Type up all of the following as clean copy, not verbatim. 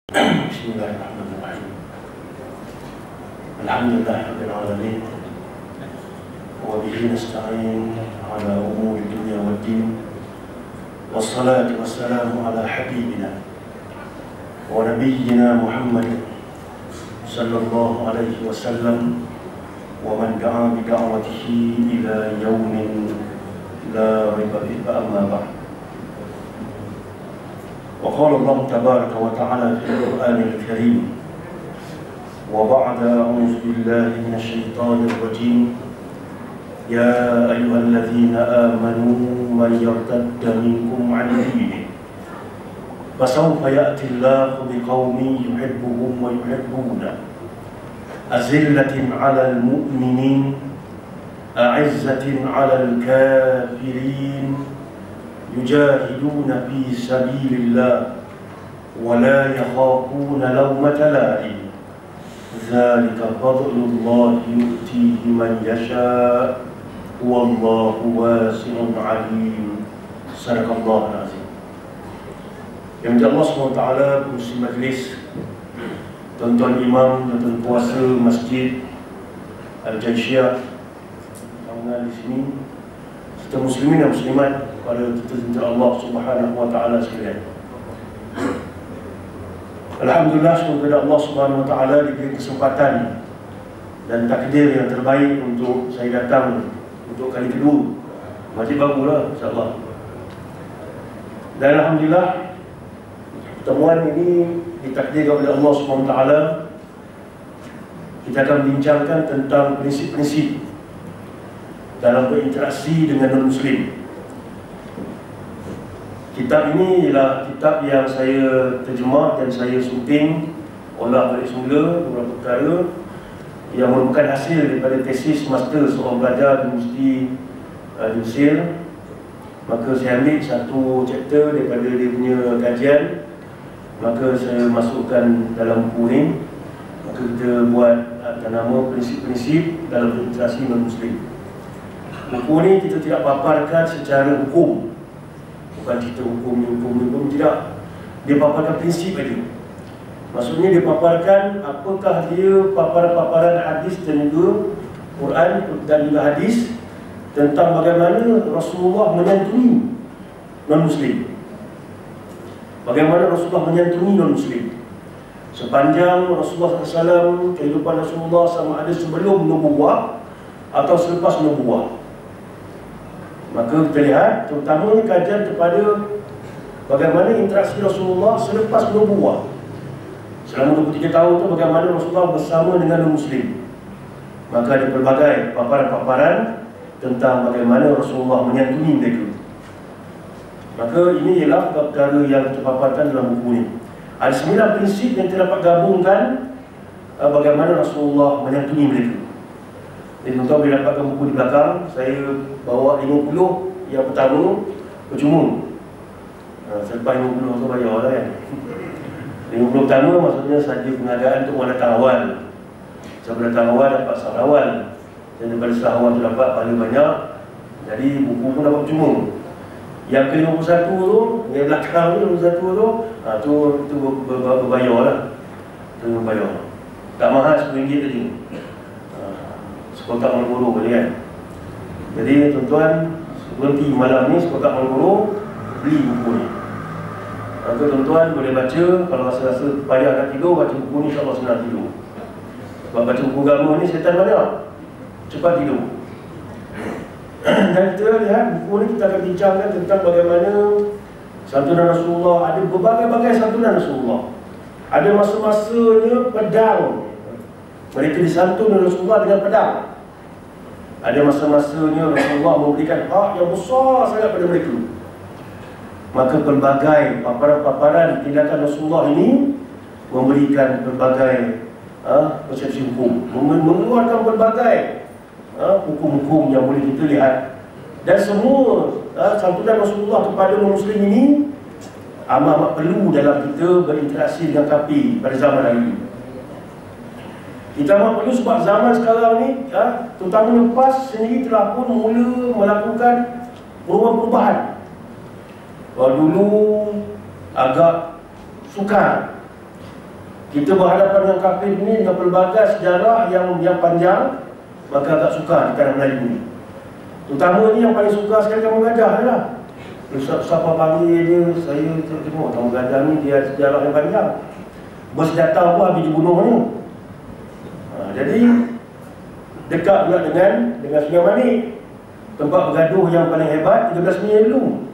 Bismillahirrahmanirrahim. Alhamdulillahirabbil alamin. Wa bihi nasta'in ala umuri dunya waddin. Wassalatu wassalamu ala habibina wa nabiyyina Muhammad sallallahu alaihi wasallam wa man da'a bi da'watihi ila yaumin la raiba fihi, amma ba'd. وقال الله تبارك وتعالى في القرآن الكريم: وبعد أعوذ بالله من الشيطان الرجيم يا أيها الذين آمنوا من يرتد منكم عن دينه فسوف يأتي الله بقوم يحبهم ويحبونه أذلة على المؤمنين أعزة على الكافرين يجاهدون في سبيل الله ولا يخافون لومة لائم ذلك فضل الله يؤتيه من يشاء والله واسع عليم. صدق الله العظيم. Yang Allah SWT, pengurusi majlis, tuan-tuan imam, tuan-tuan puasa Masjid Al-Jaisiyah yang di sini, serta muslimin dan muslimat, pada cinta Allah Subhanahu wa taala sekalian. Alhamdulillah, kepada Allah Subhanahu wa taala diberi kesempatan dan takdir yang terbaik untuk saya datang untuk kali kedua. Masih bagulah insya-Allah. Dan alhamdulillah pertemuan ini ditakdirkan oleh Allah Subhanahu wa taala. Kita akan bincangkan tentang prinsip-prinsip dalam berinteraksi dengan non-muslim. Kitab ini ialah kitab yang saya terjemah dan saya sunting olah balik semula beberapa perkara yang merupakan hasil daripada tesis master seorang pelajar di Universiti di Mesir. Maka saya ambil satu chapter daripada dia punya kajian, maka saya masukkan dalam buku ini. Maka kita buat nama prinsip-prinsip dalam berinteraksi non-muslim. Buku ini kita tidak paparkan secara hukum, bukan cerita hukum, tidak. Dia paparkan prinsip saja. Maksudnya dia paparkan apakah dia paparan-paparan hadis dan juga Quran dan juga hadis tentang bagaimana Rasulullah menyantuni non-muslim. Bagaimana Rasulullah menyantuni non-muslim. Sepanjang Rasulullah SAW, kehidupan Rasulullah sama ada sebelum nubuwah atau selepas nubuwah. Maka kita lihat terutamanya kajian kepada bagaimana interaksi Rasulullah selepas nubuwah. Selama 23 tahun itu bagaimana Rasulullah bersama dengan muslim. Maka ada pelbagai paparan-paparan tentang bagaimana Rasulullah menyantuni mereka. Maka ini ialah perkara yang terpaparkan dalam buku ini. Ada 9 prinsip yang kita dapat gabungkan bagaimana Rasulullah menyantuni mereka. Jadi tuan-tuan boleh dapatkan buku di belakang. Saya bawa 50 yang pertama percuma. Selepas 50 tu bayar lah kan. 50 pertama maksudnya saja penghargaan untuk orang datang awal. Siapa datang awal dapat sahur awal, dan daripada sahur awal tu dapat pahala banyak. Jadi buku pun dapat percuma. Yang ke-51 tu, yang belakang tu 51 tu berbayar lah. Tu berbayar. Tak mahal RM10 tadi. Sekotak Marlboro boleh kan. Jadi tuan-tuan berhenti malam ni sekotak Marlboro, beli buku ni. Maka tuan-tuan boleh baca. Kalau rasa-rasa payah nak tidur, baca buku ni, insyaAllah senang tidur. Sebab baca buku agama ni syaitan banyak, cepat tidur. Dan kita lihat buku ni, kita akan bincangkan tentang bagaimana santunan Rasulullah. Ada berbagai-bagai santunan Rasulullah. Ada masa-masanya pedang, mereka disantun oleh Rasulullah dengan pedang. Ada masa-masanya Rasulullah memberikan hak yang besar sangat pada mereka. Maka pelbagai paparan-paparan tindakan Rasulullah ini memberikan pelbagai persepsi hukum, mengeluarkan pelbagai hukum-hukum yang boleh kita lihat. Dan semua santunan Rasulullah kepada muslim ini amat perlu dalam kita berinteraksi dengan kafir pada zaman hari ini. Kita amat perlu sebab zaman sekarang ni, terutamanya PAS sendiri telah pun mula melakukan perubahan. Kalau dulu agak sukar Kita berhadapan dengan kafir ini dengan pelbagai sejarah yang panjang, maka agak sukar di tanah Melayu ini. Terutama ni yang paling suka sekali Kampung Gajah lah. Siapa panggil dia, saya tengok Kampung Gajah ni dia sejarah yang panjang. Bersenjata pun habis dibunuh ni. Jadi dekat pula dengan Sungai Manik, tempat bergaduh yang paling hebat 13 Mei dulu.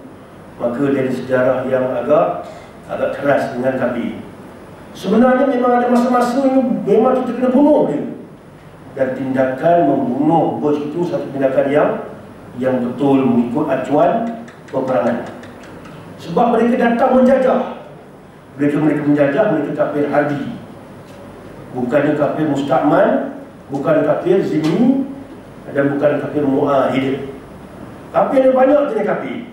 Maka dia ada sejarah yang agak keras dengan kafir. Sebenarnya memang ada masa-masa yang memang kita kena bunuh dia. Dan tindakan membunuh bos itu satu tindakan yang betul mengikut acuan peperangan. Sebab mereka datang menjajah. Mereka menjajah, mereka kafir harbi. Bukannya kafir mustakman, bukan kafir zimmi, dan bukan kafir mu'ahid. Kafir ada banyak jenis kafir.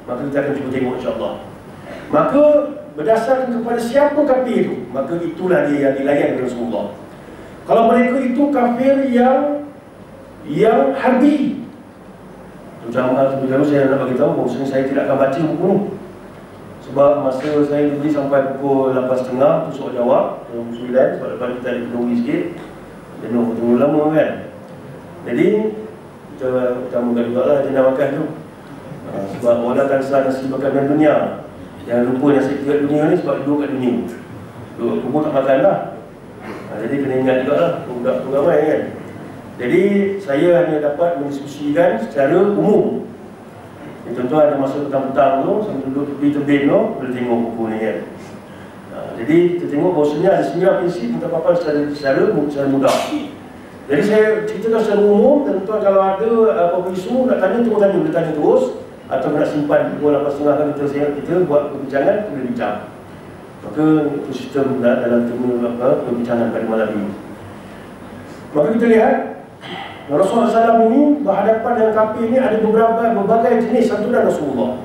Maka kita akan cuba tengok insyaAllah. Maka berdasarkan kepada siapa kafir itu, maka itulah dia yang dilayan oleh Rasulullah. Kalau mereka itu kafir yang harbi, terutama saya nak bagi tahu bahawa saya tidak akan baca buku ni. Sebab masa saya beri sampai pukul 8.30 tu soal jawab, pukul 9, sebab lepas kita ada penuhi sikit, jenuh tunggu lama kan. Jadi kita utamakan juga lah jenah makan tu. Sebab orang akan sah nasi makan dengan dunia. Jangan lupa nasi kat dunia ni sebab duduk kat dunia. Duduk kubur tak makan lah. Jadi kena ingat juga lah, budak tu ramai kan. Jadi saya hanya dapat mendiskusikan secara umum. Contoh ada masa petang-petang tu, sambil duduk tepi tebing tu, boleh tengok buku ni kan. Jadi kita tengok bahawasanya ada 9 prinsip pentapapan secara mudah. Jadi saya ceritakan secara umum, tentu kalau ada apa-apa isu nak tanya, terus tanya, boleh tanya terus. Atau nak simpan pukul 8.30 kan kita buat perbincangan, boleh bincang. Maka itu sistem dalam tema perbincangan pada malam ini. Maka kita lihat Rasulullah SAW ini berhadapan dengan kafir ini ada berbagai jenis santunan Rasulullah.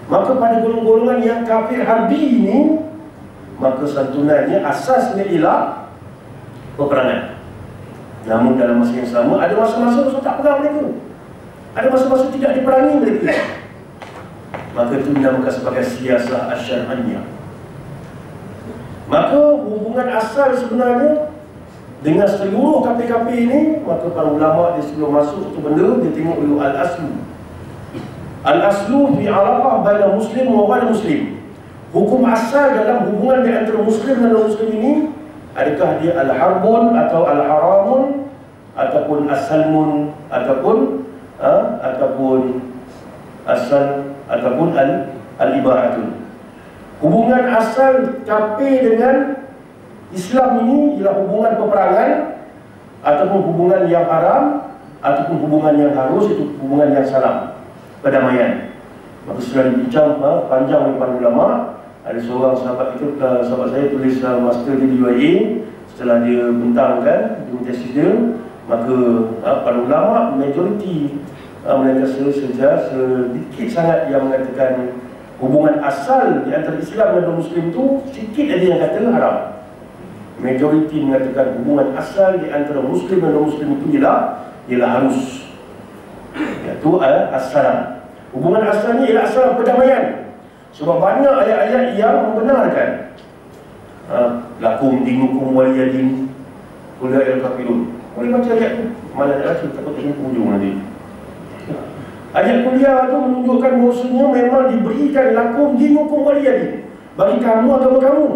Maka pada golongan-golongan yang kafir harbi ini, maka santunannya asasnya ialah peperangan. Namun dalam masa yang sama ada masa-masa Rasul tak perang mereka, ada masa-masa tidak diperangi mereka. Maka itu dinamakan sebagai siasah asyar'iyah. Maka hubungan asal sebenarnya dengan seluruh kafir-kafir ini, maka para ulama dia sebelum masuk satu benda, dia tengok dulu al-aslu. Al-aslu fi alaqah baina muslim wa ghayr muslim. Hukum asal dalam hubungan di antara muslim dan non-muslim ini, adakah dia al-harbun atau al-haramun ataupun as-salmun ataupun asal ataupun al-ibaratun. Hubungan asal kafir dengan Islam ini ialah hubungan peperangan ataupun hubungan yang haram ataupun hubungan yang harus, itu hubungan yang salam, perdamaian. Maka sudah dibincang panjang oleh para ulama. Ada seorang sahabat itu, sahabat saya tulis master di UIA, setelah dia bentangkan di tesis dia, maka para ulama majoriti mereka sedikit sangat yang mengatakan hubungan asal di antara Islam dan Muslim itu sikit ada yang kata haram. Majoriti mengatakan hubungan asal di antara Muslim dan non-Muslim itu ialah harus, iaitu asal. Hubungan asalnya ialah asal perdamaian. Sebab banyak ayat-ayat yang membenarkan lakum dinukum waliyadin qul ya ayyuhal kafirun. Boleh baca ayat tu? Mana ada kita takut hujung nanti. Ayat kuliah tu menunjukkan bahawasanya memang diberikan lakum dinukum waliyadin, bagi kamu agama kamu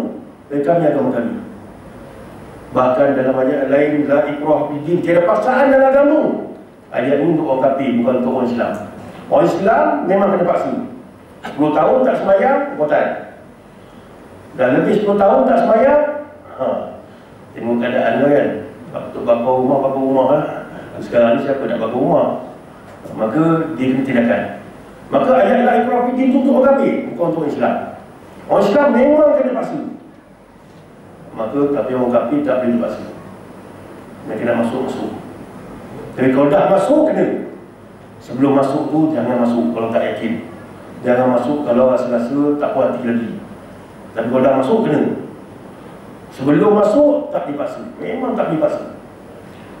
dan kami agama kami. Bahkan dalam ayat lain, la ikrah fid-din, tiada paksaan dalam agama. Ayat ini untuk orang kafir, bukan untuk orang Islam. Orang Islam memang kena paksa. 10 tahun tak sembahyang, kotak. Dan lebih 10 tahun tak sembahyang, tengok keadaan kan. Untuk bakar rumah lah. Sekarang ni siapa nak bakar rumah? Maka dia kena tindakan. Maka ayat la ikrah fid-din itu untuk orang kafir, bukan untuk orang Islam. Orang Islam memang kena paksa. Maka tapi orang kafir tak boleh dipaksa. Mereka nak masuk. Tapi kalau dah masuk, kena. Sebelum masuk tu jangan masuk kalau tak yakin. Jangan masuk kalau rasa-rasa tak puas hati lagi. Tapi kalau dah masuk, kena. Sebelum masuk tak dipaksa. Memang tak dipaksa.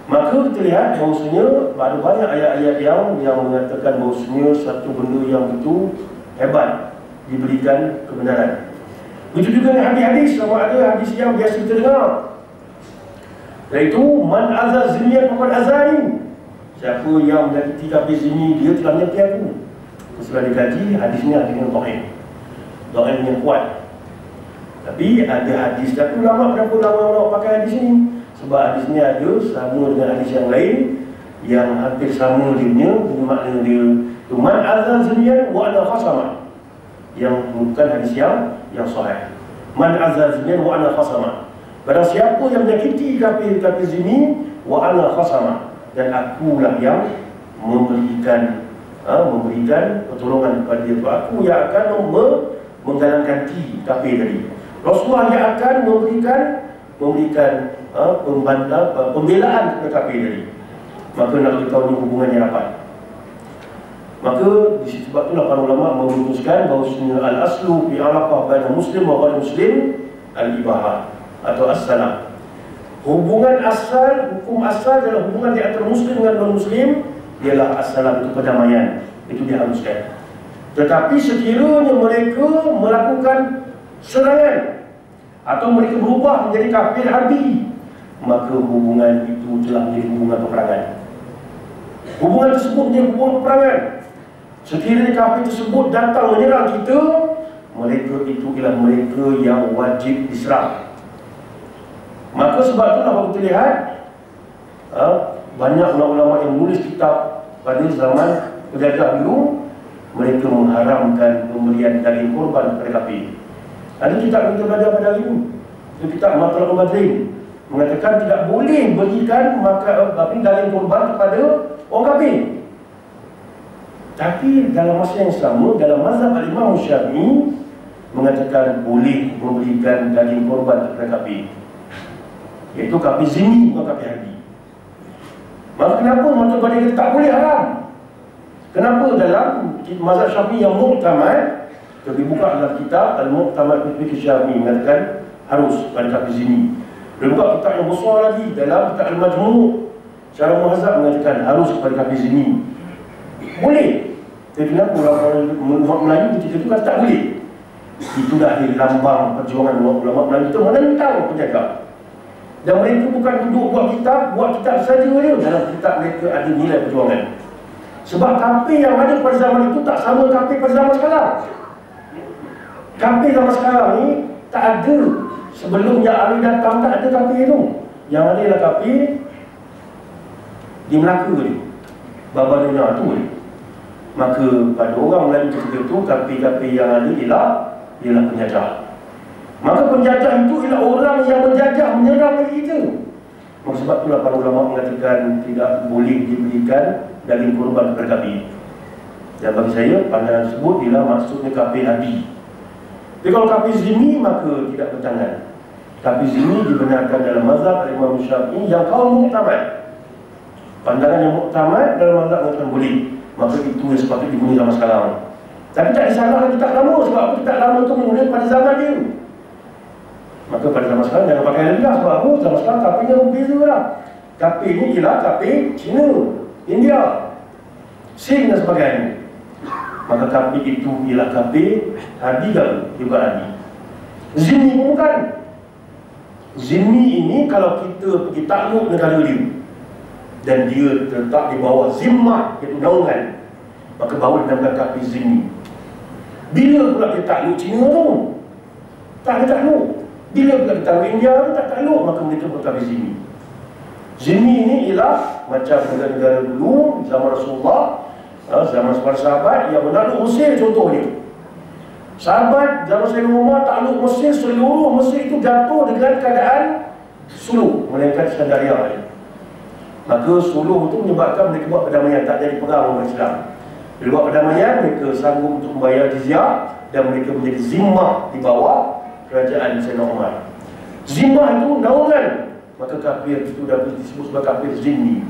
Maka kita lihat bahawasanya ada banyak ayat-ayat yang mengatakan bahawasanya satu benda yang betul hebat diberikan kebenaran. Begitu juga dengan hadis-hadis, sama ada hadis yang biasa kita dengar, iaitu man azza ziniyan faqad azani. Siapa yang menyakiti kafir zini, dia telah menyakiti aku. Setelah dikaji, hadisnya dengan dhaif yang kuat. Tapi ada hadis, tapi ulama kenapa ulama pakai hadis ni? Sebab hadis ni ada sama dengan hadis yang lain yang hampir sama dia makna dia. Man azza ziniyan wa ana khasama, yang bukan hadis yang sahih. Man azza ziniyan wa ana khasama, barang siapa yang menyakiti kafir zini, wa ana khasama, dan akulah yang memberikan pertolongan kepada dia. Aku yang akan menggalang ganti kafir tadi. Rasulullah yang akan memberikan pembelaan kepada kafir tadi. Maka nak beritahu ni hubungannya rapat. Maka sebab itulah para ulama memutuskan bahawa al-aslu fi alaqah baina muslim wa ghairi muslim al-ibahah atau as-salam. Hukum asal dalam hubungan di antara muslim dengan non-muslim ialah as-salam, itu perdamaian, itu diharuskan. Tetapi sekiranya mereka melakukan serangan atau mereka berubah menjadi kafir harbi, maka hubungan itu telah menjadi hubungan peperangan. Hubungan tersebut menjadi hubungan peperangan. Sekiranya kafir tersebut datang menyerang kita, mereka itu ialah mereka yang wajib diserang. Maka sebab itulah kalau kita lihat banyak ulama-ulama yang menulis kitab pada zaman penjajah dulu, mereka mengharamkan pemberian daging korban kepada kafir. Ada kitab yang kita belajar pada hari ini, itu kitab Matlabul Badrin, mengatakan tidak boleh berikan daging korban kepada orang kafir. Tapi dalam masa yang sama, dalam mazhab Imam Syafi'i mengatakan boleh memberikan daging korban kepada kafir, iaitu kafir zimmi, bukan kafir harbi. Maka kenapa mazhab kita tak boleh haram? Kenapa dalam mazhab Syafi'i yang muktamad, kita buka dalam kitab Al-Muqtamad fi Fiqh Syafi'i mengatakan harus pada kafir zimmi. Dan buka kitab yang besar lagi dalam kitab Al-Majmu' Syarah Muhazzab mengatakan harus kepada kafir zimmi. Boleh. Tapi kenapa ulama Melayu ketika itu kata tak boleh? Itu dah lambang perjuangan ulama Melayu itu menentang penjaga. Dan mereka bukan duduk buat kitab saja dia. Dalam kitab mereka ada nilai perjuangan. Sebab kafir yang ada pada zaman itu tak sama kafir pada zaman sekarang. Kafir zaman sekarang ni tak ada. Sebelum yang Ali datang tak ada kafir itu. Yang ada ialah kafir di Melaka ni, Baba Nina tu ni. Maka pada orang Melayu ketika itu, kafir-kafir yang ada ialah penjajah. Maka penjajah itu ialah orang yang menjajah, menyerang negeri kita. Maka sebab itulah para ulama mengatakan tidak boleh diberikan daging korban kepada kafir. Dan bagi saya, pandangan tersebut ialah maksudnya kafir harbi. Tapi kalau kafir zimmi, maka tidak bertangan. Kafir zimmi dibenarkan dalam mazhab Imam Syafi'i yang kaum muktamad. Pandangan yang muktamad dalam mazhab mengatakan boleh. Maka itu yang sepatutnya diguna zaman sekarang. Tapi tak disalahkan kitab lama, sebab kitab lama itu menulis pada zaman dia. Maka pada zaman sekarang jangan pakai lagi lah. Sebab apa? Zaman sekarang kafirnya berbeza lah. Kafir ni ialah kafir Cina, India, Sin dan sebagainya. Maka kafir itu ialah kafir harbi juga harbi. Zimmi pun bukan. Zimmi ini kalau kita pergi takluk negara dia dan dia terletak di bawah zimmah, iaitu naungan, maka baru dinamakan kafir zimmi. Bila pula kita takluk Cina tu? Tak ada takluk. Bila pula kita takluk India tu tak takluk, maka mereka berkafir zimmi. Zimmi ini ialah macam negara-negara dulu zaman Rasulullah, zaman para sahabat yang menakluk Mesir contohnya. Sahabat zaman Sayyidina Umar takluk Mesir, seluruh Mesir itu jatuh dengan keadaan suluh, melainkan Skandaria. Maka suluh itu menyebabkan mereka buat perdamaian, tak jadi perang orang Islam. Bila buat perdamaian, mereka sanggup untuk membayar jizyah dan mereka menjadi zimmah di bawah kerajaan Sayyidina Umar. Zimmah itu naungan, maka kafir itu dah disebut sebagai kafir zimmi.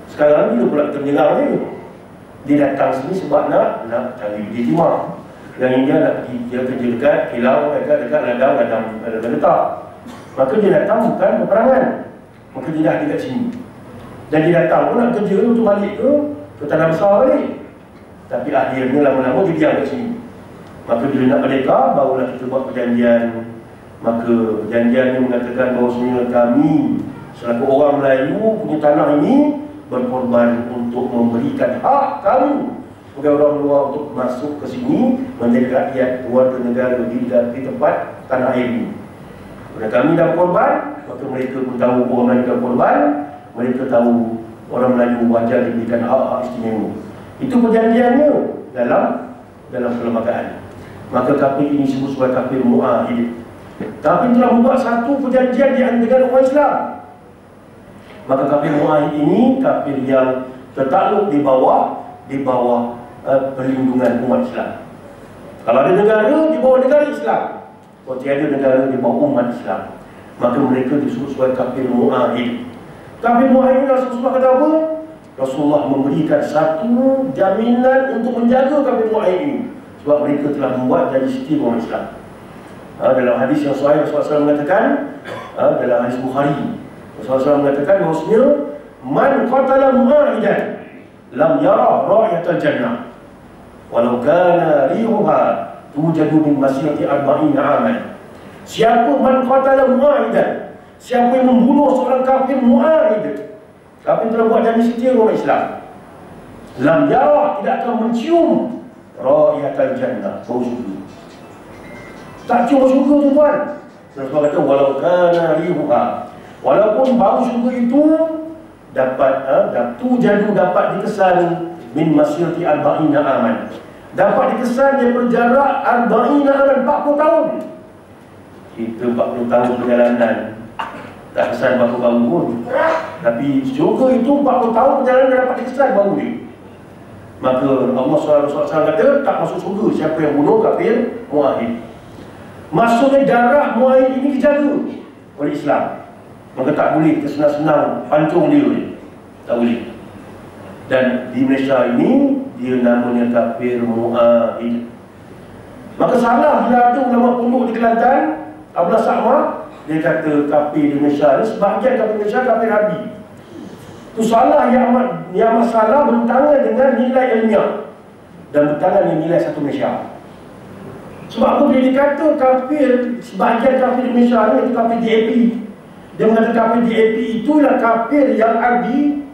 Sekarang ni pula kita menyerang dia. Dia datang sini sebab nak cari dia timah. Yang India nak pergi, dia kerja dekat kilau, dekat ladang letak. Maka dia datang bukan peperangan, maka dia dah dekat sini. Dan dia datang pun nak kerja untuk balik ke tanah besar balik. Tapi akhirnya lama-lama dia diam kat sini. Maka bila nak merdeka, barulah kita buat perjanjian. Maka perjanjian ini mengatakan bahawa sebenarnya kami selaku orang Melayu punya tanah ini berkorban untuk memberikan hak kami sebagai orang luar untuk masuk ke sini menjadi rakyat warga negara di tempat tanah air ini. Bila kami dah berkorban, maka mereka pun tahu orang Melayu dah berkorban, mereka tahu orang Melayu wajar diberikan hak-hak istimewa. Itu perjanjiannya dalam perlembagaan. Maka kafir ini disebut sebagai kafir mu'ahid. Kafir telah membuat satu perjanjian dengan orang Islam. Maka kafir mu'ahid ini kafir yang tertakluk di bawah perlindungan umat Islam. Kalau ada negara di bawah negara Islam, kalau tiada negara di bawah umat Islam, maka mereka disebut sebagai kafir mu'ahid. Kafir mu'ahid ini Rasulullah kata apa? Rasulullah memberikan satu jaminan untuk menjaga kafir mu'ahid ini, sebab mereka telah membuat janji setia dengan Islam. Dalam hadis yang sahih Rasulullah SAW mengatakan, dalam hadis Bukhari, Rasulullah SAW mengatakan bahawasanya man qatala mu'ahidan lam yara ra'iyatal jannah walau kana rihuha tujadu min masirati 40 aman. Siapa man qatala mu'ahidan, siapa yang membunuh seorang kafir mu'ahid, kafir telah buat janji setia dengan Islam, lam yara, tidak akan mencium ra'iyatal jannah, bau syurga. Tak cium syurga, tuan-tuan. Rasulullah kata walau kana rihuha, walaupun bau syurga itu dapat dikesan min masirati 40 aman, dapat dikesan daripada jarak 40 aman, 40 tahun. Kita 40 tahun perjalanan tak kesan bau-bau pun, tapi syurga itu 40 tahun perjalanan dapat dikesan bau dia. Maka Allah SWT kata tak masuk syurga siapa yang bunuh kafir mu'ahid. Maksudnya darah mu'ahid ini dijaga oleh Islam. Maka tak boleh senang-senang pancung dia, tak boleh. Dan di Malaysia ini dia namanya kafir mu'ahid. Maka salah bila ada ulama pondok di Kelantan, Abdullah Sa'ma, dia kata kafir di Malaysia ni, sebahagian kafir Malaysia kafir harbi. Itu salah yang amat salah, bertentangan dengan nilai ilmiah dan bertentangan dengan nilai satu Malaysia. Sebab apa bila dikata kafir, sebahagian kafir di Malaysia ni itu kafir DAP, dia mengatakan kafir DAP itulah kafir yang harbi,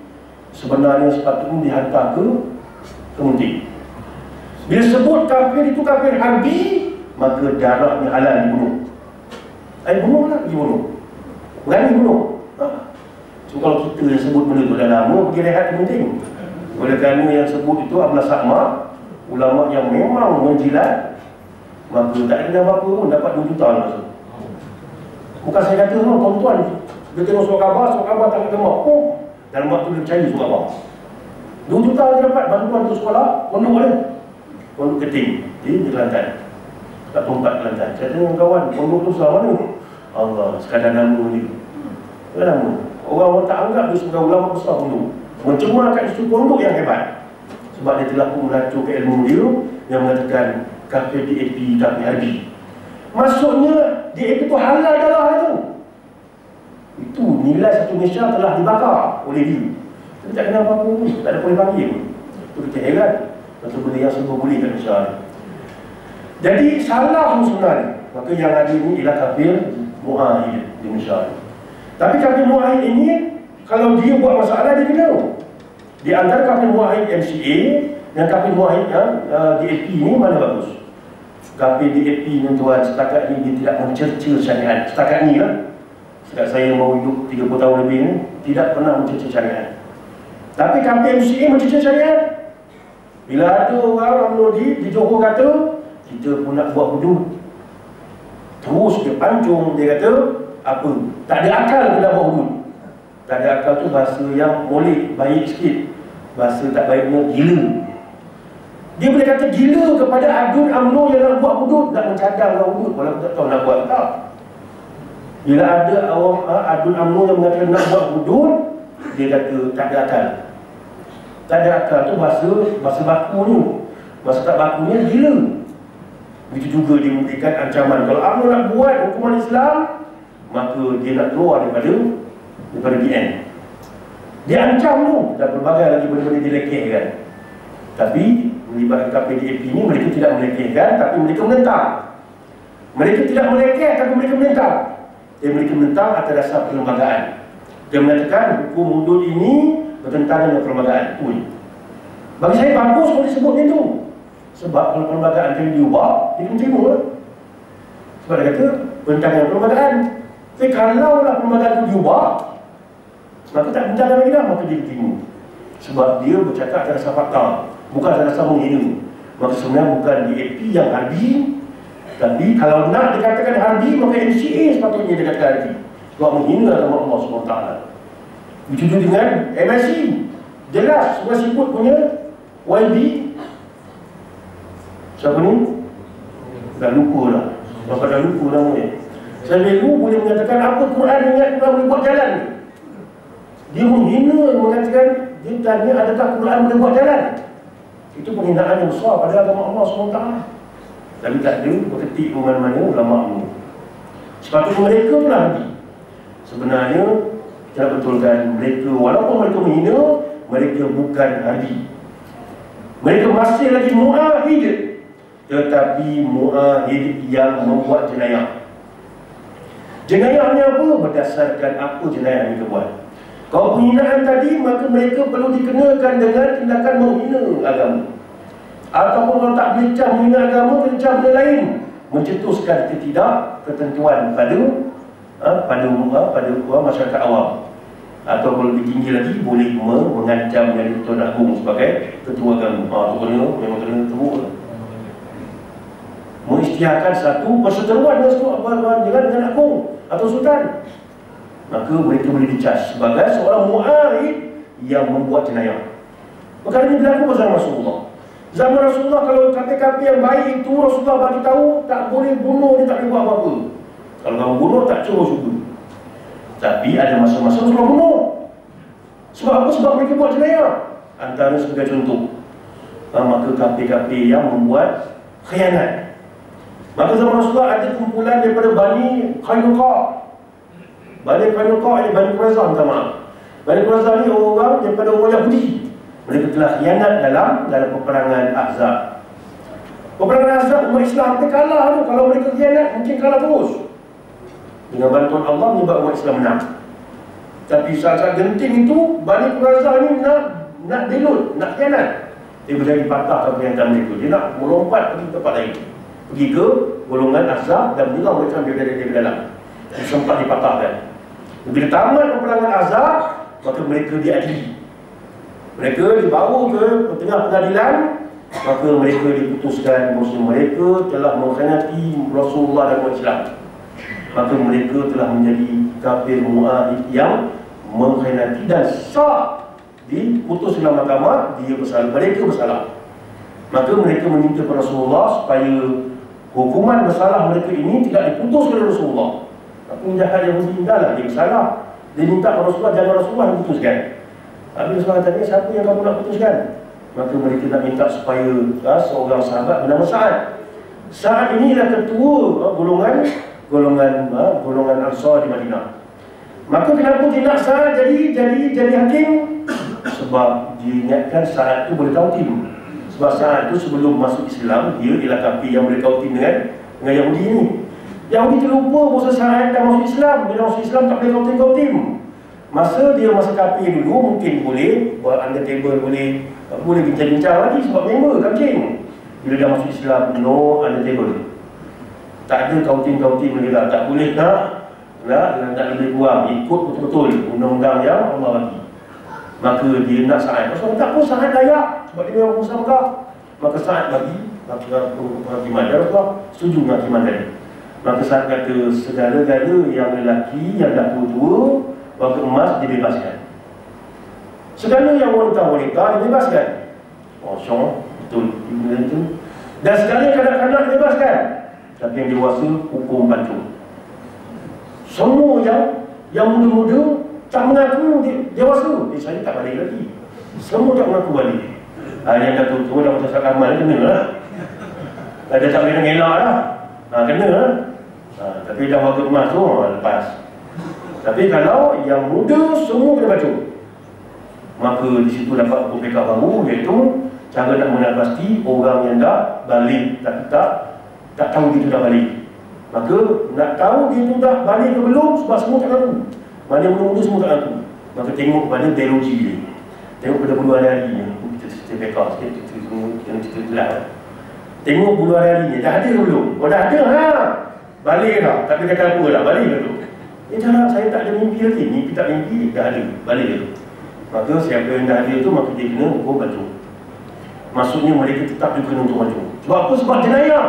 sebenarnya sepatutnya dihantar ke Munti. Bila sebut kafir itu kafir harbi, maka darahnya halal dibunuh. Bunuh lah, pergi bunuh, berani bunuh. So kalau kita yang sebut benda itu dah lama, pergi rehat penting. Oleh kerana yang sebut itu Abdullah Sa'ma, ulama yang memang menjilat, maka tak ada apa-apa pun dapat 2 juta langsung. Bukan saya kata semua, tuan-tuan dia tengok surat khabar tak ketemu, dalam waktu dia percaya surat khabar 2 juta dia dapat bantuan untuk sekolah, pondok dia, pondok Keting di Kelantan, kat tempat Kelantan. Saya tengok kawan, pondok tu selama mana? Allah, sekadar nama dia, nama orang tak anggap dia sebagai ulama besar pondok, mencemarkan isu pondok yang hebat, sebab dia telah pun melacurkan ilmu dia yang mengatakan kafir DAP, kafir harbi. Maksudnya DAP itu halal darah itu. Itu nilai satu Malaysia telah dibakar oleh dia. Tapi tak kena apa-apa pun, tak ada boleh panggil. Itu kita heran, satu benda yang semua boleh kat Malaysia. Jadi salah sebenarnya. Maka yang ada ini ialah kafir mu'ahid di Malaysia. Tapi kafir mu'ahid ini, kalau dia buat masalah, dia kena. Di antara kafir mu'ahid MCA dan kafir mu'ahid DAP ini mana bagus? Kafir DAP ni tuan, setakat ni dia tidak mencerca syariat. Setakat ni lah, setakat saya mau hidup 30 tahun lebih ni, tidak pernah mencerca syariat. Tapi kafir MCA mencerca syariat. Bila ada orang UMNO di Johor kata kita pun nak buat hudud, terus dia pancung, dia kata apa? Tak ada akal kita buat hudud. Tak ada akal tu bahasa yang boleh baik sikit, bahasa tak baiknya gila. Dia boleh kata gila kepada adun UMNO yang nak buat hudud, nak mencadang buat hudud, walaupun tak tahu nak buat tak. Bila ada orang adun UMNO yang mengatakan nak buat hudud, dia kata tak ada akal. Tak ada akal tu bahasa bakunya, bahasa tak bakunya gila. Begitu juga dia memberikan ancaman, kalau UMNO nak buat hukuman Islam, maka dia nak keluar daripada DN. Dia ancam tu, dan berbagai lagi benda-benda dia lekehkan. Tapi melibatkan KPDAP ini, mereka tidak melekehkan tapi mereka menentang. Mereka tidak melekeh tapi mereka menentang. Dan mereka menentang atas dasar perlembagaan. Dia mengatakan hukum hudud ini bertentangan dengan perlembagaan. Bagi saya bagus kalau disebut itu. Sebab kalau perlembagaan kena diubah, dia kena terima. Sebab dia kata bertentangan dengan perlembagaan. Tapi kalau lah perlembagaan itu diubah, maka tak bertentangan lagi dah, maka dia terima. Sebab dia bercakap atas dasar fakta, bukan atas dasar menghina. Maka sebenarnya bukan DAP yang harbi. Tapi kalau nak dikatakan harbi, maka MCA sepatutnya dikatakan harbi. Sebab menghina agama Allah SWT. Dituduh dengan MIC. Jelas, semua siput punya YB. Siapa ni? Dah lupa dah. Bapak dah lupa namanya. Saya boleh mengatakan apa Quran ingat Quran boleh buat jalan. Dia menghina, mengatakan, dia tanya adakah Quran boleh buat jalan. Itu penghinaan yang besar pada agama Allah SWT. Tapi tak ada berketik mana-mana ulama ni. Sepatutnya mereka pun harbi. Sebenarnya kita nak betulkan mereka, walaupun mereka menghina, mereka bukan harbi. Mereka masih lagi mu'ahid, tetapi mu'ahid yang membuat jenayah. Jenayahnya apa? Berdasarkan apa jenayah yang mereka buat. Kalau penghinaan tadi, maka mereka perlu dikenakan dengan tindakan menghina agama. Ataupun kalau tak bincang menghina agama, bincang benda lain, mencetuskan ketidak ketentuan pada masyarakat awam. Atau kalau lebih tinggi lagi, boleh mengancam Yang Tuan Agung sebagai ketua agama. Itu memang kena teruk. Mengisytiharkan satu perseteruan dengan agung atau sultan, maka mereka boleh dicas sebagai seorang mu'ahid yang membuat jenayah. Perkara ini berlaku pada Rasulullah. Zaman Rasulullah, kalau KPKP yang baik itu, Rasulullah bagi tahu tak boleh bunuh, dia tak boleh buat apa-apa. Kalau kamu bunuh, tak cuba syukur. Tapi ada masa-masa Rasulullah bunuh. Sebab apa? Sebab mereka buat jenayah. Antara sebagai contoh, maka KPKP yang membuat khianat. Maka zaman Rasulullah ada kumpulan daripada Bani Qainuqa. Bani Qainuqa ini Bani Quraiza, minta maaf. Bani Quraiza ni orang daripada orang Yahudi. Mereka telah khianat dalam peperangan Ahzab. Peperangan Ahzab, umat Islam hampir kalah tu. Kalau mereka khianat, mungkin kalah terus. Dengan bantuan Allah menyebabkan umat Islam menang. Tapi saat-saat genting itu, Bani Quraiza ni nak belut, nak khianat. Dia berjadi patah perkhidmatan mereka. Dia nak melompat pergi tempat lain, pergi ke golongan Ahzab dan menyerang mereka dari dalam. Dia sempat dipatahkan. Bila tamat peperangan Ahzab, maka mereka diadili. Mereka dibawa ke tengah pengadilan, maka mereka diputuskan bahawa mereka telah mengkhianati Rasulullah dan umat Islam. Maka mereka telah menjadi kafir mu'ahid yang mengkhianati dan sah diputus dalam mahkamah, dia bersalah, mereka bersalah. Maka mereka meminta kepada Rasulullah supaya hukuman bersalah mereka ini tidak diputus oleh Rasulullah. Tapi penjahat Yahudi indahlah, dia bersalah. Dia minta kepada Rasulullah, jangan Rasulullah yang putuskan. Habis Rasulullah tanya, siapa yang kamu nak putuskan? Maka mereka nak minta supaya seorang sahabat bernama Sa'ad. Sa'ad inilah ketua golongan Ansar di Madinah. Maka kenapa tidak Sa'ad jadi hakim? Sebab dia ingatkan Sa'ad itu boleh tautim. Sebab Sa'ad itu sebelum masuk Islam, dia ialah kafir yang boleh tautim dengan Yahudi ini. Yahudi terlupa bahawa Sa'ad dah masuk Islam. Bila masuk Islam tak boleh tautim. Masa kafir dulu mungkin boleh buat under table, boleh bincang-bincang lagi sebab member kancing. Bila dah masuk Islam, no under table. Tak ada kautim-kautim lagi lah. Tak boleh nak lebih kurang, ikut betul-betul undang-undang yang Allah bagi. Maka dia nak Sa'ad. Maksudnya tak pun Sa'ad layak sebab dia memang pengusaha Mekah. Maka Sa'ad bagi hakiman dia setuju dengan hakiman tadi. Maka Sa'ad kata segala-gala yang lelaki yang dah tua-tua waktu emas dibebaskan. Segala yang wanita-wanita dibebaskan. Syong, betul. Dan segala kanak-kanak dibebaskan. Tapi yang dewasa hukum pancung. Semua yang muda-muda tak mengaku dewasa. Saya tak balik lagi. Semua tak mengaku balik. Yang dah tua dah macam sakat amal, kena lah. Dia tak boleh ngelak lah. Kena lah. Tapi dah waktu emas tu lepas. Tapi kalau yang muda semua kena baca, maka di situ dapat hukum pekak baru, iaitu Cara nak mengenal pasti orang yang dah balik tapi tak tahu dia tu dah balik. Maka nak tahu dia tu dah balik ke belum, sebab semua tak tahu. Mana yang menunggu semua tak tahu. Maka tengok pada biologi dia. Tengok pada bulu hari-hari ni. Kita cerita beka sikit, cerita gelap. Tengok bulu hari-hari ni, dah ada ke belum? Oh dah ada, balik dah. Tapi kata apa dah, balik ke tu? Jangan, saya tak ada mimpi lagi. Mimpi tak mimpi, dah ada, balik ke tu? Maka siapa yang dah ada tu, maka dia kena hukum baju. Maksudnya mereka tetap juga kena untuk baju. Sebab apa? Sebab jenayah,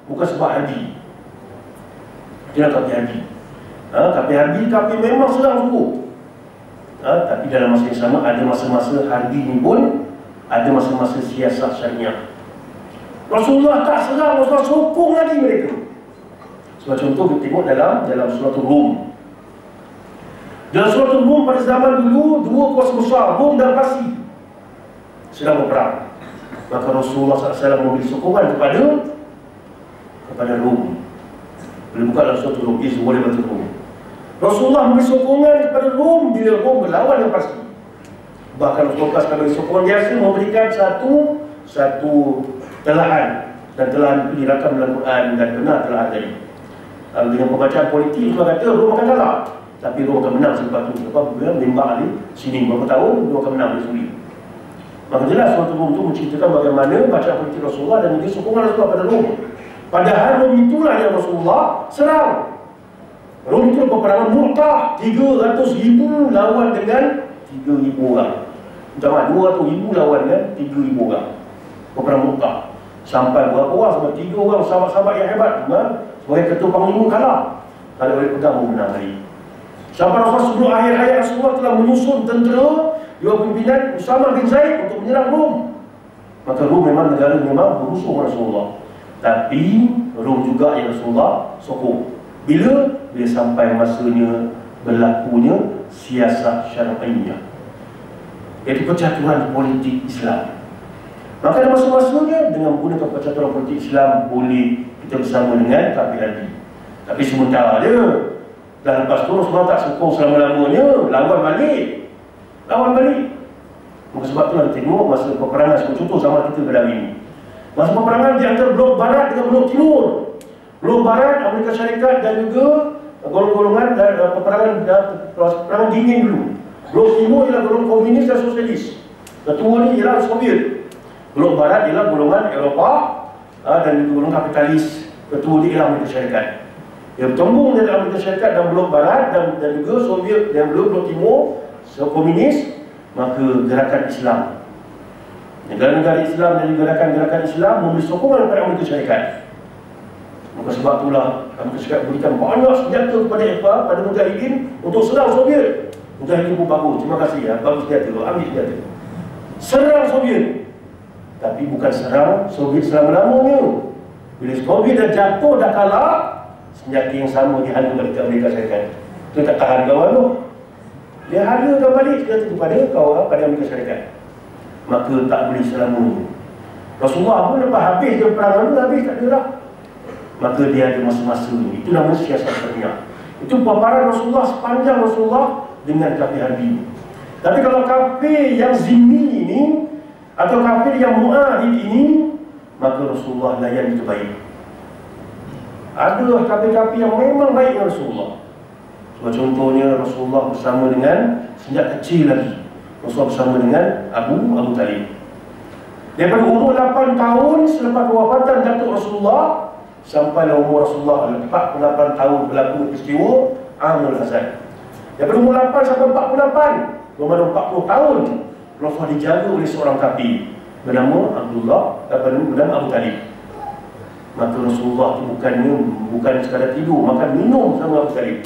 bukan sebab haji. Dia nak kapir haji. Kapir haji, kapir memang serang sungguh. Tapi dalam masa yang sama, ada masa-masa haji ni pun ada masa-masa siasat syariah. Rasulullah tak serang, Rasulullah sokong lagi mereka. Sebab contoh kita tengok dalam surah Rum. Dalam surah Rum pada zaman dulu, dua kuasa besar, Rum dan Parsi, sedang berperang. Maka Rasulullah SAW memberi sokongan kepada Rum. Boleh buka dalam surah Rum, boleh baca Rum. Rasulullah memberi sokongan kepada Rum bila Rum berlawan dengan Parsi. Bahkan Rasulullah sekali sokongan biasa memberikan satu telahan, dan telahan itu dirakam dalam Quran dan benar telahan tadi. Dengan pembacaan politik Rasulullah kata Rom akan kalah, tapi Rom akan menang selepas itu. Sebab bila membak ni sini berapa tahun, Rom akan menang dia sendiri. Maka jelas suatu Rom itu menceritakan bagaimana bacaan politik Rasulullah dan juga sokongan Rasulullah pada Rom. Padahal Rom itulah yang Rasulullah serang. Rom itu peperangan Mu'tah, 300,000 lawan dengan 3,000 orang. Utama 200,000 lawan dengan 3,000 orang. Peperangan Mu'tah. Sampai berapa orang? Sampai 3 orang sahabat-sahabat yang hebat. Sebagai ketua panglima kalah. Kalau boleh pegang menang hari. Sampai Rasulullah sebelum akhir hayat Rasulullah telah menyusun tentera di bawah pimpinan Usamah bin Zaid untuk menyerang Rom. Maka Rom memang negara memang bermusuh dengan Rasulullah. Tapi Rom juga yang Rasulullah sokong. Bila sampai masanya berlakunya siasat syar'iyah, iaitu percaturan politik Islam. Maka ada masa-masanya dengan menggunakan percaturan politik Islam boleh kita bersama dengan kapir haji. Tapi sementara dia, dan lepas tu Rasulullah tak sokong selama-lamanya, lawan balik. Maka sebab tu kita tengok masa peperangan, sebagai contoh zaman kita pada hari ini. Masa peperangan di antara blok barat dengan blok timur. Blok barat, Amerika Syarikat dan juga golongan-golongan peperangan dingin dulu. Blok timur ialah golongan komunis dan sosialis. Ketua ni ialah Soviet. Blok barat ialah golongan Eropah dan juga golongan kapitalis. Ketua dia ialah Amerika Syarikat. Dia bertembung dari Amerika Syarikat dan blok barat dan juga Soviet dan blok timur, komunis. Maka gerakan Islam, negara-negara Islam dan gerakan-gerakan Islam memberi sokongan kepada Amerika Syarikat. Maka sebab itulah Amerika Syarikat berikan banyak senjata pada Mujahidin untuk serang Soviet. Mujahidin pun bagus, terima kasih ya, bagus senjata, ambil senjata, serang Soviet. Tapi bukan serang Soviet selama-lamanya. Bila Soviet dah jatuh, dah kalah, senjata yang sama dihalu balik ke Amerika Syarikat. Itu tak tahan kawan tu, dia halukan balik senjata itu pada Amerika Syarikat. Maka tak boleh selamanya. Rasulullah pun lepas habis dia perang tu, habis tak ada dah. Maka dia ada masa-masa ni. Itu namanya siasat syariah. Itu paparan Rasulullah sepanjang Rasulullah dengan kafir harbi. Tapi kalau kafir yang zimmi ini atau kafir yang mu'ahid ini, maka Rasulullah layan itu baik. Ada kafir-kafir yang memang baik dengan Rasulullah. Sebab contohnya Rasulullah bersama dengan sejak kecil lagi, Rasulullah bersama dengan Abu Talib. Daripada umur 8 tahun selepas kewafatan datuk Rasulullah sampailah umur Rasulullah 48 tahun berlaku peristiwa Amul Hazan. Daripada umur 8 sampai 48, bermakna 40 tahun Rasulullah dijaga oleh seorang kafir bernama Abu Talib. Maka Rasulullah itu bukan sekadar tidur, makan minum sama Abu Talib.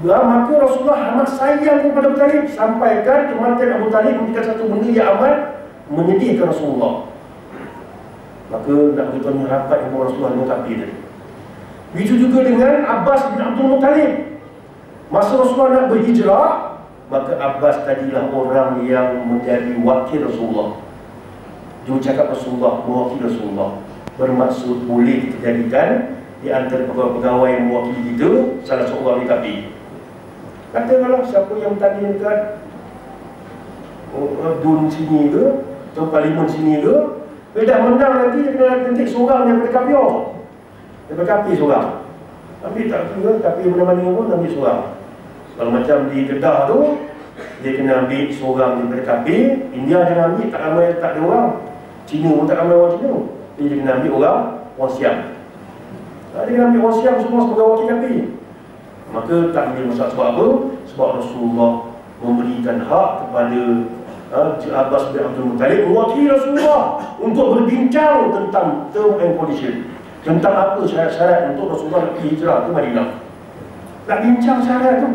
Maka Rasulullah amat sayang kepada Abu Talib, sampaikan kematian Abu Talib memberikan satu benda yang amat menyedihkan Rasulullah. Maka nak beritahu rapat yang Rasulullah dengan kafir tadi. Begitu juga dengan Abbas bin Abdul Muttalib. Masa Rasulullah nak berhijrah, maka Abbas tadilah orang yang menjadi wakil Rasulullah. Dia cakap Rasulullah, mewakili Rasulullah. Bermaksud boleh kita jadikan di antara pegawai-pegawai yang mewakili kita salah seorang yang kafir. Katakanlah siapa yang tadi dekat Dun sini ke, atau parlimen sini ke, dia dah menang nanti dia kena kentik seorang daripada KPO, daripada KP seorang. Ambil tak kira KP mana-mana pun ambil seorang. Kalau macam di Kedah tu, dia kena ambil seorang daripada KP. India jangan ambil, tak ramai, tak ada orang. Cina pun tak ramai orang Cina. Dia kena ambil orang Siam. Dia kena ambil orang Siam semua sebagai wakil KP. Maka tak ambil masalah. Sebab apa? Sebab Rasulullah memberikan hak kepada Abbas bin Abdul Muttalib mewakili Rasulullah untuk berbincang tentang term and condition, tentang apa syarat-syarat untuk Rasulullah pergi hijrah ke Madinah. Nak bincang syarat tu.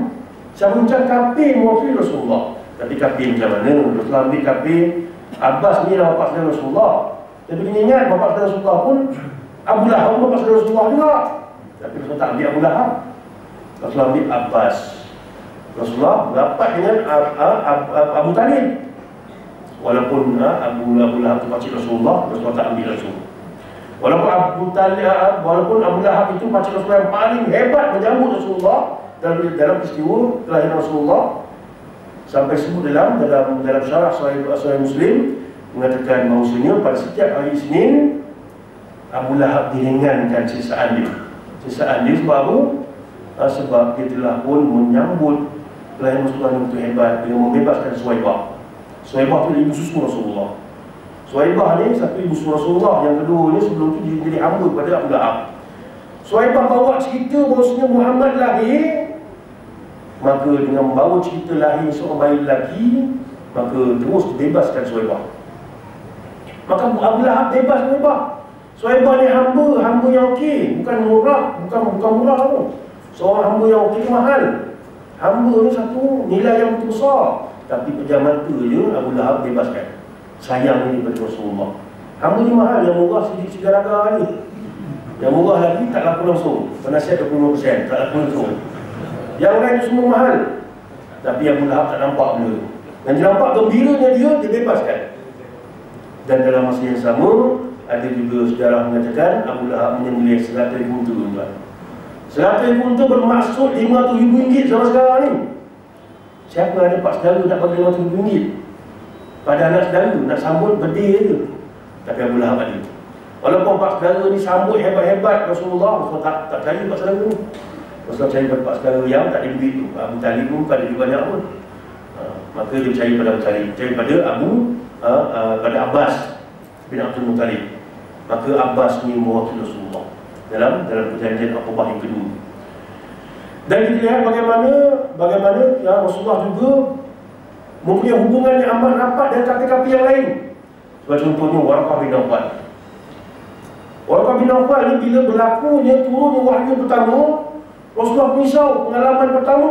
Saya bincang KP mewakili Rasulullah. Tapi KP macam mana? Rasulullah ambil KP. Abbas ni lah bapak saudara Rasulullah. Tapi kena ingat bapak saudara Rasulullah pun Abu Lahab pun bapak saudara Rasulullah juga. Tapi Rasulullah tak ambil Abu Lahab. Rasulullah ambil Abbas. Rasulullah rapat dengan Abu Talib. Walaupun Abu Lahab itu pakcik Rasulullah, Rasulullah tak ambil langsung. Walaupun Abu Lahab itu pakcik Rasulullah yang paling hebat menyambut Rasulullah dalam peristiwa kelahiran Rasulullah, sampai sebut dalam syarah Sahih Muslim mengatakan bahawasanya pada setiap hari Isnin Abu Lahab diringankan sisaan dia. Sisaan dia sebab apa? Sebab dia telah pun menyambut kelahiran Rasulullah yang begitu hebat dengan membebaskan Suhaibah. Suhaibah itu ibu susu Rasulullah. Suhaibah ni satu ibu susu Rasulullah, yang kedua ni sebelum tu dia jadi hamba pada Abu Lahab. Suhaibah bawa cerita bahawasanya Muhammad lahir, maka dengan membawa cerita lahir seorang bayi lelaki, maka terus dibebaskan Suhaibah. Maka Abu Lahab bebas Suhaibah. Suhaibah ni hamba yang okey, bukan murah, bukan murah pun. Seorang hamba yang okey mahal. Hamba ni satu nilai yang betul besar, tapi pejam mata je Abu Lahab bebaskan. Sayang ni pada Rasulullah. Hamba ni mahal, yang murah sedikit segaraga ni. Yang murah lagi tak laku langsung. Penasihat 25%, tak laku langsung. Yang lain semua mahal. Tapi Abu Lahab tak nampak benda tu. Dan dia nampak gembiranya dia bebaskan. Dan dalam masa yang sama, ada juga sejarah mengatakan Abu Lahab menyembelih 100,000 unta, tuan-tuan. 100,000 unta bermaksud RM500,000 zaman sekarang ni. Siapa ada pak saudara nak bagi RM500,000 pada anak saudara, nak sambut bedil je. Tapi Abu Lahab ada. Walaupun pak saudara ni sambut hebat-hebat Rasulullah tak cari pak saudara ni. Rasulullah cari pada pak saudara yang tak ada duit tu. Abu Talib pun tak ada duit banyak pun. Maka dia cari pada Abu Talib, cari pada pada Abbas bin Abdul Muttalib. Maka Abbas ni mewakili Rasulullah dalam perjanjian Aqabah yang kedua. Dan kita lihat bagaimana ya, Rasulullah juga mempunyai hubungan yang amat rapat dengan KP-KP yang lain. Sebagai contohnya Warqah bin Nawfal. Warqah bin Nawfal ni bila berlakunya turunnya wahyu pertama, Rasulullah risau pengalaman pertama.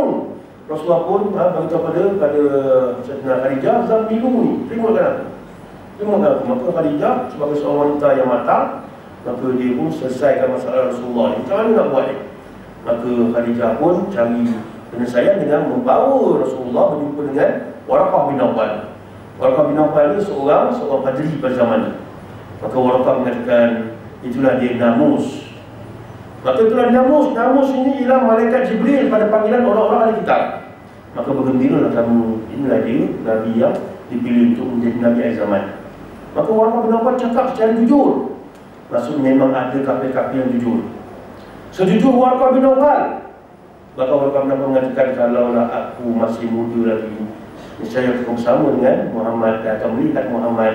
Rasulullah pun beritahu pada Sayyidatina Khadijah, "Zambilu ni, terimakan aku." Maka Khadijah sebagai seorang wanita yang matang, maka dia pun selesaikan masalah Rasulullah ni. Macam mana nak buat ni? Maka Khadijah pun cari penyelesaian dengan membawa Rasulullah berjumpa dengan Warqah bin Nawfal. Warqah bin Nawfal ni seorang padri pada zaman ni. Maka Warqah mengatakan, itulah dia Namus. Maka itulah Namus. Namus ini ialah malaikat Jibril pada panggilan orang-orang ahli kitab. Maka bergembiralah kamu, inilah dia Nabi yang dipilih untuk menjadi Nabi akhir zaman. Maka Warqah bin Nawfal cakap secara jujur. Maksud memang ada kafir-kafir yang jujur. Sejujur Warqah bin Nawfal, maka Warqah bin Nawfal mengatakan, kalaulah aku masih muda lagi, niscaya aku bersama dengan Muhammad dan akan melihat Muhammad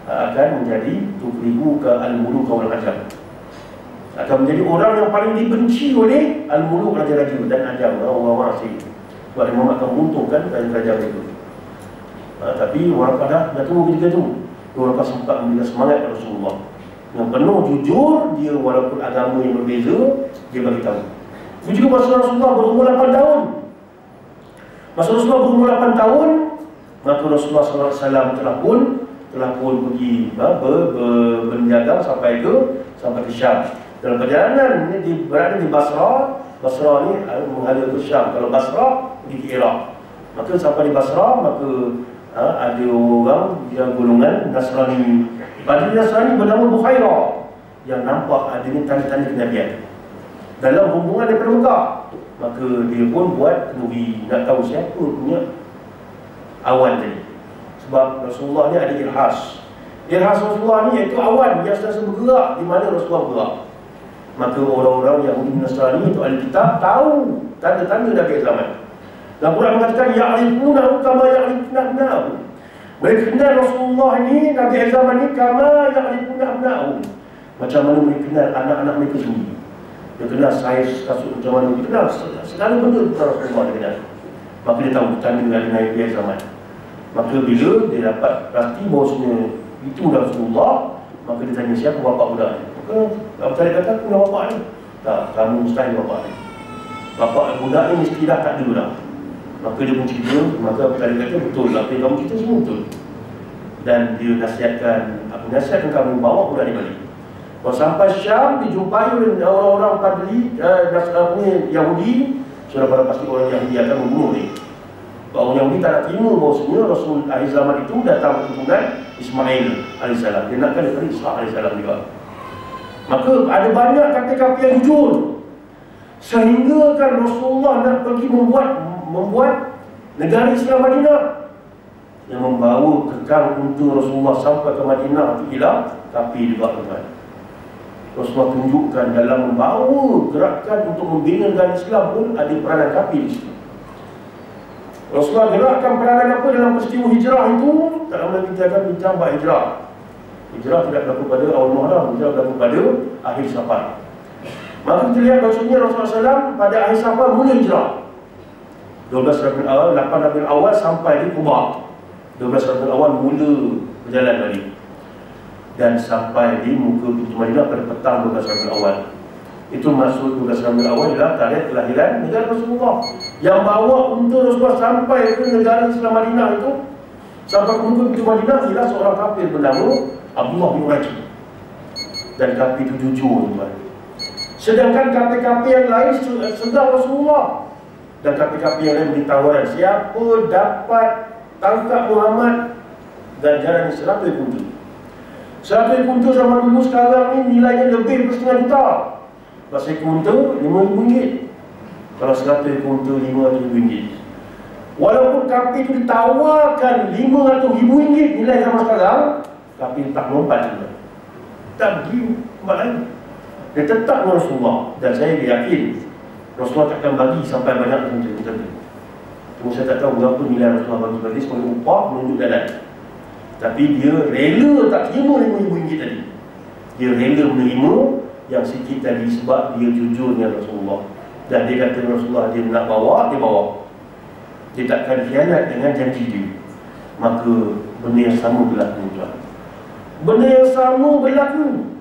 akan menjadi tukribu ke al-muluk wal ajam. Akan menjadi orang yang paling dibenci oleh al-muluk, raja-raja dan ajam, orang-orang asing. Sebab Muhammad akan menguntungkan raja-raja itu. Tapi Warqah dah tunggu ketika itu. Warqah sempat memberikan semangat kepada Rasulullah. Yang penuh jujur, dia walaupun agama yang berbeza, dia bagi tahu. Itu juga masa Rasulullah berumur 8 tahun. Masa Rasulullah berumur 8 tahun, maka Rasulullah SAW telah pun pergi berniaga sampai ke Syam. Dalam perjalanan ini berada di Basra. Basra ni menghala ke Syam. Kalau Basra pergi ke Iraq. Maka sampai di Basra, maka ada orang yang golongan Nasrani. Pada Nasrani bernama Bukhairah, yang nampak adanya tanda-tanda kenabian dalam hubungan daripada Mekah. Maka dia pun buat kenduri, nak tahu siapa punya awan tadi. Sebab Rasulullah ni ada irhas. Irhas Rasulullah ni iaitu awan yang sentiasa bergerak di mana Rasulullah bergerak. Maka orang-orang Yahudi Nasrani itu ahli kitab tahu tanda-tanda Nabi zaman. Dan Quran mengatakan ya'rifunahu kama ya'rifuna abna'ahum. Mereka kenal Rasulullah ni, Nabi zaman ni, kama ya'rifuna abna'ahum. Macam mana mereka kenal anak-anak mereka sendiri. Dia kenal saiz kasut macam mana, dia kenal segala benda tentang Rasulullah dia kenal. Maka dia tahu tanda dari Nabi zaman. Maka bila dia dapat pasti bahawasanya itu Rasulullah, maka dia tanya siapa bapa budak ni. Maka Abu Talib kata, aku dah bapa ni. Tak, kamu mustahil bapa ni. Bapa budak ni mesti dah tak ada dah. Maka dia pun cerita, maka Abu Talib kata, betul, apa yang kamu cerita semua betul. Dan dia nasihatkan, aku nasihatkan kamu bawa budak ni balik. Kalau sampai Syam, dijumpai oleh orang-orang Padri, Yahudi, sudah pada pasti orang Yahudi akan membunuh ni. Orang Yahudi tak nak terima bahawasanya Rasul akhir zaman itu datang keturunan Ismail AS. Dia nakkan daripada Ishaq AS juga. Maka ada banyak kata-kata yang jujur, sehingga kan Rasulullah nak pergi membuat negara Islam Madinah. Yang membawa kekang untuk Rasulullah sampai ke Madinah itu ialah kafir juga, tuan. Rasulullah tunjukkan dalam membawa gerakan untuk membina negara Islam pun ada peranan kafir di situ. Rasulullah gerakkan peranan apa dalam peristiwa hijrah itu? Tak lama kita akan bincang bab hijrah. Hijrah tidak berlaku pada awal Muharram, hijrah berlaku pada akhir Safar. Maka kita lihat bahawasanya Rasulullah SAW pada akhir Safar mula hijrah. 12 Rabiul Awal, 8 Rabiul Awal sampai di Quba. 12 Rabiul Awal mula berjalan balik. Dan sampai di muka pintu Madinah pada petang 12 Rabiul Awal. Itu maksud 12 Rabiul Awal adalah tarikh kelahiran negara Rasulullah. Yang bawa untuk Rasulullah sampai ke negara Islam Madinah itu, sampai ke muka pintu Madinah, ialah seorang kafir bernama Abdullah bin Rajib. Dan kafir itu jujur, tuan. Sedangkan kafir-kafir yang lain sedang Rasulullah. Dan kafir-kafir yang lain beri tawaran, siapa dapat tangkap Muhammad dan jalan 100 kuntu. 100 kuntu zaman dulu sekarang ni nilainya lebih dari setengah juta. Pasal kuntu RM5,000. Kalau 100 kuntu RM5,000. Walaupun kafir itu ditawarkan RM500,000 nilai zaman sekarang, kafir tak melompat juga. Tak pergi tempat lain. Dia tetap dengan Rasulullah. Dan saya yakin Rasulullah takkan bagi sampai banyak macam tadi. Cuma saya tak tahu berapa nilai Rasulullah bagi sebagai upah menunjuk jalan. Tapi dia rela tak terima RM5,000 tadi. Dia rela menerima yang sikit tadi sebab dia jujur dengan Rasulullah. Dan dia kata Rasulullah dia nak bawa, dia bawa. Dia takkan khianat dengan janji dia. Maka benda yang sama berlaku, tuan. Benda yang sama berlaku.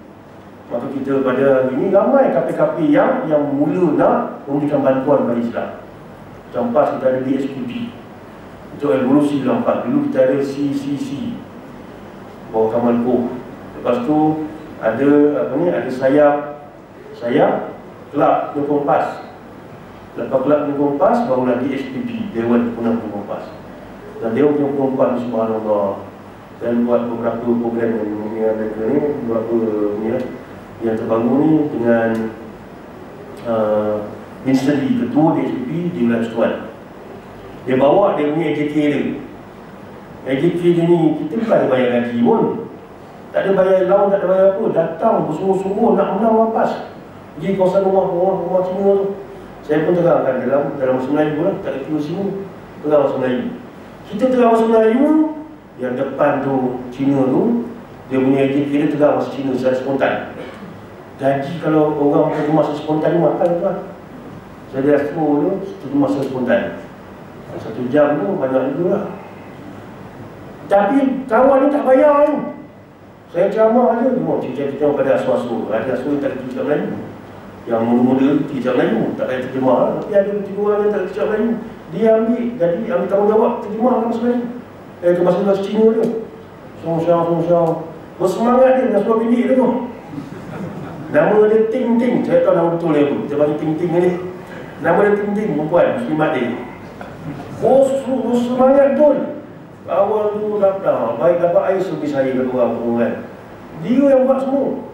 Maka kita pada hari ini ramai kafir-kafir yang mula nak memberikan bantuan kepada Islam. Contoh kita ada BSPP. Itu evolusi lambat. Dulu kita ada CCC, bawah Kamal Poh. Lepas tu ada ada sayap Kelab Penyokong PAS. Lepas Kelab Penyokong PAS barulah DSPP, Dewan Penyokong PAS. Dan Dewan Penyokong PAS, subhanallah, dan buat beberapa program yang ada ni, beberapa ni yang terbangun ni dengan instantly ketua DSPP di Wilayah Setuan. Dia bawa dia punya AJK dia. AJK dia ni kita bukan ada bayar gaji pun, tak ada bayar lawan, tak ada bayar apa. Datang bersungguh-sungguh nak menang lapas. Pergi kawasan rumah Cina tu. Saya pun terangkan dalam bahasa Melayu lah, tak ada kira sini. Terang bahasa Melayu. Kita terang bahasa Melayu, yang depan tu Cina tu, dia punya AJK dia terang bahasa Cina secara spontan. Gaji kalau orang terima secara spontan ni mahal, tuan. Saya astro tu terima secara spontan. 1 jam tu banyak juga lah. Tapi kawan ni tak bayar ni. Saya ceramah aja, dia mau cerita pada asuh-asuh. Ada asuh yang tak ada cakap Melayu. Yang muda-muda cakap Melayu, tak payah terjemah lah. Tapi ada 3 orang yang tak ada cakap Melayu. Dia ambil tanggungjawab terjemah bahasa Melayu. Ke bahasa Cina dia. Song-syang. Bersemangat dia dengan sebuah bilik dia tu. Nama dia Ting-Ting. Saya tahu nama betul dia tu. Kita panggil Ting-Ting ni. Nama dia Ting-Ting, perempuan, muslimat dia. Semangat betul. Awal tu baik dapat air seperti saya kata orang kan. Dia yang buat semua.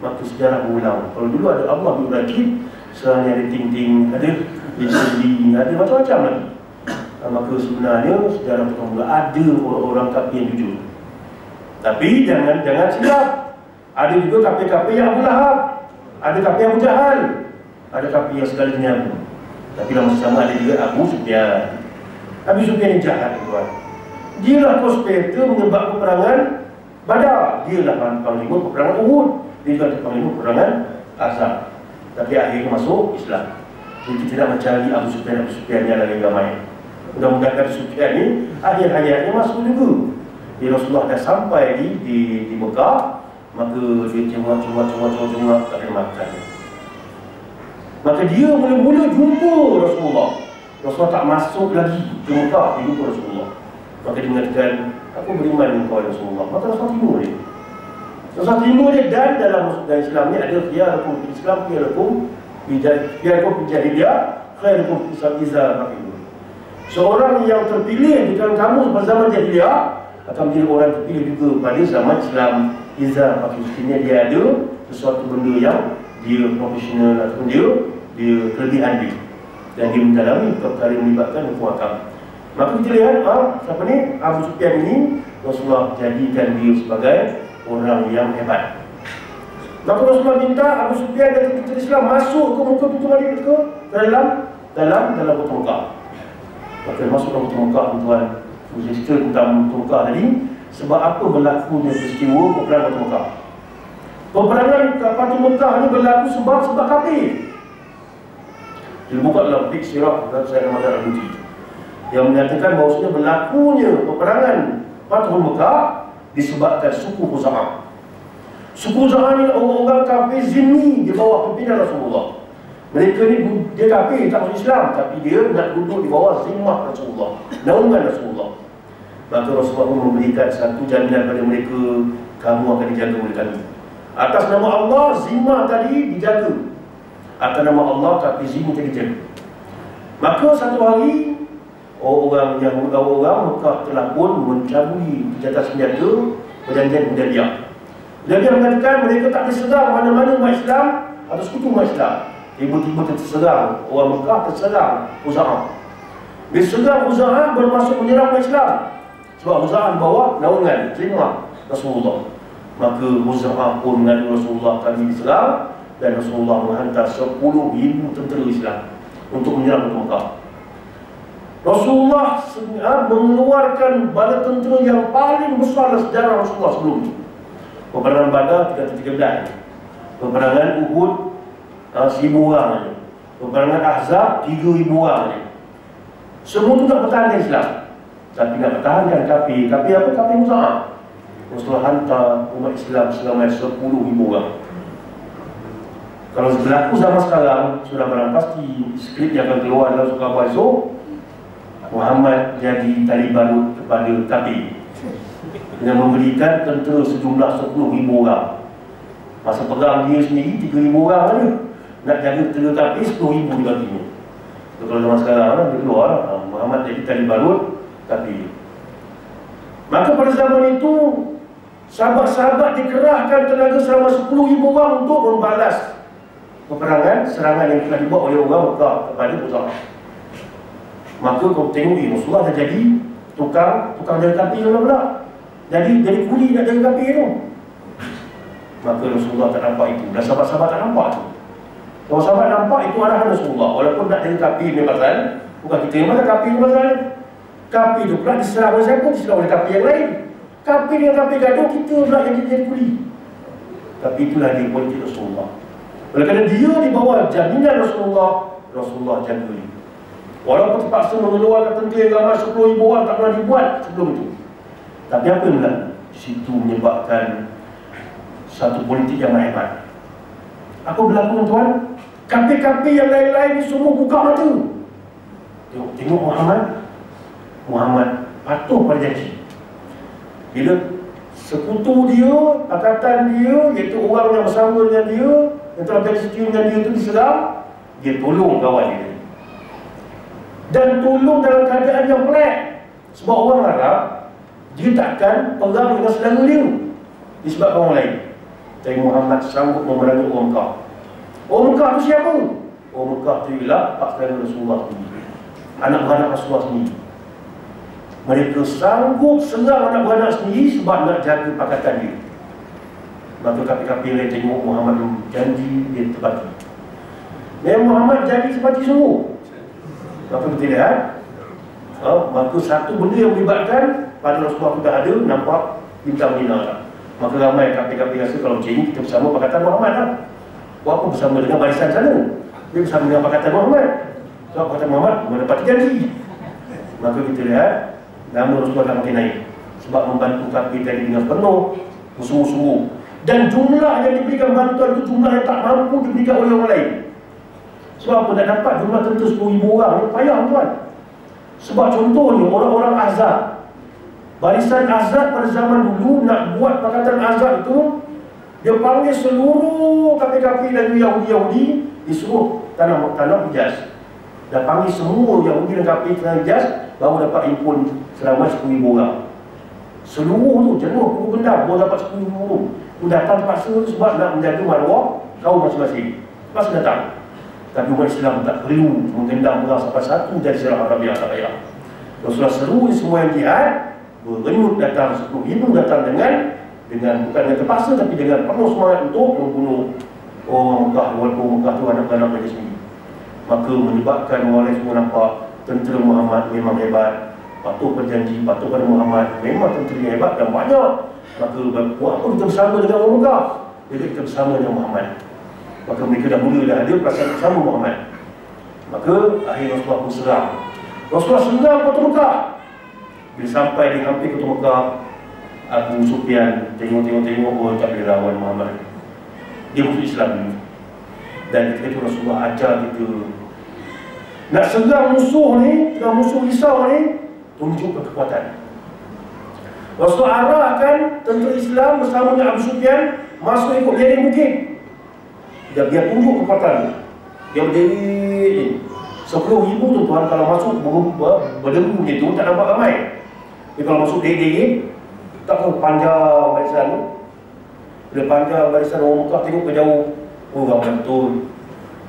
Maka sejarah berulang. Kalau dulu ada Allah bin Rajib, sekarang ada Ting-Ting, ada Bisri, ada macam-macam lagi. Maka sebenarnya sejarah pertama ada orang-orang kafir yang jujur. Tapi jangan silap. Ada juga kapi-kapi yang Abu Lahab, ada kapi yang Abu Jahal, ada kapi yang segalanya. Tapi dalam masa sama ada juga Abu Sufyan. Abu Sufyan yang jahat, tuan. Dia lah konspirator menyebabkan peperangan Badar. Dia lah panglima peperangan Uhud. Dia juga panglima peperangan Ahzab. Tapi akhirnya masuk Islam. Jadi kita tidak mencari Abu Sufyan yang lagi ramai. Mudah-mudahan Abu Sufyan ni akhir hayatnya masuk juga. Dia Rasulullah dah sampai di Mekah, maka dia cuma tak ada makan. Maka dia mula-mula jumpa Rasulullah. Rasulullah tak masuk lagi ke Mekah, dia jumpa Rasulullah. Maka dia mengatakan, aku beriman dengan kau Rasulullah. Maka Rasulullah terima dia. Rasulullah terima dia, dan dalam Islam ni ada khiyarukum fil Islam, khiyarukum fil jahiliyah, khiyarukum fil izah. Seorang yang terpilih di kalangan kamu pada zaman jahiliyah akan menjadi orang terpilih juga pada zaman Islam. Izah maksudnya dia ada sesuatu benda yang dia profesional ataupun dia kelebihan dia, dan dia mendalami perkara yang melibatkan hukum akam. Maka kita lihat siapa ni? Abu Sufyan ini Rasulullah jadikan dia sebagai orang yang hebat. Maka Rasulullah minta Abu Sufyan dan tentera Islam masuk ke muka pintu Madinah ke dalam kota Mekah. Maka masuk ke kota Mekah, tuan. Cerita tentang kota Mekah tadi, sebab apa berlakunya peristiwa peperangan kota Mekah. Peperangan kota Mekah ni berlaku sebab kafir. Dia buka dalam fiqh sirah dan Syekh Ahmad Al-Buti yang menyatakan bahawasanya berlakunya peperangan Fathul Mekah disebabkan suku Khuza'ah. Suku Khuza'ah ni orang-orang kafir zimmi di bawah pimpinan Rasulullah. Mereka ni dia kafir, tak masuk Islam, tapi dia nak duduk di bawah zimmah Rasulullah, naungan Rasulullah. Maka Rasulullah pun memberikan satu jaminan pada mereka, kamu akan dijaga oleh kami. Atas nama Allah, zimmah tadi dijaga. Atas nama Allah, tapi zimmah tadi dijaga. Maka satu hari orang Mekah telah pun mencabuli senjata perjanjian Hudaybiyah. Hudaybiyah mengatakan mereka tak terserang mana-mana umat Islam atau sekutu umat Islam. Tiba-tiba terserang orang Mekah, terserang Khuza'ah. Bila serang Khuza'ah bermaksud menyerang umat Islam, sebab Khuza'ah bawa naungan zimmah Rasulullah. Maka Khuza'ah pun mengadu Rasulullah kami diserang, dan Rasulullah menghantar 10,000 tentera Islam untuk menyerang kota Mekah. Rasulullah mengeluarkan bala tentera yang paling besar dalam sejarah Rasulullah sebelum itu. Peperangan Badar 313, peperangan Uhud 1,000 orang saja, peperangan Ahzab 3,000 orang saja. Semua itu nak pertahankan Islam, tapi nak pertahankan kafir. Kafir apa? Kafir Khuza'ah. Rasulullah hantar umat Islam selama 10,000 orang. Kalau berlaku zaman sekarang, sudah barang pasti skrip yang akan keluar dalam surat khabar esok, Muhammad jadi tali balut kepada kafir dengan memberikan tentera sejumlah 10,000 orang. Masa perang dia sendiri 3,000 orang saja, nak jaga tentera kafir 10,000 dibaginya. Kalau zaman sekarang dia keluar, Muhammad jadi tali balut kafir. Maka pada zaman itu sahabat-sahabat dikerahkan tenaga selama 10,000 orang untuk membalas peperangan serangan yang telah dibuat oleh orang Mekah kepada Khuza'ah. Maka kau tengok Rasulullah dah jadi tukang jaga kafir pula. Jadi kuli nak jaga kafir tu. Maka Rasulullah tak nampak itu, dan sahabat-sahabat tak nampak itu. Kalau sahabat nampak itu arahan Rasulullah, walaupun nak jaga kafir ni pasal bukan kita yang mana kafir ni pasal. Kafir tu pula diserang oleh siapa? Diserang oleh kafir yang lain. Kafir dengan kafir gaduh, kita pula yang jadi kuli. Tapi itulah dia politik Rasulullah. Oleh kerana dia di bawah jaminan Rasulullah jaga dia. Walaupun terpaksa mengeluarkan tentera yang ramai 10,000 orang, tak pernah dibuat sebelum itu. Tapi apa yang berlaku? Di situ menyebabkan satu politik yang hebat. Apa berlaku, tuan? Kafir-kafir yang lain-lain ni semua buka mata. Tengok Muhammad patuh pada janji. Bila sekutu dia, pakatan dia, iaitu orang yang bersama dengan dia, yang telah berjaya setia dengan dia itu diserang, dia tolong kawan dia. Dan tolong dalam keadaan yang pelik. Sebab orang Arab, dia takkan perang dengan saudara dia disebabkan orang lain. Tapi Muhammad sanggup memerangi orang Mekah. Orang Mekah itu siapa? Orang Mekah itu ialah pak saudara Rasulullah sendiri, anak-anak Rasulullah sendiri. Mereka sanggup serang anak beranak sendiri sebab nak jaga pakatan dia. Maka kapi-kapi lain tengok Muhammad janji, dia tepati. Memang Muhammad janji tepati sungguh. Maka kita lihat, maka satu benda yang melibatkan pada Rasulullah sudah ada, nampak bintang Mina. Maka ramai kapi-kapi rasa kalau macam ini kita bersama Pakatan Muhammad lah. Walaupun bersama dengan barisan sana, dia bersama dengan Pakatan Muhammad. Sebab Pakatan Muhammad menepati janji. Maka kita lihat nama Rasulullah dah makin naik. Sebab membantu kapi tadi dengan penuh, bersungguh-sungguh. Dan jumlah yang diberikan bantuan itu jumlah yang tak mampu diberikan oleh orang lain. Sebab apa? Nak dapat jumlah tentera 10,000 orang ni payah tuan. Sebab contohnya orang-orang Ahzab, barisan Ahzab pada zaman dulu nak buat Pakatan Ahzab itu, dia panggil seluruh kapi-kapi dan Yahudi-Yahudi disuruh tanam Hijaz. Dah panggil semua Yahudi dan kapi tanam Hijaz, baru dapat impun selama 10,000 orang. Seluruh tu jenuh pukul benda baru dapat 10,000 orang. Datang terpaksa sebab nak menjaga maruah kaum masing-masing. Terpaksa datang. Tapi umat Islam tak perlu menggendam orang sampai satu dari Syarah Arabiah tak payah. Rasulullah seru semua yang jihad, berenyut datang 10,000 datang dengan bukan dengan terpaksa tapi dengan penuh semangat untuk membunuh orang Mekah, walaupun Mekah tu anak-anak mereka sendiri. Maka menyebabkan orang lain semua nampak tentera Muhammad memang hebat, patuh berjanji, patuh pada Muhammad, memang tentera yang hebat dan banyak. Maka buat apa kita bersama dengan orang Mekah? Jadi kita bersama dengan Muhammad. Maka mereka dah mula dah ada perasaan bersama Muhammad. Maka akhirnya Rasulullah pun serang. Rasulullah serang Kota Mekah. Bila sampai di hampir Kota Mekah, Abu Sufyan tengok-tengok, oh tak boleh lawan Muhammad. Dia masuk Islam dulu. Dan ketika itu Rasulullah ajar kita nak serang musuh ni, serang musuh risau ni, tunjukkan kekuatan. Rasulullah arahkan tentera Islam bersama dengan Abu Sufyan masuk ikut lereng bukit. Dia tunjuk kekuatan. Dia berdiri 10,000 tuan kalau masuk berderu macam tu tak nampak ramai. Tapi kalau masuk diri tak tahu panjang barisan tu. Bila panjang barisan orang Mekah tengok ke jauh, oh ramai betul.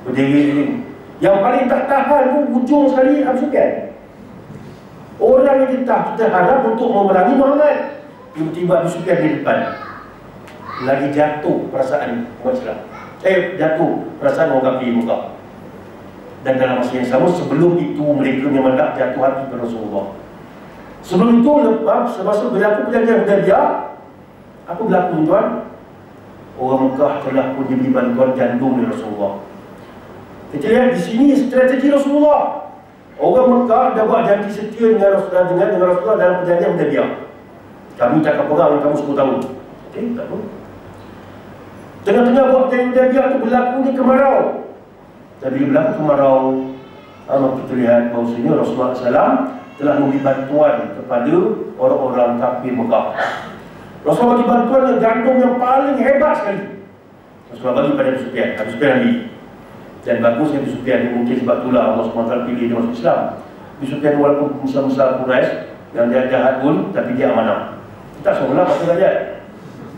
Berdiri. Yang paling tak tahan tu ujung sekali Abu Sufyan. Orang yang kita harap untuk memerangi Muhammad, tiba-tiba Abu Sufyan di depan. Lagi jatuh perasaan umat Islam. Jatuh perasaan orang kafir Mekah. Dan dalam masa yang sama, sebelum itu mereka memang tak jatuh hati kepada Rasulullah. Sebelum itu, semasa berlaku perjanjian Hudaybiyah, apa berlaku tuan? Orang Mekah telah pun diberi bantuan gandum dari Rasulullah. Kita lihat di sini strategi Rasulullah. Orang Mekah dah buat janji setia dengan Rasulullah dalam perjanjian Hudaybiyah. Kami tak akan perang dengan kamu 10 tahun. Okey, tak apa. Tengah-tengah buat perjanjian Hudaybiyah itu berlaku ni kemarau. Dan bila berlaku kemarau, kita lihat bahawasanya Rasulullah SAW telah memberi bantuan kepada orang-orang kafir Mekah. Rasulullah bagi bantuan dengan gandum yang paling hebat sekali. Rasulullah bagi pada Abu Sufyan. Abu Sufyan ambil. Dan bagusnya Abu Sufyan ni mungkin sebab itulah Allah SWT pilih dia masuk Islam. Abu Sufyan walaupun besar-besar Quraisy yang dia jahat pun, tapi dia amanah. Tak seolah pasal rakyat.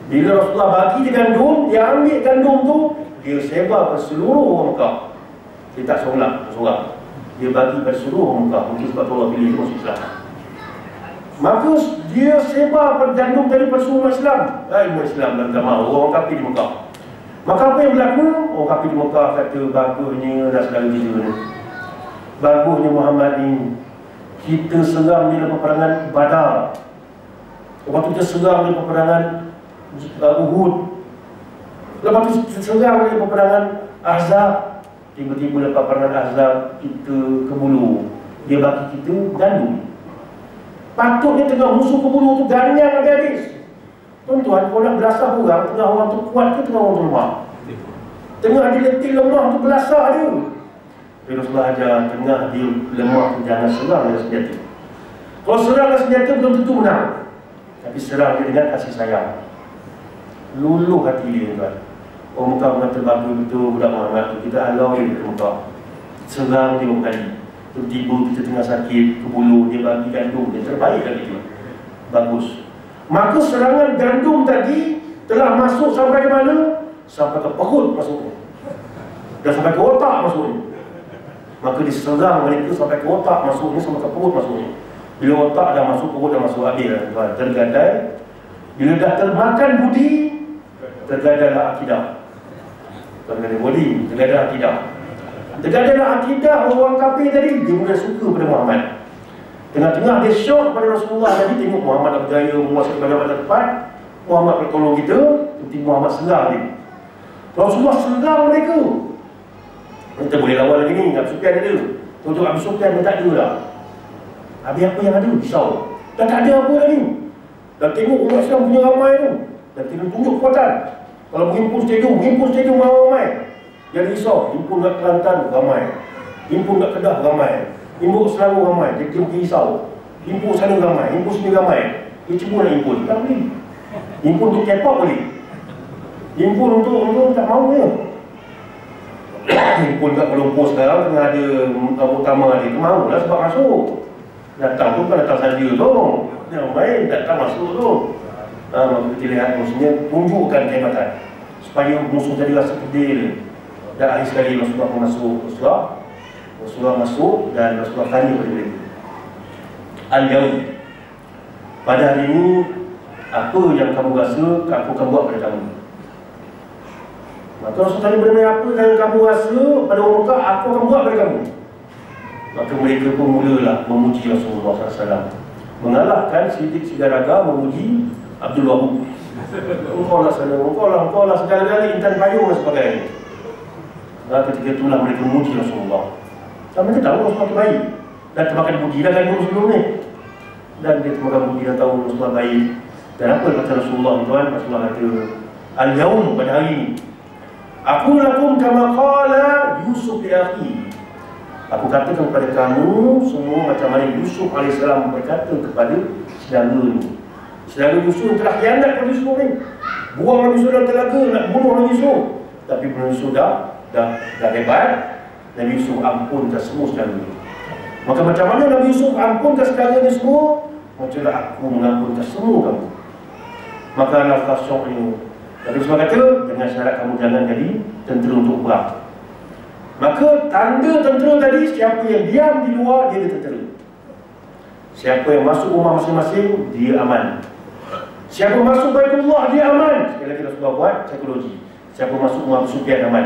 Bila Rasulullah bagi dia gandum, dia ambil gandum tu, dia sebar ke seluruh orang Mekah. Dia tak seorang. Dia bagi pada seluruh orang Mekah. Mungkin sebab Allah pilih dia masuk Islam. Maka dia sebar pada gandum tadi pada seluruh Islam. Umat Islam dan tak mahu orang kafir di Mekah. Maka apa yang berlaku? Orang kafir di Mekah kata bagusnya dan segala gitu ni. Bagusnya Muhammad ni. Kita serang dia dalam peperangan Badar. Lepas tu kita serang dia peperangan Uhud. Lepas tu kita serang dia peperangan Ahzab. Tiba-tiba lepas peperangan Ahzab kita kebulu. Dia bagi kita gandum. Patutnya tengah musuh kebulu tu ganyang habis-habis. Tuan-tuan, kalau nak belasah orang, tengah orang tu kuat ke tengah orang tu lemah? Tengah dia letih lemah tu belasah dia. Tapi Rasulullah ajar tengah dia lemah tu jangan serang dengan senjata. Kalau serang dengan senjata belum tentu menang. Tapi serang dia dengan kasih sayang. Luluh hati dia tuan. Orang Mekah mengata bagus betul budak Muhammad tu. Kita halau dia ke Mekah. Serang dia berkali. Tiba-tiba kita tengah sakit, kebulu, dia bagi gandum, dia terbaik lagi tu. Bagus. Maka serangan gandum tadi telah masuk sampai ke mana? Sampai ke perut masuknya. Dan sampai ke otak masuknya. Maka diserang mereka sampai ke otak masuknya, sampai ke perut masuknya. Bila otak dah masuk, perut dah masuk, habis tuan, tergadai. Bila dah termakan budi, tergadailah akidah. Tergadai budi, tergadai akidah. Tergadailah akidah orang kafir tadi, dia mula suka pada Muhammad. Tengah-tengah dia syok pada Rasulullah tadi, tengok Muhammad dah berjaya menguasai banyak-banyak tempat. Muhammad bertolong kita, tiba-tiba Muhammad serang dia. Rasulullah serang mereka. Kita boleh lawan lagi ni, Abu Sufyan ada. Untuk Abu Sufyan dia tak ada dah. Habis apa yang ada? Risau. Dah tak ada apa lagi. Dah tengok umat Islam punya ramai tu. Dah tunjuk kekuatan. Kalau berhimpun stadium ramai. Dia risau. Himpun kat Kelantan ramai. Himpun kat Kedah ramai. Himpun kat Selangor ramai. Dia mungkin risau. Himpun sana ramai. Himpun sini ramai. Dia cuba nak himpun. Tak boleh. Himpun untuk K-pop boleh. Himpun untuk tak mahu dia. Himpun kat Kuala Lumpur sekarang tengah ada utama dia. Mahulah sebab masuk. Datang tu kan datang saja tu. Yang main datang masuk tu. Maka kita lihat maksudnya tunjukkan kehebatan supaya musuh tadi rasa pedih dia. Dan akhir sekali Rasulullah masuk. Rasulullah masuk dan Rasulullah tanya kepada mereka, Al-Yaum, pada hari ini apa yang kamu rasa aku akan buat pada kamu? Maka Rasulullah tanya kepada mereka, apa yang kamu rasa pada orang Mekah aku akan buat pada kamu? Maka mereka pun mulalah memuji Rasulullah SAW, mengalahkan Siddiq Sigaraga memuji Abdul Wahab. Engkau lah sana, engkau lah segala-galanya, intan payung dan sebagainya. Ketika itulah mereka memuji Rasulullah. Dan mereka tahu Rasulullah itu baik. Dan termakan puji dah kan sebelum ni. Dan dia termakan puji dan tahu Rasulullah baik. Dan apa kata Rasulullah tuan? Rasulullah kata, Al-Yaum, pada hari ini, aku lakum kama qala Yusuf li akhi. Aku katakan kepada kamu semua macam mana Yusuf AS berkata kepada saudaranya. Saudara Yusuf telah khianat pada Yusuf ni. Buang Nabi Yusuf dalam telaga, nak bunuh Nabi Yusuf. Tapi Nabi Yusuf dah hebat. Nabi Yusuf ampunkan semua saudaranya. Maka macam mana Nabi Yusuf ampunkan saudaranya semua, macamlah aku mengampunkan semua kamu. Maka nafkah syok ini. Nabi Yusuf kata, dengan syarat kamu jangan jadi tentera untuk perang. Maka tanda tentera tadi, siapa yang diam di luar, dia tentera. Siapa yang masuk rumah masing-masing, dia aman. Siapa masuk Baitullah, dia aman. Sekali lagi Rasulullah buat psikologi. Siapa masuk rumah Abu Sufyan aman.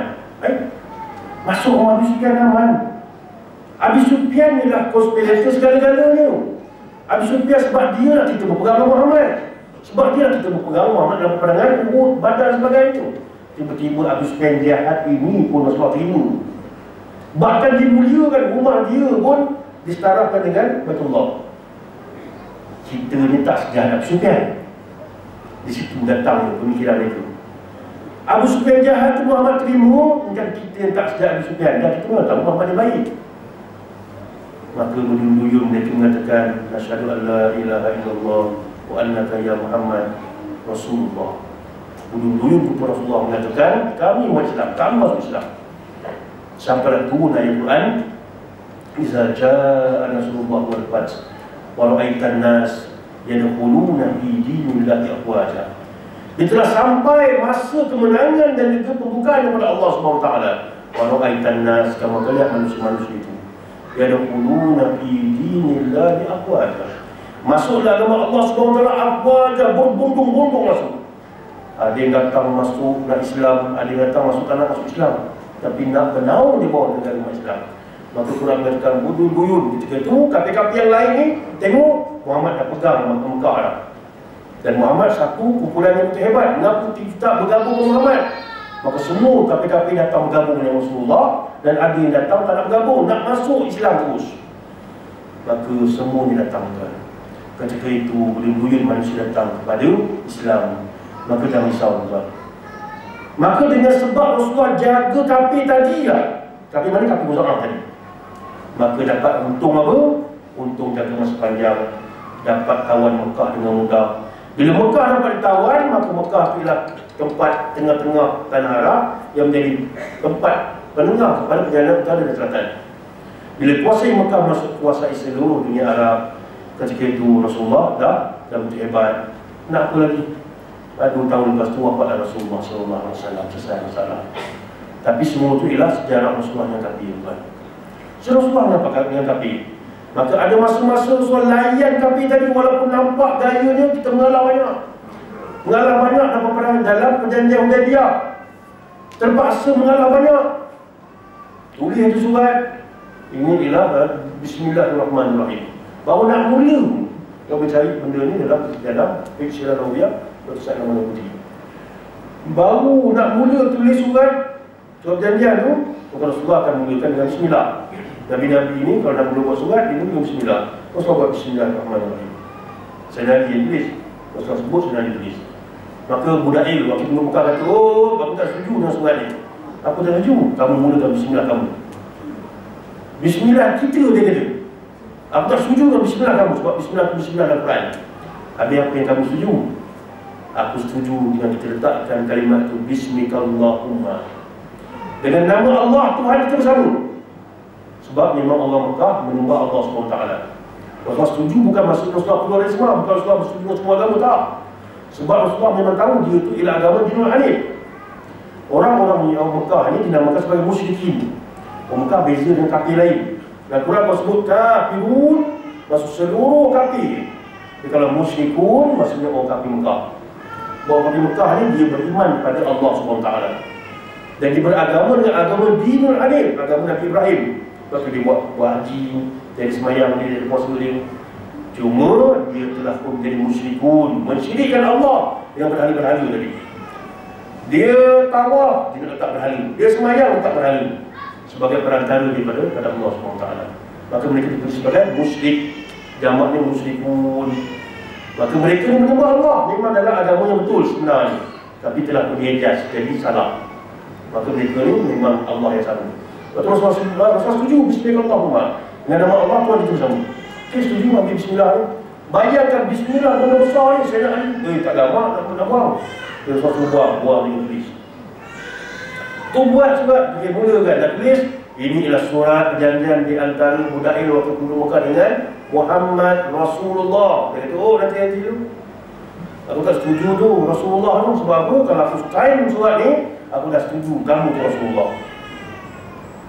Masuk rumah Abu Sufyan aman. Abu Sufyan ialah konspirasi segala-galanya. Abu Sufyan sebab dia nak kita berperang dengan Muhammad. Sebab dia nak kita berperang Muhammad dalam peperangan Uhud, Badar dan sebagainya. Tiba-tiba Abu Sufyan jahat ini pun Rasulullah terima. Bahkan dimuliakan, rumah dia pun disetarakan dengan Baitullah. Kita ni tak sejahat Abu Sufyan. Di situ datang pemikiran itu. Abu Sufyan jahat tu Muhammad terima, dan kita yang tak sejahat Abu Sufyan. Dan kita pun tahu Muhammad yang baik. Maka berduyun-duyun mereka mengatakan, Asyhadu an la ilaha illallah wa annaka ya Muhammad Rasulullah. Berduyun kepada Rasulullah mengatakan, kami umat Islam, kami masuk Islam. Sampailah turun ayat Quran, Iza ja'a nasrullah wal fath wa ra'aitan nas yadkhuluna fi dinillahi afwaja. Dia telah sampai masa kemenangan dan juga pembukaan kepada Allah SWT. Wa ra'aitan nas, kamu lihat manusia-manusia itu yadkhuluna fi dinillahi afwaja. Masuklah agama Allah SWT afwaja, berbondong-bondong masuk. Ada yang datang masuk nak Islam, ada yang datang masuk tak nak masuk Islam, tapi nak bernaung di bawah negara Islam. Maka Quran mengatakan buyun-buyun. Ketika itu kafir-kafir yang lain ni tengok Muhammad dah pegang Mekah dah. Dan Muhammad satu kumpulan yang terhebat. Kenapa tak bergabung dengan Muhammad? Maka semua kafir-kafir datang bergabung dengan Rasulullah, dan ada yang datang tak nak bergabung, nak masuk Islam terus. Maka semua ni datang kan. Ketika itu buyun-buyun manusia datang kepada Islam. Maka jangan risau tuan. Maka dengan sebab Rasulullah jaga kafir tadi lah. Kafir mana? Kafir Muza'ah tadi. Maka dapat untung apa? Untung jaga masa panjang. Dapat tawan Mekah dengan mudah. Bila Mekah dapat ditawan, maka Mekah ialah tempat tengah-tengah tanah Arab yang menjadi tempat penengah kepada perjalanan utara dan selatan. Bila kuasai Mekah masuk kuasai seluruh dunia Arab, ketika itu Rasulullah dah begitu hebat. Nak apa lagi? 2 tahun lepas tu wafatlah Rasulullah SAW. Selesai masalah. Tapi semua itu ialah sejarah Rasulullah yang kafir. Rasulullah yang kafir. Maka ada masa-masa soal layan kafir tadi, walaupun nampak gayanya, kita mengalah banyak. Mengalah banyak dalam perjanjian Hudaybiyah. Terpaksa mengalah banyak. Tulis itu surat. Ini ialah Bismillahirrahmanirrahim. Baru nak mula kau mencari benda ni dalam Fiqh Rawiyah Dr. Said Ahmad Putih. Baru nak mula tulis surat perjanjian tu, maka Rasulullah akan mulakan dengan Bismillah. Nabi-Nabi ini kalau nak mula buat surat, dia mula dengan Bismillah. Rasulullah buat Bismillahirrahmanirrahim. Saya lagi tulis, Rasulullah sebut, saya lagi tulis. Maka budak il waktu tunggu Mekah kata, oh, aku tak setuju dengan surat ni. Aku tak setuju, kamu mulakan Bismillah kamu. Bismillah kita, dia kata. Aku tak setuju dengan Bismillah kamu, sebab Bismillah itu Bismillah dalam Quran. Habis apa yang kamu setuju? Aku setuju dengan kita letakkan kalimat itu Bismikallahumma, dengan nama Allah Tuhan kita bersama. Sebab memang Allah Mekah menyembah Allah SWT. Rasulullah setuju bukan maksud Rasulullah keluar dari Islam, bukan Rasulullah setuju dengan semua agama, tak. Sebab Rasulullah memang tahu dia itu ialah agama Dinul Hanif. Orang-orang Mekah ini dinamakan sebagai musyrikin. Orang Mekah beza dengan kafir lain. Dan Quran kalau sebut kafirun, maksud seluruh kafir. Jadi kalau musyrikun, maksudnya orang kafir Mekah. Orang kafir Mekah ni dia beriman kepada Allah SWT. Dan dia beragama dengan agama Dinul Hanif, agama Nabi Ibrahim. Lepas tu dia buat haji, dia semayang, dia puasa dia. Cuma dia telah pun menjadi musyrikun, mensyirikkan Allah dengan berhala-berhala tadi. Dia tawaf, dia nak letak berhala. Dia semayang, letak berhala sebagai perantara daripada Allah SWT. Maka mereka ditulis sebagai musyrik, jamaknya musyrikun. Maka mereka ni menyembah Allah, memang adalah agama yang betul sebenarnya, tapi telah pun dihijaz, jadi salah. Maka mereka ni memang Allah yang sama. Rasulullah setuju Bismillahirrahmanirrahim, dengan nama Allah Tuhan itu sama. Kita setuju ambil Bismillah ni. Bayangkan Bismillah nama besar ni, saya nak tak lama, nak buang. Dia Rasulullah buang dia tulis. Tu buat surat, dia mulakan nak tulis. Ini ialah surat perjanjian di antara Hudaybiyah waktu penduduk Mekah dengan Muhammad Rasulullah. Dia kata, oh nanti tu aku tak setuju tu Rasulullah tu. Sebab apa? Kalau aku sign surat ni, aku dah setuju kamu tu Rasulullah.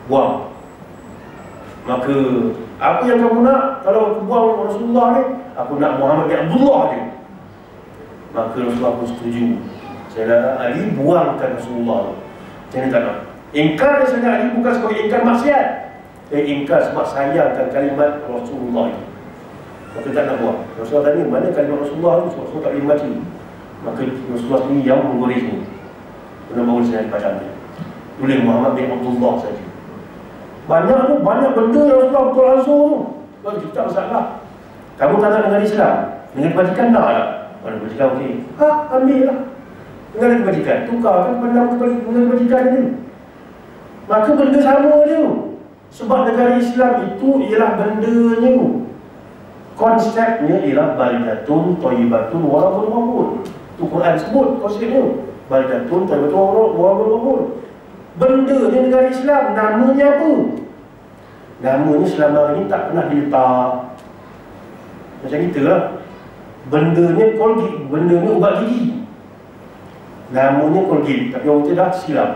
Buang. Maka apa yang kamu nak? Kalau aku buang Rasulullah ni, aku nak Muhammad bin Abdullah je. Maka Rasulullah pun setuju. Saya nak Ali buangkan Rasulullah tu. Saya tak nak. Ingkar dia sangat Ali bukan sebagai ingkar maksiat. Dia ingkar sebab sayangkan kalimat Rasulullah itu. Maka tak nak buang. Rasulullah tanya, mana kalimat Rasulullah tu? Sebab Rasulullah tak boleh mati. Maka Rasulullah sendiri yang menggorengnya. Benar baru saya baca dia. Tulis Muhammad bin Abdullah saja. Banyak tu, banyak benda yang Rasulullah betul langsung tu. Kalau kita tak masalah. Kamu tak nak dengan Islam, dengan kebajikan tak lah. Mana kebajikan okey. Ambil lah. Dengan kebajikan, tukarkan dengan kebajikan ni. Maka benda sama je. Sebab negara Islam itu ialah bendanya. Konsepnya ialah baldatun thayyibatun wa rabbul ghafur. Tu Quran sebut konsepnya. Baldatun thayyibatun wa rabbul ghafur. Benda ni negara Islam, namanya apa? Namanya selama ini tak pernah diletak. Macam kita lah. Bendanya Colgate, bendanya ubat gigi. Namanya Colgate, tapi orang tu dah silap.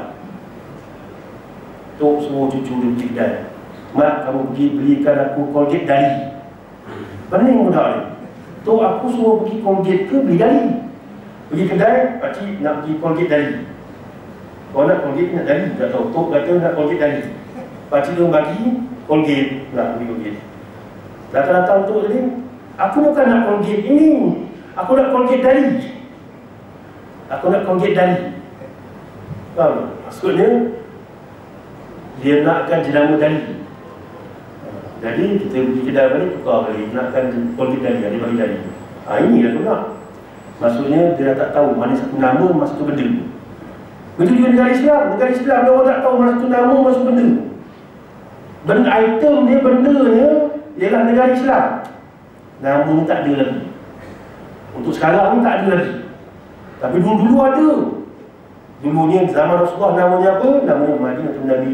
Tok semua cucu dia pergi kedai. Mak, kamu pergi belikan aku Colgate dari. Pening budak ni. Tok, aku suruh pergi Colgate ke beli dari? Pergi kedai, pakcik nak pergi Colgate dari. Kalau nak Colgate nak dari, tak tahu. Tok kata nak Colgate dari. Pakcik dia bagi Colgate, nak pergi Colgate. Datang-datang Tok tadi, aku bukan nak Colgate ini, aku nak Colgate dari. Aku nak Colgate dari. Faham? Maksudnya dia nakkan jenama dari. Jadi kita pergi kedai balik, tukar balik, nakkan Colgate dari, dia bagi dari. Ini dah tu nak. Maksudnya dia tak tahu mana satu nama, mana satu benda. Begitu juga negara Islam. Negara Islam dia orang tak tahu mana satu nama, mana satu benda. Benda item dia, bendanya ialah negara Islam. Nama ni tak ada lagi. Untuk sekarang ni tak ada lagi. Tapi dulu-dulu ada. Dulunya zaman Rasulullah namanya apa? Namanya Madinatul Nabi.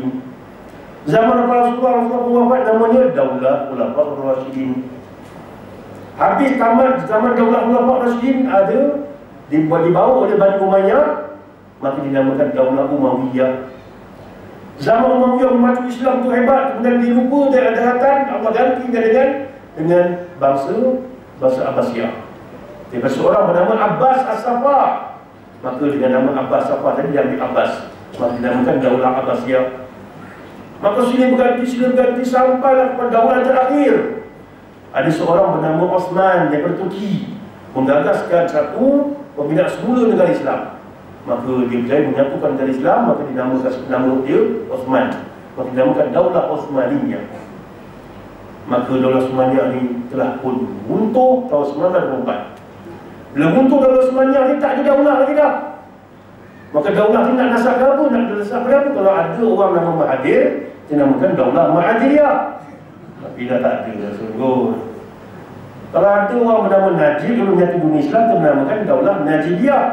Zaman Rasulullah wafat namanya Daulah Khulafaur Rasyidin. Habis tamat zaman Daulah Khulafaur Rasyidin ada dibawa oleh Bani Umayyah, maka dinamakan Daulah Umayyah. Zaman Umayyah maju Islam tu hebat, kemudian dilupa dan ada daratan, Allah ganti dengan dengan bangsa Abbasiyah. Jadi seorang bernama Abbas As-Safa, maka dengan nama Abbas As-Safa tadi diambil Abbas, maka dinamakan Daulah Abbasiyah. Maka silih berganti sampailah kepada daulah terakhir. Ada seorang bernama Osman daripada Turki menggagaskan satu pembinaan semula negara Islam. Maka dia berjaya menyatukan negara Islam, maka dinamakan nama dia Osman. Maka dinamakan Daulah Osmaniyah. Maka Daulah Osmaniyah ni telah pun runtuh tahun 1924. Bila runtuh Daulah Osmaniyah ni tak ada daulah lagi dah. Maka daulah ni nak nasab apa? Nak nasab berapa? Kalau ada orang nama Mahathir, dinamakan Daulah Mahathiriyah. Tapi dah tak ada dah, sungguh. Kalau ada orang bernama Najib, kalau menyatu dunia Islam, dia menamakan Daulah Najibiyah.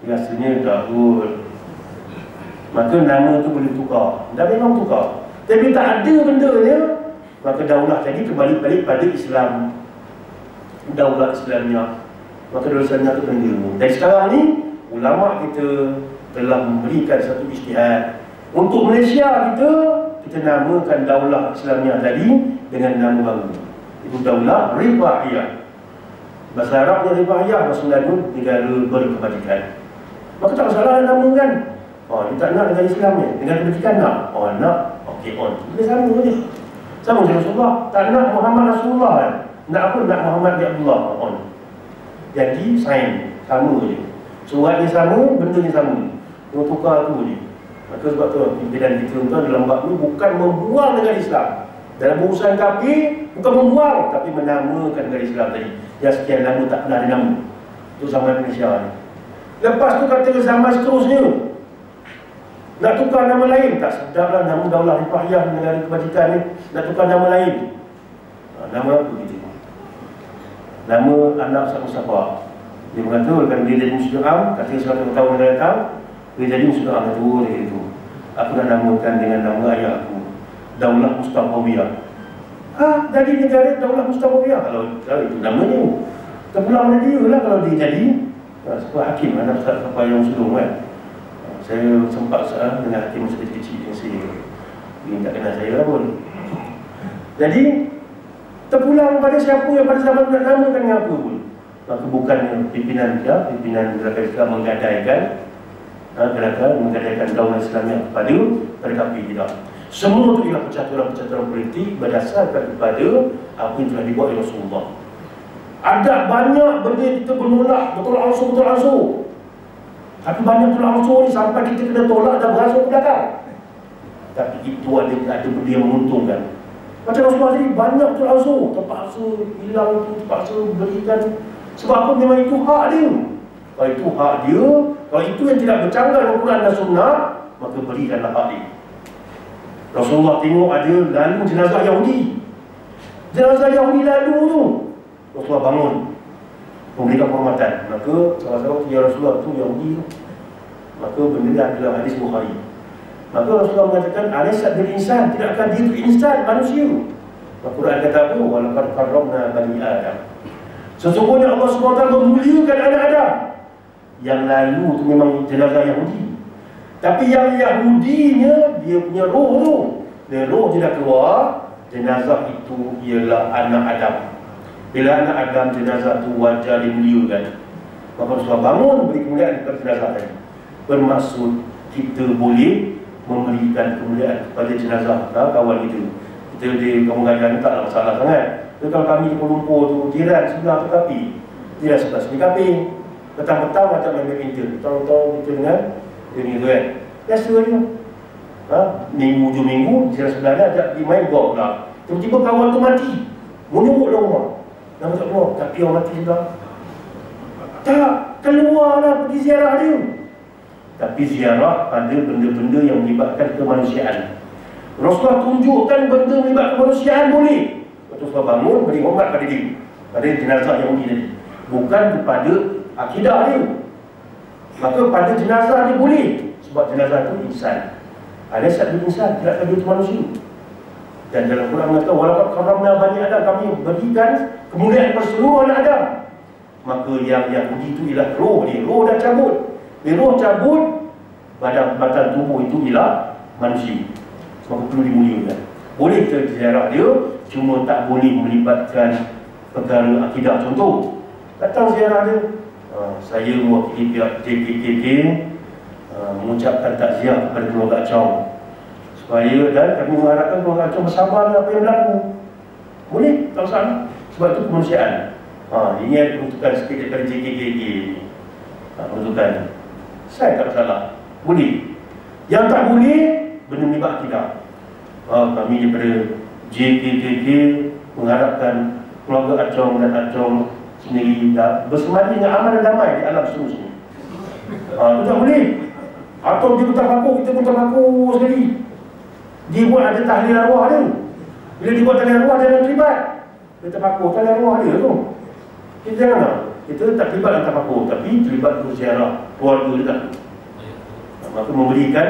Rasanya dahul. Maka nama tu boleh tukar. Dah memang tukar. Tapi tak ada benda dia, maka daulah tadi kembali balik pada Islam. Daulah Islamiyah. Maka daulah Islamiyah tu benda ni. Dan sekarang ni, ulama kita telah memberikan satu ijtihad. Untuk Malaysia kita namakan Daulah Islamiyah tadi dengan nama baru. Itu Daulah Rifahiyah. Bahasa Arabnya Rifahiyah, bahasa Melayu negara berkebajikan. Maka tak salah nama kan. Dia tak nak negara Islam ni, negara kebajikan nak. Nak, okey on. Dia sama je. Sama macam Rasulullah. Tak nak Muhammad Rasulullah kan. Nak apa? Nak Muhammad bin Abdullah on. Jadi sign sama je. Surat dia sama, benda dia sama. Yang tukar tu je. Maka sebab tu pimpinan kita tuan dalam bab ni bukan membuang negara Islam. Dalam urusan kafir bukan membuang, tapi menamakan negara Islam tadi. Yang sekian lama tak pernah dinama. Itu zaman Malaysia ni. Lepas tu kata zaman seterusnya nak tukar nama lain, tak sedaplah nama Daulah Rifahiyah negara kebajikan ni, nak tukar nama lain. Nama apa kita? Nama anak Ustaz Mustafa. Dia mengatakan dia jadi Muslim Am, katanya 100 tahun yang datang dia jadi Muslim Am itu. Aku nak namakan dengan nama ayah aku, Daulah Mustafawiyah. Jadi negara Daulah Mustafawiyah. Kalau itu namanya, terpulang pada dia lah kalau dia jadi sebab hakim, anak Ustaz Mustafa yang sulung kan. Saya sempat dengan hakim masa kecil yang saya tak kenal saya lah pun. Jadi terpulang pada siapa yang pada zaman nak namakan dengan apa pun. Maka bukannya pimpinan gerakan Islam menggadaikan Daulah Islamiyah pada kafir tidak. Semua itu ialah percaturan politik berdasarkan kepada apa yang telah dibuat oleh Rasulullah. Ada banyak benda kita menolak betul ansur. Tapi banyak betul ansur ni sampai kita kena tolak dan beransur ke belakang. Tapi itu ada benda yang menguntungkan. Macam Rasulullah tadi, banyak betul ansur. Terpaksa hilang itu, terpaksa berikan. Sebab apa? Memang itu hak dia. Kalau itu hak dia, kalau itu yang tidak bercanggah dengan Quran dan Sunnah, maka berikanlah hak dia. Rasulullah tengok ada lalu jenazah Yahudi. Jenazah Yahudi lalu tu, Rasulullah bangun memberikan penghormatan. Maka sahabat-sahabat, ya Rasulullah tu Yahudi tu. Maka benda dia adalah hadis Bukhari. Maka Rasulullah mengatakan alaysat bil insan, tidak akan dia itu insan, manusia. Maka Quran kata apa? Walaqad karramna bani Adam. Sesungguhnya Allah SWT memuliakan anak Adam. Yang lalu tu memang jenazah Yahudi. Tapi yang Yahudinya, dia punya roh tu, dia roh dia dah keluar, jenazah itu ialah anak Adam. Bila anak Adam, jenazah tu wajar dimuliakan. Maka Rasulullah bangun beri kemuliaan kepada jenazah tadi. Bermaksud kita boleh memberikan kemuliaan kepada jenazah kawan kita. Kita di kampung Gajah ni taklah masalah sangat. Tapi kalau kami di Kuala Lumpur tu, jiran sebelah tu kapi, jiran sebelah sini kapi. Petang-petang macam main badminton, tahu-tahu kita dengan ini tu kan. Biasa je. Minggu hujung minggu, jiran sebelah dia ajak pergi main golf pula. Tiba-tiba kawan tu mati, menyebut dalam rumah. Nama tak keluar, tapi orang mati juga. Tak, keluarlah pergi ziarah dia. Tapi ziarah pada benda-benda yang melibatkan kemanusiaan. Rasulullah tunjukkan benda melibatkan kemanusiaan boleh. Rasulullah bangun, beri hormat pada dia, pada jenazah Yahudi tadi. Bukan kepada akidah dia. Maka pada jenazah dia boleh. Sebab jenazah itu insan. Alaysat bil insan, tidak ada itu manusia. Dan dalam Quran mengatakan walaqad karramna bani Adam, kami berikan kemuliaan kepada seluruh anak Adam. Maka yang Yahudi itu ialah roh dia. Roh dah cabut. Bila roh cabut, badan tubuh itu ialah manusia. Maka perlu dimuliakan. Boleh kita ziarah dia, cuma tak boleh melibatkan perkara akidah. Contoh, datang ziarah dia, saya mewakili pihak JKKK mengucapkan takziah kepada keluarga Achong supaya, dan kami mengharapkan keluarga Achong bersabar dengan apa yang berlaku. Boleh, tak salah, sebab itu kemanusiaan. Ini ada peruntukan sikit daripada JKKK ni, peruntukan. Saya tak salah, boleh. Yang tak boleh, benda melibat akidah. Kami daripada JKKK mengharapkan keluarga Achong dan Achong sendiri bersemadi dengan aman dan damai di alam seterusnya. Itu tak boleh. Atau dia pun tak paku, kita pun tak paku sekali. Dia buat ada tahlil arwah dia. Bila dia buat tahlil arwah, dia jangan terlibat. Dia tak paku, tahlil arwah dia tu. Kita janganlah. Kita tak terlibat dalam tak paku, tapi terlibat berziarah keluarga dia tak. Maka memberikan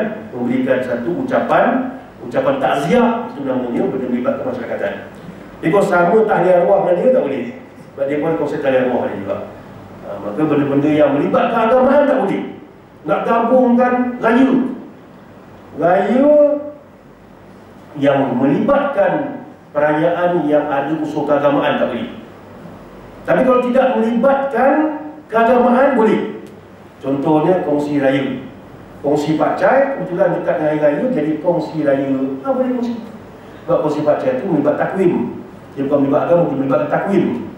satu ucapan takziah, itu namanya benda melibatkan masyarakatan. Dia kalau sama tahlil arwah dengan dia tak boleh. Sebab dia pun konsep tahlil arwah dia juga. Maka benda-benda yang melibatkan agamaan tak boleh. Nak gabungkan raya yang melibatkan perayaan yang ada unsur keagamaan tak boleh. Tapi kalau tidak melibatkan keagamaan boleh. Contohnya kongsi raya, kongsi pakcai, kebetulan dekat dengan hari raya, jadi kongsi raya, boleh kongsi. Sebab kongsi pakcai itu melibat takwim. Dia bukan melibat agama, dia melibat takwim.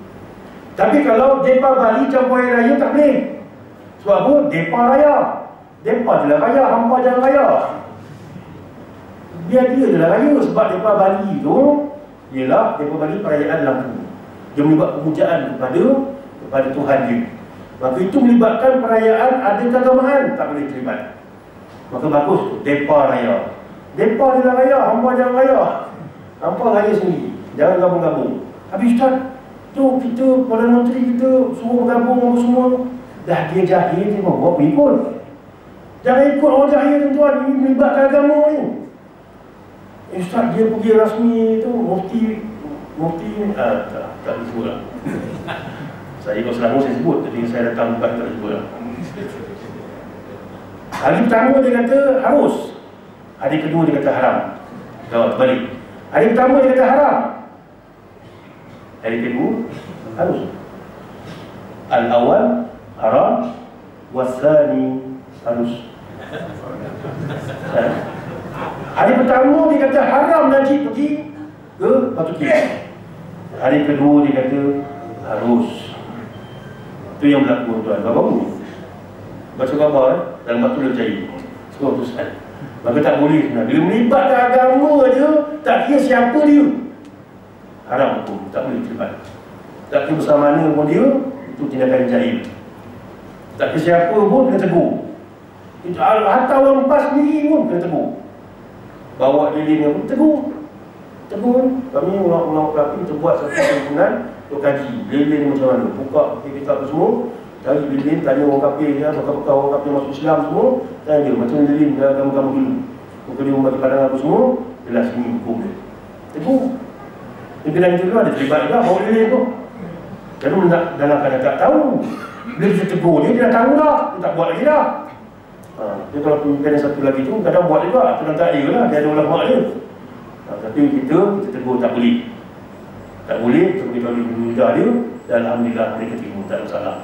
Tapi kalau depa Bali campur hari raya tak boleh. Sebab apa? Depa raya. Depa adalah raya, hampa jangan raya. Dia adalah raya. Sebab depa Bali tu ialah depa Bali perayaan lampu. Dia melibat pemujaan kepada Tuhan dia. Maka itu melibatkan perayaan ada keagamaan, tak boleh terlibat. Maka bagus tu, depa raya. Depa adalah raya, hampa jangan raya. Hampa raya sendiri, jangan gabung-gabung. Habis Ustaz, tu kita, Perdana Menteri kita suruh bergabung apa semua. Dah dia jahil, dia mau ikut. Jangan ikut orang jahil tuan-tuan, ini melibatkan agama ni. Ustaz, dia pergi rasmi tu, mufti tak disebut lah. Saya kalau Selangor saya sebut, tapi saya datang bukan tak sebut lah. Hari pertama dia kata harus, hari kedua dia kata haram. Terbalik. Hari pertama dia kata haram, hari kedua harus. Al-awal haram, wasani harus. Hari pertama dia kata haram Najib pergi ke Batu Kis. Hari kedua dia kata harus. Itu yang berlaku tuan. Baru baca khabar dalam batu dia percaya. Sebuah putusan. Maka tak boleh sebenarnya. Bila melibatkan agama je, tak kira siapa dia, haram pun, tak boleh terlibat. Tak kira bersama mana pun dia, itu tindakan jahil. Tak kira siapa pun kena tegur. Hatta orang PAS sendiri pun kena tegur. Bawa lilin pun tegur. Kami ulama kami kita buat satu perhimpunan untuk kaji lilin macam mana, buka kitab apa semua, cari lilin, tanya orang kafir ya, bekas orang kafir masuk Islam semua, tanya dia macam lilin kamu dulu, muka dia membagi pandangan apa semua, jelas ini hukum dia. Tegur. Pimpinan kita tu ada terlibat juga bawa lilin tu. Jadi dalam keadaan tak tahu, bila kita tegur dia dah tahu dah, dia tak buat lagi dah. Dia kalau pimpinan satu lagi tu kadang buat juga, tu tak dia lah, dia ada ulama dia. Tapi kita tegur tak boleh. Tak boleh, kita beritahu mudah dia, dan alhamdulillah mereka terima, tak ada masalah.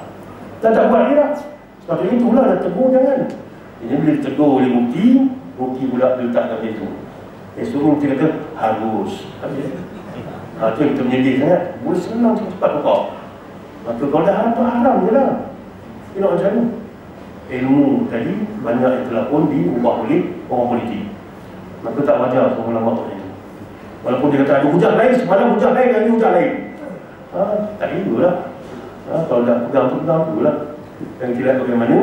Tak buat dia lah. Sebab itulah dah tegur jangan. Ini bila tegur oleh bukti pula diletakkan dia tu. Suruh kita kata harus. Itu yang kita menyedih sangat. Boleh senang cepat buka. Maka kalau dah haram tu haram je lah. Dia nak macam mana? Ilmu tadi banyak yang telah pun diubah oleh orang politik. Maka tak wajar semua ulama macam itu. Walaupun dia kata ada hujah lain, semalam hujah lain, ada hujah lain. Tak kira lah. Kalau dah pegang tu lah. Dan kira bagaimana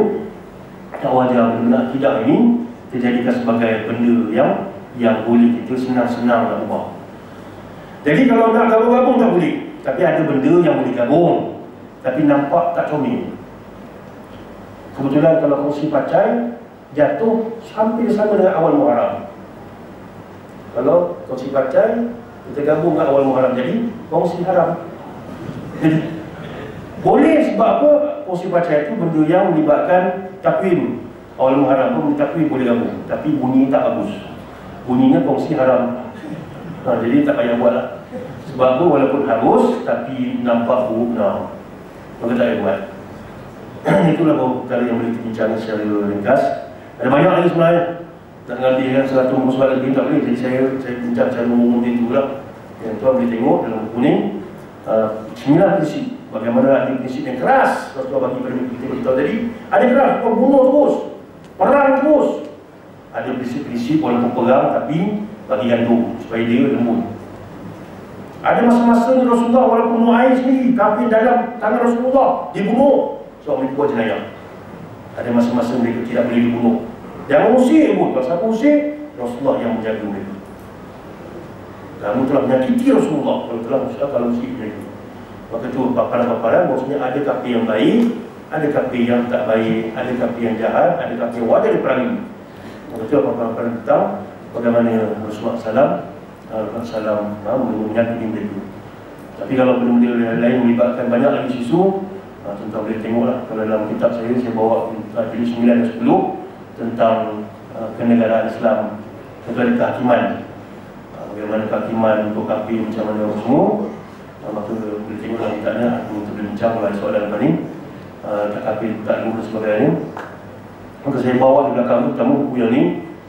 tak wajar benda akidah ini dijadikan sebagai benda yang boleh kita senang-senang nak ubah. Jadi kalau nak gabung-gabung tak boleh. Tapi ada benda yang boleh gabung, tapi nampak tak comel. Kebetulan kalau kongsi pacai jatuh hampir sama dengan awal Muharram. Kalau kongsi pacai kita gabung dengan awal Muharram, jadi kongsi haram. Jadi boleh sebab apa? Kongsi pacai itu benda yang melibatkan takwim. Awal Muharram pun takwim boleh gabung, tapi bunyi tak bagus. Bunyinya kongsi haram. Jadi tak payah buat lah. Sebab tu walaupun harus, tapi nampak buruk now, maka tak boleh buat. Itulah beberapa perkara yang boleh dibincangkan secara ringkas. Ada banyak lagi sebenarnya. Tak ngambilkan 100 muka soal lebih tak boleh. Jadi saya bincang secara umum itu pula. Yang tuan boleh tengok dalam buku ni 9 prinsip. Bagaimana ada prinsip yang keras Rasulullah bagi pada kita beritahu tadi. Ada keras, kau bunuh terus, perang terus. Ada prinsip-prinsip walaupun perang tapi bagi gandum supaya dia lembut. Ada masa-masa ni Rasulullah walaupun Nu'aim sendiri kafir dalam tangan Rasulullah dibunuh sebab mereka buat jenayah. Ada masa-masa mereka tidak boleh dibunuh. Jangan usir pun. Kalau siapa usir, Rasulullah yang menjaga mereka. Kamu telah menyakiti Rasulullah kalau telah usir mereka. Maka itu paparan-paparan maksudnya ada kafir yang baik, ada kafir yang tak baik, ada kafir yang jahat, ada kafir yang wajar diperangi. Maka itu paparan tentang bagaimana Rasulullah SAW menyakiti mereka. Tapi kalau benda-benda lain melibatkan banyak lagi isu, tuan-tuan boleh tengoklah. Kalau dalam kitab saya bawa jilid 9 dan 10 tentang kenegaraan Islam. Tentu ada kehakiman, bagaimana kehakiman untuk kafir macam mana semua. Maka boleh tengok dalam kitabnya. Aku terbincang oleh soalan ni tak kafir, tak lupa dan sebagainya. Maka saya bawa di belakang tu tamu buku yang ni,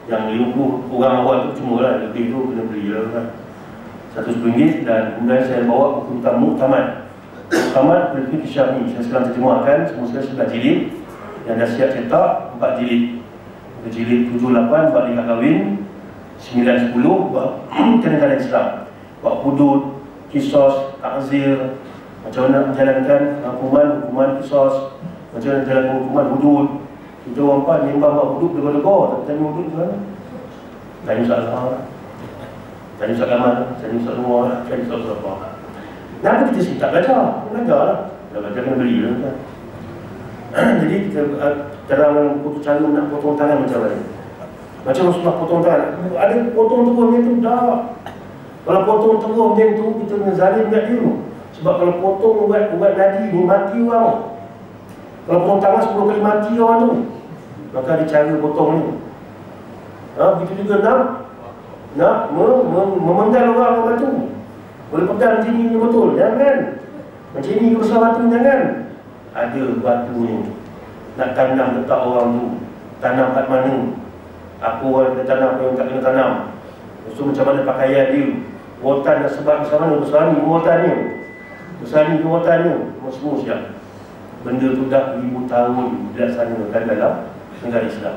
yang 50 orang awal tu cuma lah, lebih tu kena beli lah kan, RM110. Dan kemudian saya bawa buku tentang Muktamad Berfikir Syafi'i. Saya sekarang terjemahkan semua sekali 9 jilid yang dah siap cetak 4 jilid. Jilid 7, 8 bab nikah kahwin, 9, 10 bab kenegaraan Islam, bab hudud, kisos, takzir, macam mana menjalankan hukuman kisos, macam mana menjalankan hukuman hudud. Kita orang Pan nyembah bab hudud lega-lega, tapi tanya hudud ke mana? Tanya Ustaz Azhar, tanya Ustaz Kamal, tanya Ustaz Noor, tanya Ustaz Zafar. Kenapa kita sini tak belajar? Belajar lah. Dah belajar kena beli lah kan. Jadi kita terang cara nak potong tangan macam mana. Macam Rasulullah potong tangan. Ada potong terus macam tu, dah. Kalau potong terus macam tu, kita kena zalim kat dia. Sebab kalau potong ubat nadi ni, mati orang. Kalau potong tangan 10 kali mati orang tu. Maka ada cara potong ni. Begitu juga nak memenggal orang tu. Boleh pegang macam ni betul, jangan. Macam ni besar batu, jangan. Ada batu ni nak tanam letak orang tu. Tanam kat mana? Apa orang kena tanam, apa yang tak kena tanam. So macam mana pakaian dia, rotan nak sebab besar mana, besar ni rotannya, besar ni rotannya, semua siap. Benda tu dah 1000 tahun dilaksanakan dalam negara Islam.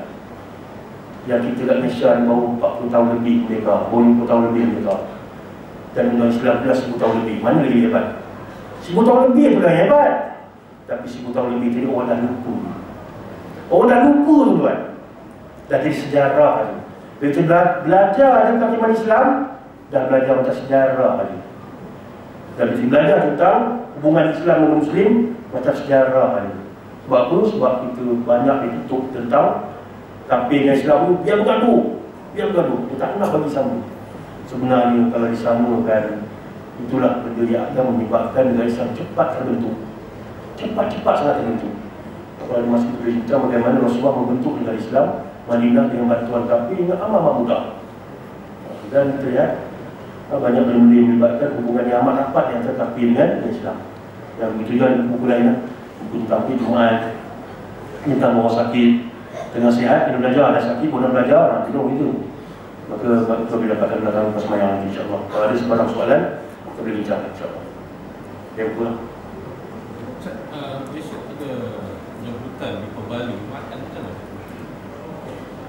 Yang kita kat Malaysia ni baru 40 tahun lebih mereka, 50 tahun lebih mereka. Dan undang Islam pula 1000 tahun lebih. Mana lagi hebat? 1000 tahun lebih pula hebat. Tapi 1000 tahun lebih tadi orang dah lupa. Orang dah lupa tuan. Dah jadi sejarah tadi. Bila kita belajar tentang kehidupan Islam, dah belajar macam sejarah tadi. Dan bila belajar tentang hubungan Islam dengan Muslim, macam sejarah tadi. Sebab apa? Sebab kita banyak ditutup tentang kafir dengan Islam tu, biar bergaduh. Biar bergaduh. Dia tak nak bagi sama. Sebenarnya kalau disamakan, itulah benda yang akan menyebabkan negara Islam cepat terbentuk. Cepat-cepat sangat terbentuk. Kalau ada masa kita bincang bagaimana Rasulullah membentuk negara Islam Madinah dengan bantuan kafir dengan amat mudah. Dan kita lihat banyak benda yang melibatkan hubungan yang amat rapat yang antara kafir dengan Islam. Dan begitu juga buku lain, buku tentang Jumaat, tentang orang sakit tengah sihat, kena belajar, ada sakit pun nak belajar, nanti begitu. Maka kita boleh dapatkan belakang pas semayang nanti insyaAllah. Kalau ada sebarang soalan, kita boleh bincang insyaAllah. Yang pula Malaysia ada jemputan di Pembalu, makan macam mana?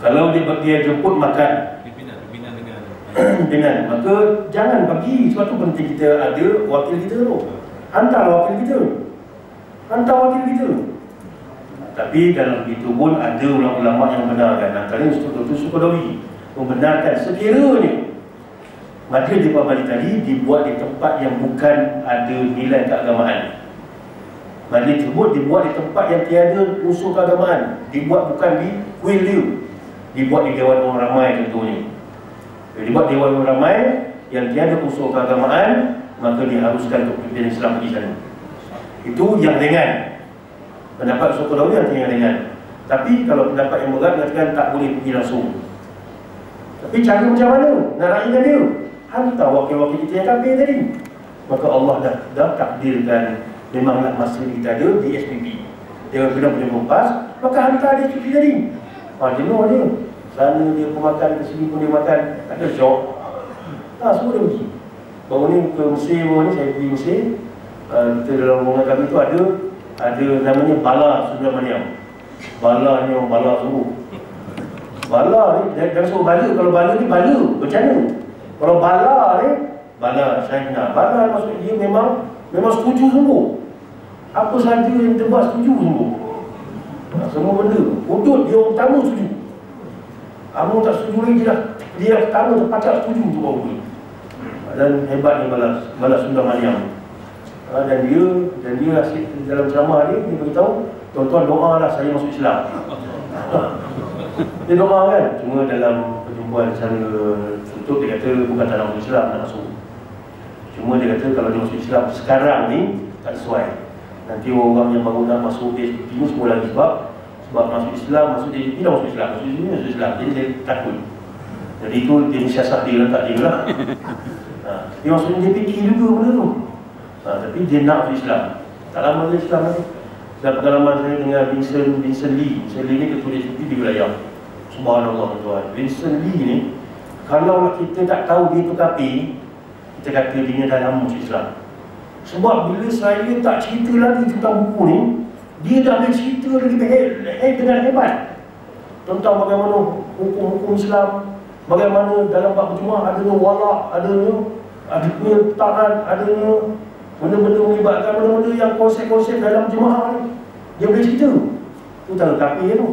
Kalau dia jemput makan Pimpinan dengan pimpinan, maka jangan bagi. Sebab tu penting kita ada wakil kita tu. Hantar wakil kita. Tapi dalam itu pun ada ulama-ulama yang membenarkan. Antaranya Dr. Sukodawi membenarkan sekiranya majlis di Pembalu tadi dibuat di tempat yang bukan ada nilai keagamaan. Majlis tersebut dibuat di tempat yang tiada unsur keagamaan, dibuat bukan di kuil dia, dibuat di Dewan Orang Ramai contohnya. Bila dibuat Dewan Orang Ramai yang tiada unsur keagamaan, maka diharuskan untuk pimpinan Islam pergi sana. Itu yang ringan. Pendapat Sukodawi yang ringan. Tapi kalau pendapat yang berat mengatakan tak boleh pergi langsung. Tapi cara macam mana nak raihkan dia? Hantar wakil-wakil kita yang kafir tadi. maka Allah dah takdirkan memanglah masa kita ada di SPP. Dia kena punya kompas, maka hantar dia cuti tadi. Jenuh dia. Sana dia pun makan, ke sini pun dia makan. Tak ada syok. Semua dia pergi. Baru ni ke Mesir baru ni, saya pergi Mesir. Kita dalam rombongan kami tu ada namanya Bala Subramaniam. Bala ni orang bala sungguh. Bala ni, jangan suruh bala. Kalau bala ni bala, bercanda. Kalau bala ni, bala Syaikna. Bala maksud dia memang setuju sungguh. Apa sahaja yang dia buat setuju sungguh. Semua benda. Udut dia orang pertama setuju. Amu tak setuju lagi dah. Dia pertama terpacak setuju untuk orang ni. Dan hebat ni Bala Subramaniam. Dan dia asyik dalam ceramah dia beritahu, tuan-tuan doalah saya masuk Islam. Dia doa kan. Cuma dalam perjumpaan secara tertutup dia kata bukan tak nak masuk Islam, nak masuk. Cuma dia kata kalau dia masuk Islam sekarang ni tak sesuai. Nanti orang yang baru nak masuk DSP ni semua lagi sebab masuk Islam, masuk DSP dah masuk Islam, masuk Islam. Jadi dia takut. Jadi itu dia siasat dia letak dia lah. Dia maksudnya dia fikir juga benda tu. Tapi dia nak masuk Islam. Tak lama dia Islam ni. Dan pengalaman saya dengan Vincent Lee. Vincent Lee ni ketua DSP di wilayah. Subhanallah tuan. Vincent Lee ni, kalau kita tak tahu dia tu kafir, kita kata dia dah lama masuk Islam. Sebab bila saya tak cerita lagi tentang buku ni, dia dah boleh cerita lagi dengan hebat tentang bagaimana hukum-hukum Islam, bagaimana dalam bab berjemaah adanya wala', adanya taat, adanya benda-benda melibatkan benda-benda yang konsep-konsep dalam jemaah ni. Dia boleh cerita. Itu tak kafir tu.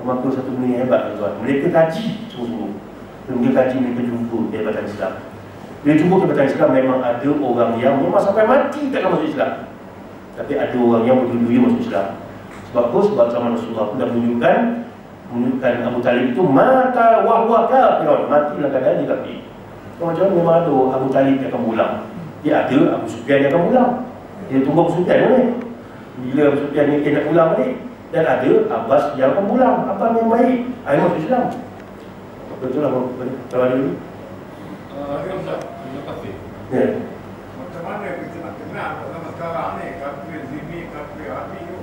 Maka satu benda yang hebat tuan. Mereka kaji sungguh-sungguh. Mereka kaji, mereka jumpa kehebatan Islam. Bila jumpa kehebatan Islam, memang ada orang yang memang sampai mati takkan masuk Islam. Tapi ada orang yang berdua-dua masuk Islam. Sebab apa? Sebab zaman Rasulullah pun dah menunjukkan Abu Talib itu mata wahwa kafir, matilah keadaan dia kafir. Macam mana memang ada Abu Talib yang akan pulang. Dia ada Abu Sufyan yang akan pulang. Dia tunggu Abu Sufyan ni. Bila Abu Sufyan ni nak pulang balik. Dan ada Abbas yang akan pulang. Apa yang baik? Ayo masuk Islam. Betul lah kalau ada ni. Ya. Macam mana kita nak kenal dalam sekarang ni kafir zimmi, kafir hati tu?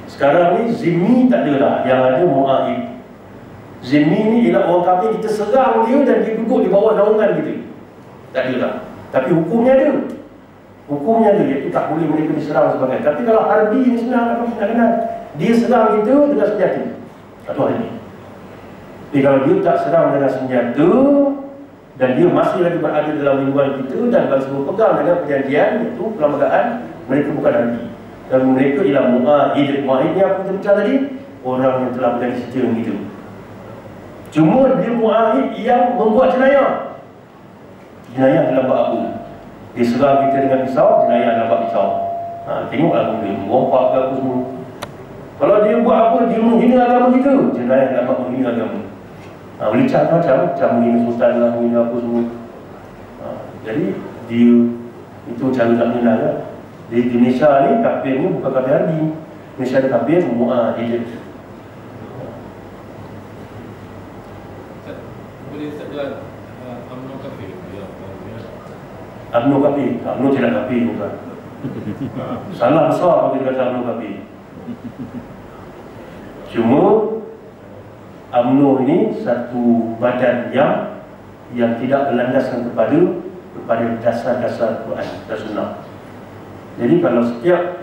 Sekarang ni zimmi tak ada dah. Yang ada mu'ahid. Zimmi ni ialah orang kafir, kita serang dia dan dia duduk di bawah naungan kita. Tak ada dah. Tapi hukumnya ada. Hukumnya ada, iaitu tak boleh mereka diserang sebagainya. Tapi kalau harbi ni senang, apa kita kenal? Dia serang kita dengan senjata. Satu hal ini. Tapi kalau dia tak serang dengan senjata dan dia masih lagi berada dalam lingkungan kita dan bangsa berpegang dengan perjanjian, iaitu perlembagaan, mereka bukan harbi. Dan mereka ialah mu'ahid. Mu'ahid ni apa kita bincang tadi? Orang yang telah berjanji setia dengan kita. Cuma dia mu'ahid yang membuat jenayah. Jenayah dalam bab apa? Dia serang kita dengan pisau, jenayah dalam bab pisau. Tengoklah benda, merompak ke apa semua. Kalau dia buat apa, dia menghina agama kita, jenayah dalam bab menghina agama. Boleh macam menghina sultan lah, menghina apa semua. Jadi dia itu cara nak mengenal lah. Di Indonesia ni, kafir ni bukan kafir harbi. Indonesia ada kafir, mu'ahid. Boleh sedar UMNO kafir? UMNO kafir? UMNO tidak kafir bukan. Salah besar kalau kita kata UMNO kafir. Cuma UMNO ini satu badan yang tidak berlandaskan kepada dasar-dasar Quran dan Sunnah. Jadi kalau setiap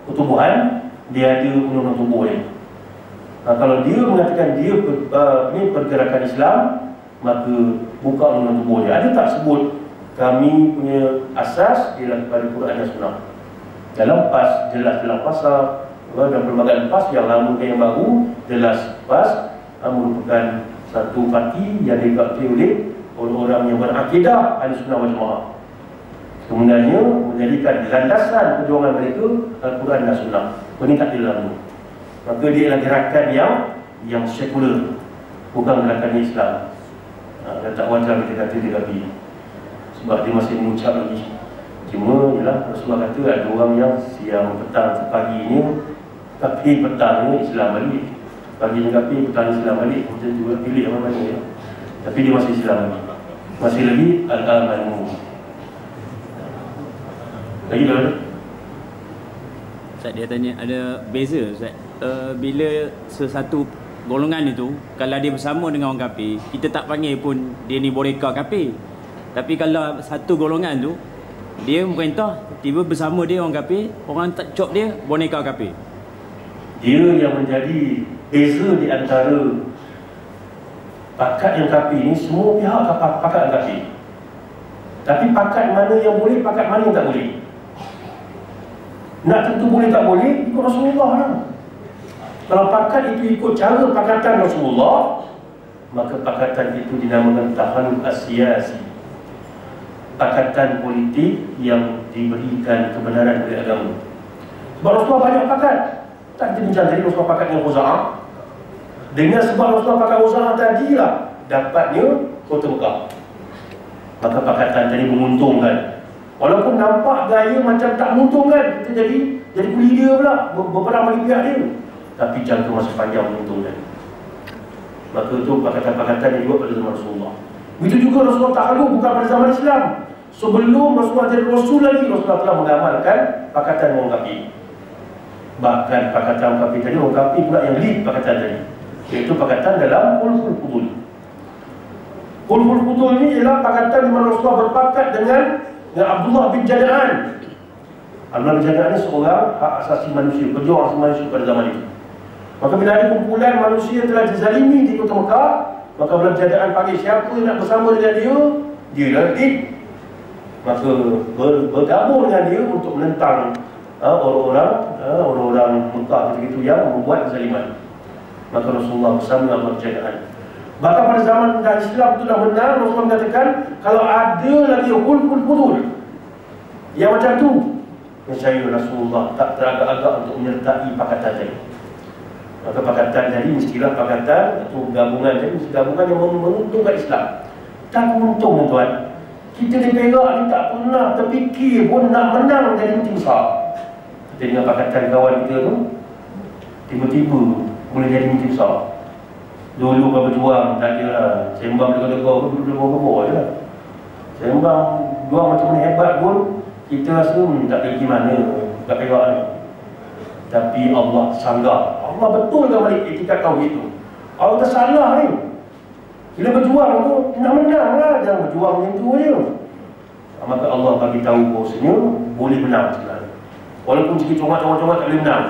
pertubuhan dia ada undang-undang tubuh dia. Kalau dia mengatakan dia pergerakan Islam, maka buka undang-undang tubuh dia. Ada tak sebut kami punya asas ialah kepada Quran dan Sunnah. Dalam PAS jelas dalam pasal dan perlembagaan PAS yang lama dan yang baru jelas PAS merupakan satu parti yang diikuti oleh orang-orang yang berakidah Ahlussunnah wal Jamaah. Sebenarnya menjadikan landasan perjuangan mereka Al-Quran dan Sunnah. Ini tak dilalu. Maka dia adalah gerakan yang sekular, bukan gerakan Islam. Dan tak wajar kita kata dia kafir, sebab dia masih mengucap lagi. Cuma ialah Rasulullah kata ada orang yang siang petang paginya kafir, petangnya Islam balik. Paginya kafir, petang Islam balik. Macam tu pilih mana-mana ya. Tapi dia masih Islam lagi. Masih lagi al-amanu. Lagi tak ada? Ustaz, dia tanya ada beza Ustaz, bila sesuatu golongan itu kalau dia bersama dengan orang kafir, kita tak panggil pun dia ni mereka kafir. Tapi kalau satu golongan tu dia merintah, tiba bersama dia orang kafir, orang tak cop dia boneka kafir. Dia yang menjadi beza di antara pakat yang kafir ni, semua pihak pakat yang kafir. Tapi pakat mana yang boleh, pakat mana yang tak boleh. Nak tentu boleh tak boleh, ikut Rasulullah lah. Kalau pakat itu ikut cara pakatan Rasulullah, maka pakatan itu dinamakan tahalul asyasi, pakatan politik yang diberikan kebenaran oleh agama. Sebab Rasulullah banyak pakat. Tak kita bincang tadi Rasulullah pakat dengan Khuza'ah. Dengan sebab Rasulullah pakat Khuza'ah tadilah dapatnya kota Mekah. Maka pakatan tadi menguntungkan. Walaupun nampak gaya macam tak menguntungkan, kita jadi kuli dia pula, berperang bagi pihak dia. Tapi jangka masa panjang menguntungkan. Maka itu pakatan-pakatan yang dibuat pada zaman Rasulullah. Begitu juga Rasulullah tahalul bukan pada zaman Islam. Sebelum Rasulullah jadi Rasul lagi, Rasulullah telah mengamalkan pakatan orang kafir. Bahkan pakatan orang kafir tadi, orang kafir pula yang lead pakatan tadi, iaitu pakatan dalam Hulhul Fudul. Hulhul Fudul ni ialah pakatan di mana Rasulullah berpakat dengan Abdullah bin Jada'an. Abdullah bin Jada'an ni seorang hak asasi manusia, pejuang asasi manusia pada zaman itu. Maka bila ada kumpulan manusia telah dizalimi di kota Mekah, maka Abdullah bin Jada'an panggil siapa yang nak bersama dengan dia lah lead. Maka bergabung dengan dia untuk menentang orang-orang Mekah ketika itu yang membuat kezaliman. Maka Rasulullah bersama dengan Abdullah bin Jada'an. Bahkan pada zaman Islam itu dah benar, Rasulullah mengatakan kalau ada lagi hulhul fudul yang macam tu, saya Rasulullah tak teragak-agak untuk menyertai pakatan tadi. Maka pakatan tadi mestilah pakatan atau gabungan tadi, gabungan yang menguntungkan Islam. Tak untung tuan. Kita di Perak ni tak pernah terfikir pun nak menang dari tim besar. Kita dengan pakatan kawan kita tu, tiba-tiba boleh jadi tim besar. Dulu kau berjuang, tak ada lah. Sembang dekat-dekat pun duduk bawah je lah. Sembang, juang macam mana hebat pun, kita rasa tak ada gimana kat Perak ni. Tapi Allah sanggah. Allah betulkan balik etikat tauhid tu. Allah tak salah ni. Bila berjuang tu, nak menang lah. Jangan berjuang macam tu je. Maka Allah bagi tahu bahawasanya boleh menang sebenarnya. Walaupun sikit congak-congak tak boleh menang.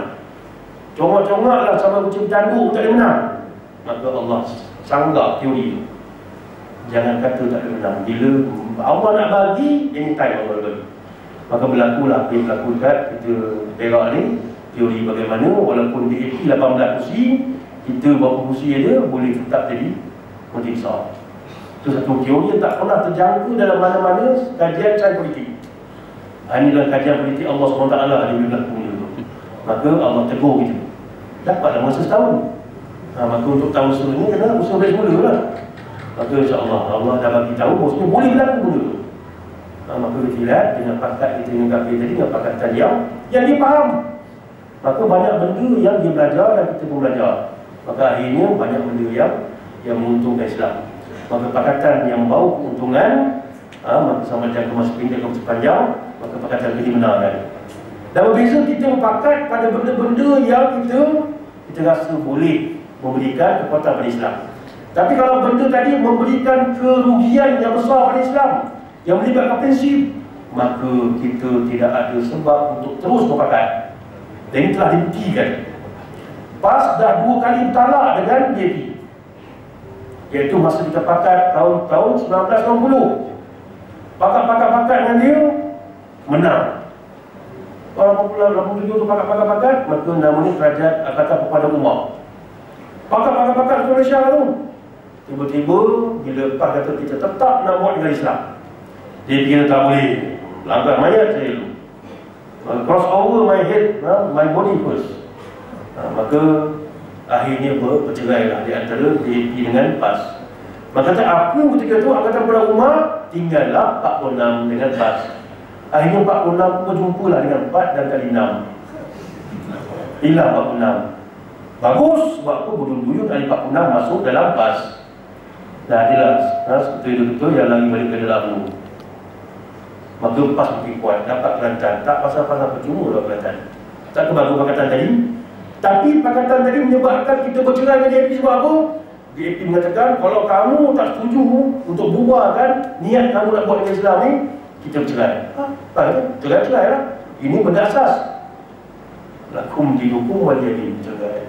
Congak-congak lah sama kucing tanduk tak boleh menang. Maka Allah sanggah teori. Jangan kata tak boleh menang. Bila Allah nak bagi, anytime Allah bagi. Maka berlakulah apa yang berlaku kat kita Perak ni. Teori bagaimana walaupun DAP 18 kursi, kita berapa kursi ada boleh tetap jadi menteri besar. Itu satu teori yang tak pernah terjangka dalam mana-mana kajian sains politik. Inilah kajian politik Allah SWT dia berlaku tu. Maka Allah tegur kita. Dapatlah masa setahun. Maka untuk tahun seterusnya kena usaha balik semula lah. Maka insyaAllah Allah dah bagi tahu bahawasanya boleh berlaku benda tu. Maka kita lihat dengan pakat kita dengan kafir tadi, dengan pakatan yang dia faham. Maka banyak benda yang dia belajar dan kita pun belajar. Maka akhirnya banyak benda yang menguntungkan Islam. Maka pakatan yang bau keuntungan, maka sama jangka masa pendek atau sepanjang, maka pakatan ini benarkan. Dan berbeza kita berpakat pada benda-benda yang kita rasa boleh memberikan kekuatan pada Islam. Tapi kalau benda tadi memberikan kerugian yang besar pada Islam, yang melibatkan prinsip, maka kita tidak ada sebab untuk terus berpakat. Dan ini telah dibuktikan. PAS dah 2 kali bertalak dengan DAP, iaitu masa kita pakat tahun 1990. Pakat-pakat dengan dia menang. Orang popular 87 tu pakat-pakat, maka namanya Kerajaan Angkatan Perpaduan Umar. Pakat-pakat Malaysia tu. Tiba-tiba bila PAS kata kita tetap nak buat dengan Islam, dia kira tak boleh. Langgar mayat saya dulu. Cross over my head, my body first. Maka akhirnya bercerai lah di antara DAP dengan PAS. Maka kata apa ketika tu Angkatan Perpaduan Umar tinggallah 46 dengan PAS. Akhirnya 46 berjumpa lah dengan 4 dan kali 6. Hilang 46. Bagus, sebab apa berduyun-duyun kali 46 masuk dalam PAS. dah adalah betul-betul yang lari balik ke dalam tu. Maka pas makin kuat, dapat Kelantan. Tak pasal-pasal percuma dapat Kelantan. Tak kebagus pakatan tadi. Tapi pakatan tadi menyebabkan kita bercerai dengan DAP sebab apa? DAP mengatakan kalau kamu tak setuju untuk bubarkan niat kamu nak buat negara Islam ni, kita bercerai. Cerai-cerai lah. Ini benda asas. Lakum dinukum waliyadin, cerai.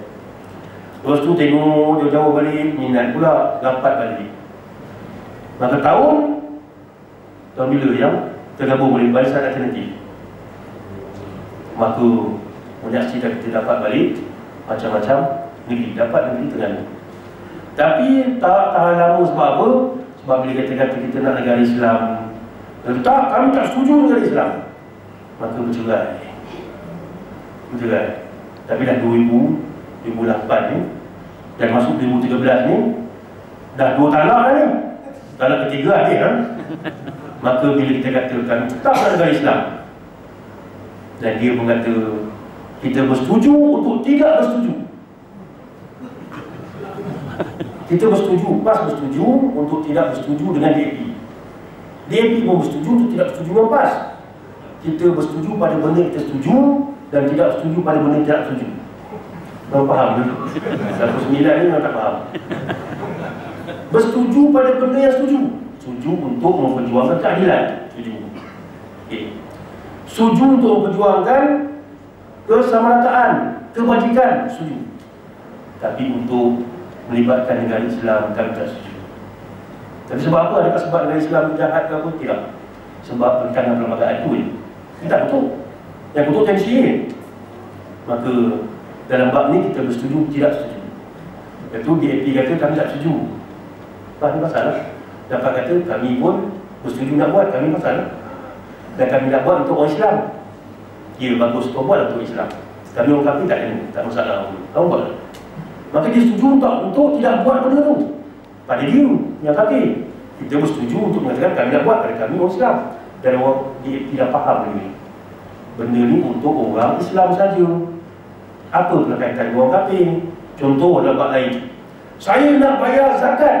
Lepas tu tengok jauh-jauh balik, minat pula, dapat balik. Maka tahun bila yang tergabung balik barisan alternatif, maka menyaksikan kita dapat balik macam-macam negeri, dapat negeri Terengganu. Tapi tak tahan lama sebab apa? Sebab bila kata-kata kita nak negara Islam, tak, kami tak setuju negara Islam, maka bercerai. Tapi dah 2008 ni dan masuk 2013 ni dah 2 talak dah ni. Talak ketiga adik kan. Maka bila kita katakan tak nak negara Islam, dan dia mengata kita bersetuju untuk tidak bersetuju. Kita bersetuju, PAS bersetuju untuk tidak bersetuju dengan DAP. DAP pun bersetuju untuk tidak bersetuju dengan PAS. Kita bersetuju pada benda kita setuju dan tidak setuju pada benda tidak setuju. Memang faham dulu. 19 ni memang tak faham. Bersetuju pada benda yang setuju. Setuju untuk memperjuangkan keadilan. Setuju. Okay. Setuju untuk memperjuangkan kesamarataan, kebajikan. Setuju. Tapi untuk melibatkan negara Islam, kami tak setuju. Tapi sebab apa? Adakah sebab negara Islam jahat ke apa? Tidak. Sebab perancangan perlembagaan itu tidak betul. Yang betul tensi. Maka dalam bab ni kita bersetuju, tidak setuju. Iaitu DAP kata kami tak setuju. Apa masalah? Dapat kata kami pun bersetuju nak buat, kami masalah. Dan kami nak buat untuk orang Islam. Ya, bagus, kau buat untuk Islam. Kami orang kafir tak kena, tak masalah. Kamu buat. Maka dia setuju untuk tidak buat benda tu pada dia yang kafir. Kita bersetuju untuk mengatakan kami nak buat pada kami orang Islam. Dan orang dia tidak faham benda ni. Benda ni untuk orang Islam saja. Apa berkaitan dengan orang kafir? Contoh dalam bab lain, saya nak bayar zakat.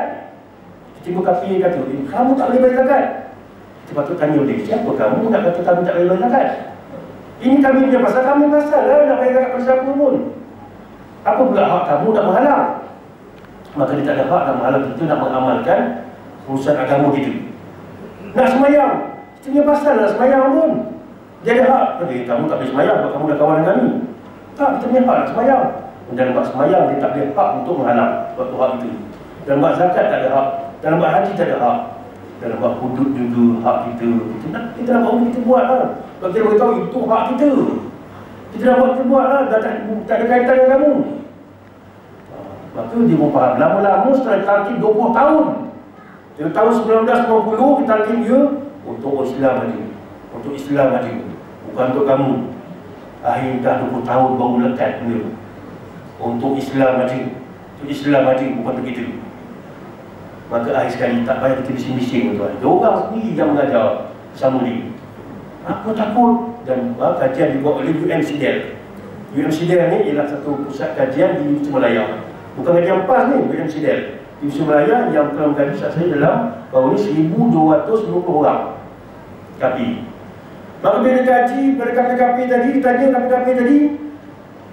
Tiba kafir kata, kamu tak boleh bayar zakat. Kita patut tanya dia, siapa kamu nak kata kami tak boleh bayar zakat? Ini kami punya pasal, kami pasal lah nak bayar zakat pada siapa pun. Apa pula hak kamu nak menghalang? Maka dia tak ada hak nak menghalang kita nak mengamalkan urusan agama kita. Nak semayang, kita punya pasal nak semayang pun. Dia ada hak, kamu tak boleh semayang sebab kamu dah kawan dengan kami. Tak, kita punya hak nak semayang. Dalam bab semayang dia tak ada hak untuk menghalang waktu hak itu. Dalam bab zakat tak ada hak. Dalam bab haji tak ada hak. Dalam bab hudud juga hak kita. Kita nak buat, kita buat lah. Kalau kita beritahu itu hak kita, kita nak buat, kita buat lah. Tak ada kaitan dengan kamu. Maka dia pun faham. Lama-lama setelah talqin 20 tahun, dari tahun 1990 kita talqin dia untuk Islam aja. Untuk Islam aja, bukan untuk kamu. Akhir dah 20 tahun baru melekat benda. Untuk Islam aja. Untuk Islam aja, bukan untuk kita. Maka akhir sekali tak payah kita bising-bising tuan. Dia orang sendiri yang mengajar sama dia. Aku takut. Dan kajian dibuat oleh UMCDL. UMCDL ni ialah satu pusat kajian di Universiti Malaya. Bukan kajian PAS ni, UMCDL. Universiti Malaya yang telah mengkaji saya dalam baru ni 1,250 orang KP. Maka bila kaji pada KP-KP tadi, ditanya KP-KP tadi,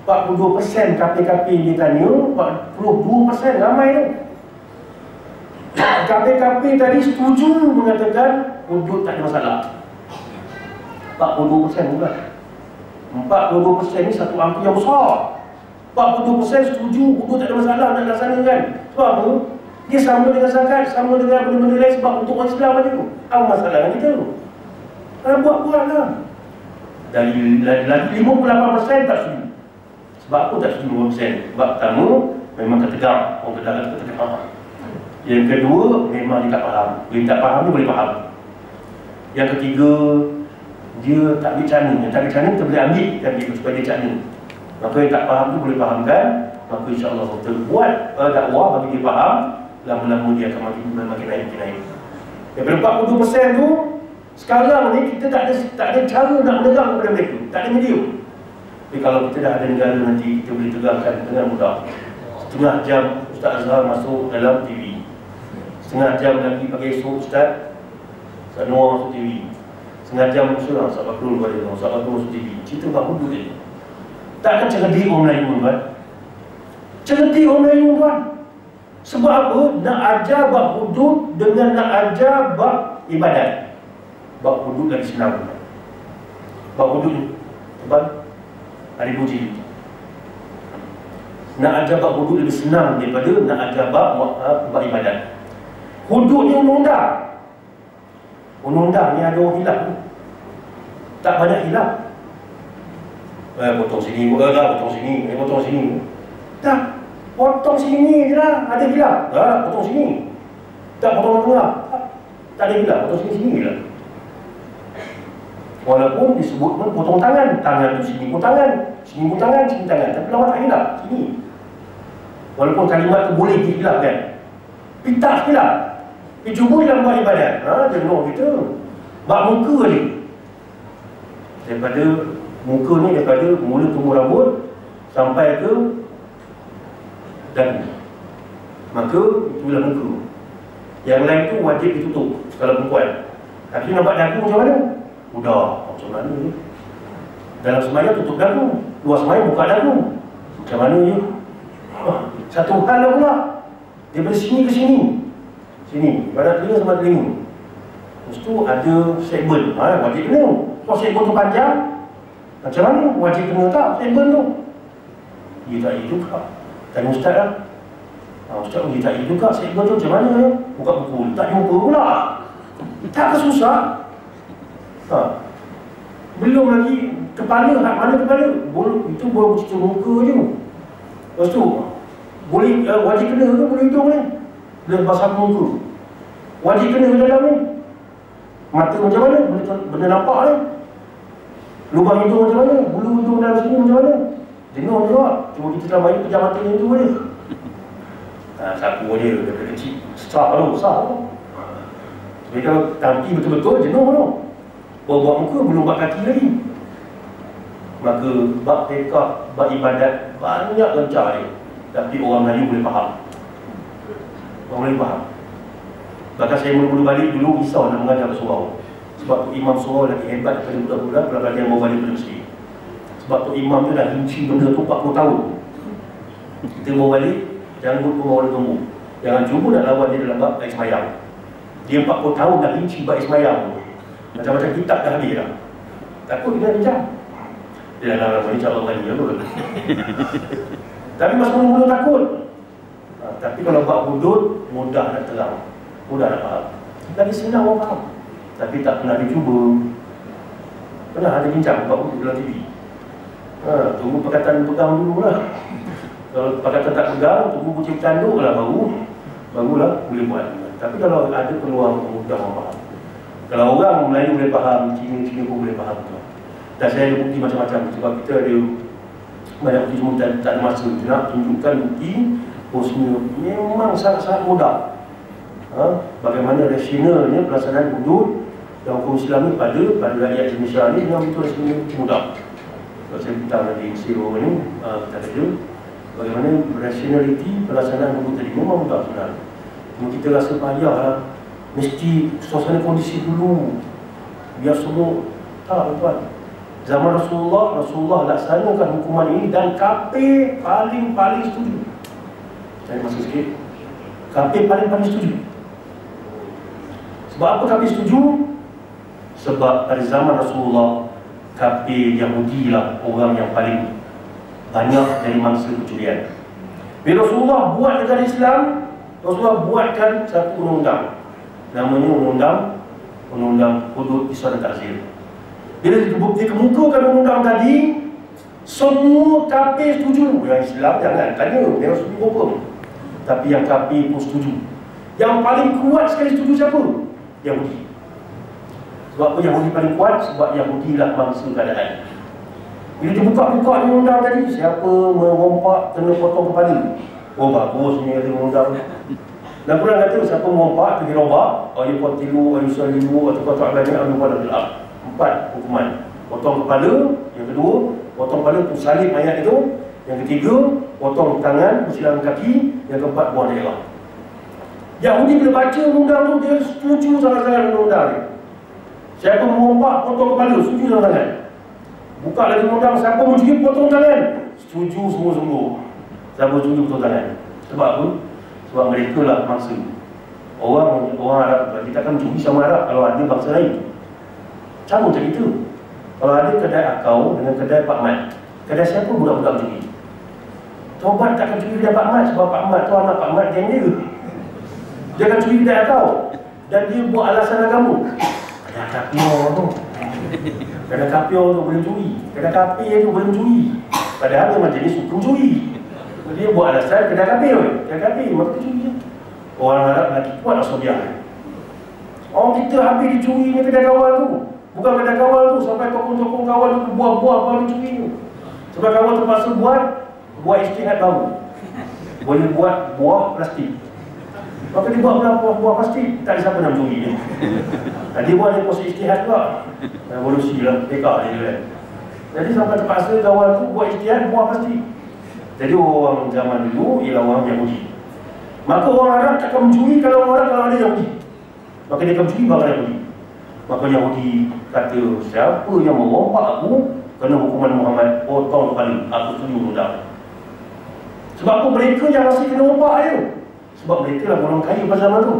42% KP-KP yang ditanya, 42% ramai tu. KP-KP tadi setuju mengatakan hudud tak ada masalah. 42% bukan. 42% ni satu angka yang besar. 42% setuju hudud tak ada masalah nak laksanakan. Sebab apa? Dia sama dengan zakat, sama dengan benda-benda lain sebab untuk orang Islam aja tu. Apa masalah dengan kita tu? Buat-buat lah. Dari lagi 58% tak setuju. Sebab apa tak setuju 2%? Sebab pertama, memang ketegang. Orang ketegang ketegang. Yang kedua, memang dia tak faham. Bila tak faham, dia boleh faham. Yang ketiga, dia tak ambil cana. Yang tak ambil cana, kita boleh ambil dia supaya dia cana. Maka yang tak faham tu boleh fahamkan. Maka insyaAllah kita buat dakwah bagi dia faham. Lama-lama dia akan makin naik. Daripada 42% tu, sekarang ni kita tak ada cara nak menegang kepada mereka. Tak ada medium. Tapi kalau kita dah ada negara nanti, kita boleh tegakkan dengan mudah. Setengah jam Ustaz Azhar masuk dalam TV. setengah jam lagi pagi esok Ustaz Noor masuk TV, setengah jam Ustaz Bakul pada Ustaz Bakul masuk TV, cerita bab hudud ni. Tak akan cerdik orang Melayu tuan. Cerdik orang Melayu tuan. Sebab apa? Nak ajar bab hudud dengan nak ajar bab ibadat. Bab hudud lagi senang. Bab hudud ni tebal ada puji. Nak ajar bab hudud lebih senang daripada nak ajar bab ibadat. Hudud ni undang-undang. Undang-undang ni ada orang hilaf. Tak banyak hilaf. Potong sini, potong sini, potong sini. Tak, potong sini je lah. Ada hilaf. Potong sini. Tak potong tengah. Tak ada hilaf. Potong sini je lah. Walaupun disebut pun potong tangan. Tangan tu sini pun tangan. Sini pun tangan, sini tangan. Tapi lawak tak hilaf. Sini. Walaupun kalimat tu boleh dihilafkan. Tapi tak hilaf. Cuba dalam buat ibadat. Jenuh kita. Bak muka ni. Daripada muka ni, daripada mula tumbuh rambut sampai ke dagu. Maka itulah muka. Yang lain tu wajib ditutup kalau perempuan. Tapi nampak dagu macam mana? Mudah. Macam mana ni? Dalam semayang tutup dagu. Luar semayang buka dagu. Macam mana je? Satu hal lah pula. Daripada sini ke sini. Sini, pada telinga sama telinga. Lepas tu ada segmen, wajib kena. Kalau segmen tu panjang, macam mana? Wajib kena tak segmen tu? Dia tak hidup tak? Tanya Ustaz lah. Ustaz dia tak hidup tak segmen tu macam mana? Buka buku, tak jumpa pula. Tak kesusah. Belum lagi kepala, mana kepala? Itu baru cerita muka je. Lepas tu, boleh wajib kena ke boleh hidup ni? Dia basah muka. Wajib kena ke dalam ni? Mata macam mana? Benda nampak ni? Lubang hidung macam mana? Bulu hidung dalam sini macam mana? Jenuh juga. Cuma kita dah main pejam mata yang tu je. Sapu dia daripada kecil. Besar tu, besar tu. Tapi kalau tampi betul-betul, jenuh tu. Buat muka, belum buat kaki lagi. Maka bab tekak, bab ibadat banyak lancar dia. Tapi orang Melayu boleh faham. Orang Melayu faham. Bahkan saya mula-mula balik dulu risau nak mengajar ke surau. Sebab tu imam surau lagi hebat daripada budak-budak pelanggan yang mau balik pada Mesir. Sebab tu imam tu dah rinci benda tu 40 tahun. Kita mau balik, janggut pun mau tumbuh. Jangan cuba nak lawan dia dalam bab baik semayang. Dia 40 tahun dah rinci baik semayang. Macam-macam kitab dah habis dah. Takut dia bincang. Dia dah lama ni calon lagi apa. Tapi masa mula-mula takut. Tapi kalau buat hudud, mudah nak terang. Mudah nak faham. Lagi senang orang faham. Tapi tak pernah dicuba. Pernah ada bincang buat hudud dalam TV. Tunggu perkataan pegang dulu lah. Kalau perkataan tak pegang, tunggu kucing tanduk lah barulah boleh buat. Tapi kalau ada peluang, mudah orang faham. Kalau orang Melayu boleh faham, Cina pun boleh faham. Dan saya ada bukti macam-macam. Sebab kita ada banyak bukti, cuma tak ada masa. Kita nak tunjukkan bukti Bosnia memang sangat-sangat mudah. Bagaimana rasionalnya pelaksanaan hudud dan hukum Islam ni pada rakyat Indonesia ni memang betul rasional mudah. Kalau saya bincang nanti CEO ni, kita kata bagaimana rationality pelaksanaan hudud tadi memang mudah sebenarnya. Cuma kita rasa payah lah, mesti suasana kondisi dulu biar semua tak tuan. Zaman Rasulullah laksanakan hukuman ini dan kafir paling setuju. Saya masuk sikit. Kafir paling setuju. Sebab apa kafir setuju? Sebab pada zaman Rasulullah, kafir Yahudi lah orang yang paling banyak dari mangsa pencurian. Bila Rasulullah buat negara Islam, Rasulullah buatkan satu undang-undang. Namanya Undang-Undang Hudud Qisas dan Ta'zir. Bila dikemukakan undang-undang tadi, semua kafir setuju. Yang Islam jangan tanya, dia harus setuju apa. Tapi yang kafir pun setuju. Yang paling kuat sekali setuju siapa? Yahudi. Sebab apa Yahudi paling kuat? Sebab Yahudi lah mangsa keadaan. Bila dibuka-buka di undang tadi, siapa merompak kena potong kepala. Oh bagus ni ada undang. Dan kurang kata siapa merompak pergi robak, ayat qatilu wa yusallimu atau qat'u banyak amwal bil ard. 4 hukuman. Potong kepala, yang kedua, potong kepala untuk salib mayat itu, yang ketiga, potong tangan, persilangan kaki, yang keempat buang darah. Yahudi bila baca undang tu, dia setuju sangat-sangat dengan undang ni. Siapa merompak, potong kepala, setuju sangat-sangat. Buka lagi undang, siapa mencuri, potong tangan, setuju semua-semua. Siapa setuju, potong tangan. Sebab apa? Sebab mereka lah mangsa. Orang Arab, kita akan mencuri sama Arab kalau ada bangsa lain. Sama macam itu. Kalau ada kedai akau dengan kedai Pak Mat, kedai siapa budak-budak mencuri? Tobat takkan curi kedai Pak Mat, sebab Pak Mat tu anak Pak Mat geng dia. Dia akan curi kedai akau. Dan dia buat alasan agama. Kedai kapio tu, kedai kapio tu boleh curi, kedai kapi tu boleh curi. Padahal dia macam ni suka curi. Dia buat alasan kedai kapio, maka curi. Orang Arab lagi kuat Sobiah. Orang kita habis dicuri ni kedai kawal tu. Bukan kedai kawal tu, sampai tokong-tokong kawal tu buah-buah baru curi tu. Sebab kawal terpaksa buat ijtihad baru. Boleh buat buah plastik. Maka dia buat buah plastik, tak ada siapa nak curi ni. Dia buat dia proses ijtihad pula. Revolusi lah, dekak dia kan. Jadi sampai terpaksa kawal tu buat ijtihad buah plastik. Jadi orang zaman dulu ialah orang Yahudi. Maka orang Arab takkan mencuri kalau ada Yahudi. Maka dia akan mencuri barang Yahudi. Maka Yahudi kata, siapa yang merompak aku, kena hukuman Muhammad, potong kepala. Aku setuju undang. Sebab apa mereka yang masih kena rompak dia? Sebab mereka lah orang kaya pada zaman tu.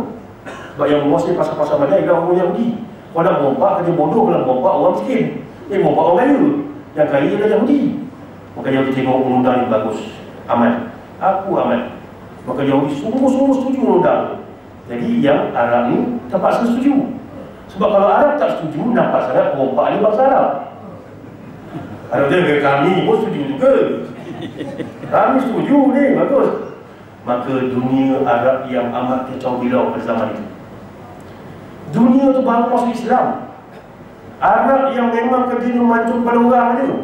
Sebab yang menguasai pasar-pasar banyak ialah orang Yahudi. Kalau nak merompak, dia bodoh. Kalau merompak orang miskin, dia merompak orang kaya. Yang kaya ialah Yahudi. Maka Yahudi tengok undang ni bagus, aman. Aku aman. Maka Yahudi sungguh-sungguh setuju undang. Jadi yang Arab ni terpaksa setuju. Sebab kalau Arab tak setuju, nampak sangat perompak ni bangsa Arab. Arab dia, kami pun setuju juga. Kami setuju ni, bagus. Maka dunia Arab yang amat kacau bilau pada zaman itu. Dunia tu baru masuk Islam. Arab yang memang kerjanya mancung pada orang dia,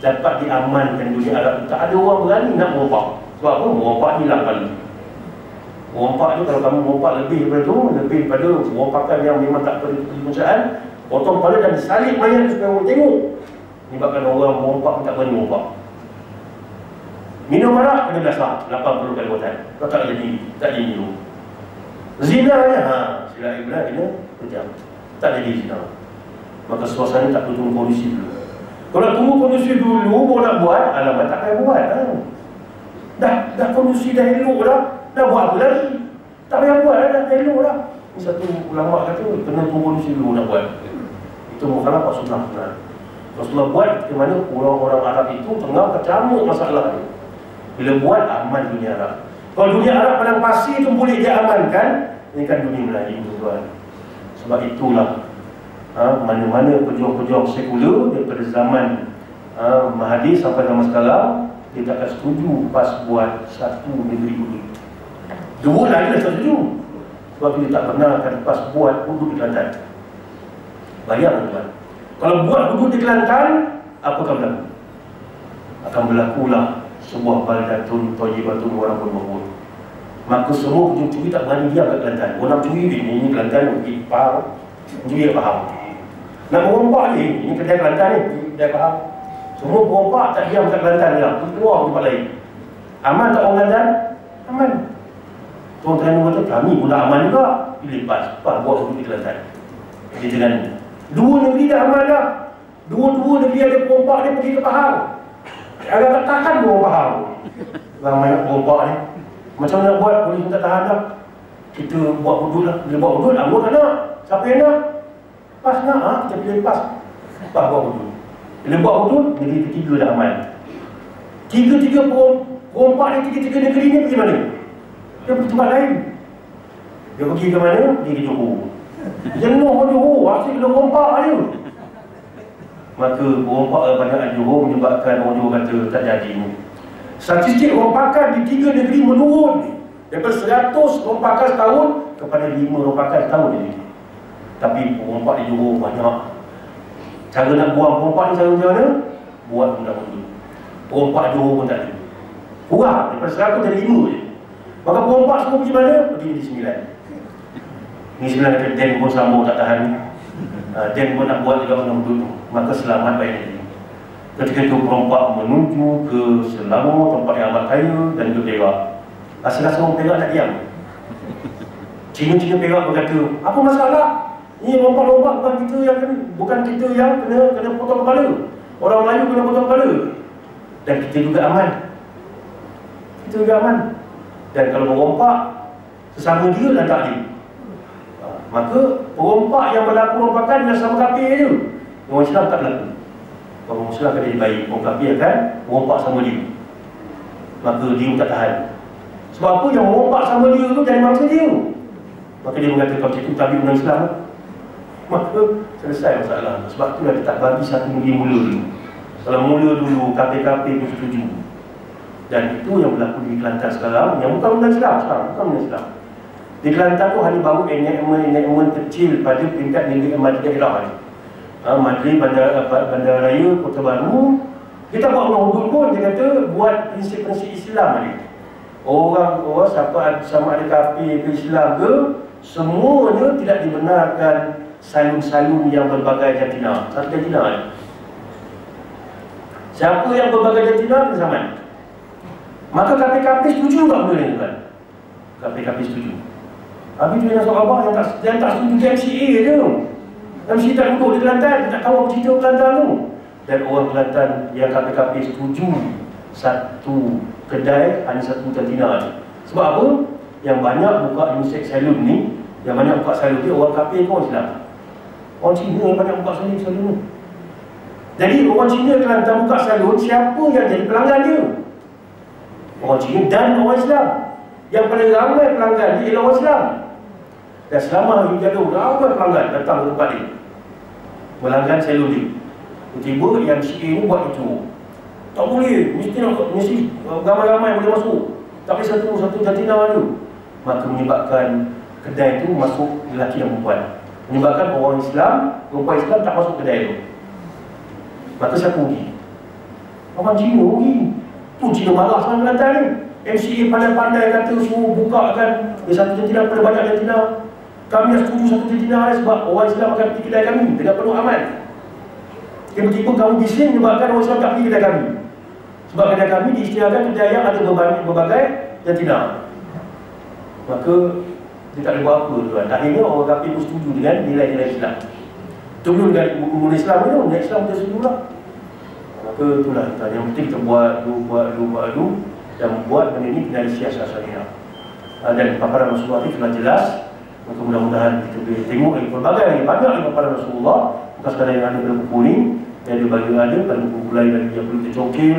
dapat diamankan dunia Arab. Tak ada orang berani nak merompak. Sebab apa? Merompak ni hilang kali. Merompak tu kalau kamu merompak lebih daripada tu, lebih daripada merompakan yang memang tak perlu penyelesaian, potong kepala dan salib mayat supaya orang tengok. Menyebabkan orang merompak pun tak berani merompak. Minum arak kena belasah 80 kali buatan. Kau tak jadi, tak jadi minum. Zina ni, sila iblat kena kejam. Tak jadi zina. Maka suasana tak perlu tunggu kondisi dulu. Kalau tunggu kondisi dulu, baru nak buat, alamat tak payah buat. Dah kondisi dah elok dah. Dah buat apa lagi? Tak payah buat dah elok dah. Ini satu ulama kata, kena tunggu kondisi dulu nak buat. Itu mukhalafah sunnah benar. Rasulullah buat ke mana orang-orang Arab itu tengah kecamuk masalah ni. Bila buat aman dunia Arab. Kalau dunia Arab padang pasir itu boleh dia amankan, ini kan dunia Melayu tuan. Sebab itulah mana-mana pejuang-pejuang sekular daripada zaman Mahathir sampai zaman sekarang, dia tak akan setuju pas buat satu negeri hudud. Dua lagi dah setuju. Sebab dia tak pernah akan pas buat hudud di Kelantan. Bayang tuan, kalau buat hudud di Kelantan, apa akan berlaku? Akan berlakulah sebuah baldatun thayyibatun wa rabbun ghafur. Maka semua pencuri tak berani diam kat Kelantan. Orang curi ini Kelantan pergi Pahang, mencuri kat Pahang. Nak merompak ni, ini kedai Kelantan ni, kedai Pahang. Semua merompak tak diam kat Kelantan ni lah, keluar ke tempat lain. Aman tak orang Kelantan? Aman. Tuan Terengganu kata, kami pun tak aman juga. Pilih lepas buat hudud di Kelantan. Jadi Terengganu, dua negeri dah aman dah. Dua-dua negeri ada merompak dia pergi ke Pahang. Agak tak tahan orang Pahang. Ramai nak merompak ni. Macam mana nak buat? Polis minta tahan dah. Kita buat hudud lah. Bila buat hudud, Anggur tak nak. Siapa yang nak? Pas nak, kita pilih pas. Pas buat hudud. Bila buat hudud, negeri ketiga dah aman. Tiga-tiga perompak ni, tiga-tiga negeri ni pergi mana? Dia pergi tempat lain. Dia pergi ke mana? Pergi ke Johor. Jenuh orang Johor, asyik kena merompak je. Maka perompak banyak Johor menyebabkan orang Johor kata tak jadi ni. Statistik rompakan di tiga negeri menurun daripada 100 rompakan setahun kepada 5 rompakan setahun ini. Tapi perompak di Johor banyak. Cara nak buang perompak ni cara macam mana? Buat undang-undang. Perompak Johor pun tak ada. Kurang daripada 100 jadi 5 je. Maka perompak semua pergi mana? Pergi di 9. Ni 9 kata Den pun sama tak tahan. Den pun nak buat juga undang-undang. Maka selamat baik negeri. Ketika itu perompak menuju ke Selangor, tempat yang amat kaya dan juga Perak. Rasa-rasa orang Perak tak diam. Cina-Cina Perak berkata, apa masalah? Ini lompat-lompat bukan kita yang kena potong kepala. Orang Melayu kena potong kepala. Dan kita juga aman. Kita juga aman. Dan kalau merompak, sesama dia lantak dia. Maka perompak yang berlaku rompakan dengan sama kafir je. Orang Islam tak berlaku. Orang Islam akan jadi baik. Orang kafir akan merompak sama dia. Maka dia tak tahan. Sebab apa yang merompak sama dia tu jadi mangsa dia. Maka dia mengatakan macam itu tabik undang Islam. Maka selesai masalah. Sebab tu dia tak bagi satu negeri mula dulu. Kalau mula dulu kafir-kafir pun setuju. Dan itu yang berlaku di Kelantan sekarang. Yang bukan undang Islam sekarang. Bukan undang Islam. Di Kelantan tu hanya baru enakmen kecil pada peringkat negeri emas daerah. Majlis Bandaraya Kota Baru. Kita buat undang hudud pun dia kata buat prinsip-prinsip Islam ni. Orang sama ada kafir ke Islam ke, semuanya tidak dibenarkan salun-salun yang berbagai jantina. Satu jantina ni. Siapa yang berbagai jantina kena saman. Maka kafir-kafir setuju tak benda ni kan? Kafir-kafir setuju. Habis tu yang nak abang yang tak setuju ke MCA je. MCA tak duduk di Kelantan, dia tak tahu apa cerita Kelantan tu. Dan orang Kelantan yang kafir-kafir setuju satu kedai hanya satu jantina je. Sebab apa? Yang banyak buka unisex salon ni, yang banyak buka salon dia orang kafir pun Islam. Orang Cina yang banyak buka salon ni. Jadi orang Cina Kelantan buka salon, siapa yang jadi pelanggan dia? Orang Cina dan orang Islam. Yang paling ramai pelanggan dia ialah orang Islam. Dan selama hari jadu, ramai pelanggan datang ke tempat dia melanggan salon dia. Tiba-tiba yang CA ni buat itu. Tak boleh, mesti ramai-ramai boleh masuk. Tak boleh satu jantina tu. Maka menyebabkan kedai itu masuk lelaki dan perempuan. Menyebabkan orang Islam, perempuan Islam tak masuk kedai tu. Maka siapa rugi? Orang Cina rugi. Tu Cina marah sama Kelantan ni. MCA pandai-pandai kata suruh bukakan satu jantina pada banyak jantina. Kami dah setuju satu jantina sebab orang Islam akan pergi kedai kami dengan penuh aman. Tiba-tiba kamu bising menyebabkan orang Islam tak pergi kedai kami. Sebab kedai kami diisytiharkan kedai yang ada berbagai jantina. Maka dia tak boleh buat apa tuan. Akhirnya orang kafir pun setuju dengan nilai-nilai Islam. Itu belum dengan buku Islam ni, nilai Islam kita setuju lah. Maka itulah yang penting kita buat dulu dan buat benda ni dari siasat syariah. Dan paparan Rasulullah itu telah jelas. Maka mudah-mudahan kita boleh tengok lagi pelbagai lagi banyak lagi paparan Rasulullah. Bukan sekadar yang ada pada buku ni, yang ada bagi ada pada buku lain lagi yang perlu dicokil,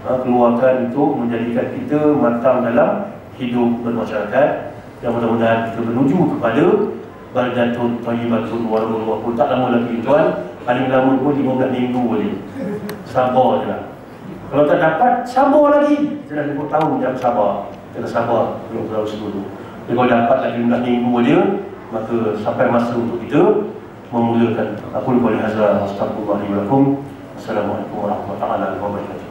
keluarkan untuk menjadikan kita matang dalam hidup bermasyarakat. Dan mudah-mudahan kita menuju kepada baldatun thayyibatun warahmatullahi wabarakatuh. Tak lama lagi tuan, paling lama pun 15 minggu boleh. Sabar je lah. Kalau tak dapat, sabar lagi. Kita dah 20 tahun jangan sabar. Kita sabar belum terlalu sebelum. Jadi kalau dapat lagi 15 minggu je, maka sampai masa untuk kita memulakan. Aku lupa lihazah. Astagfirullahaladzim. Assalamualaikum warahmatullahi wabarakatuh.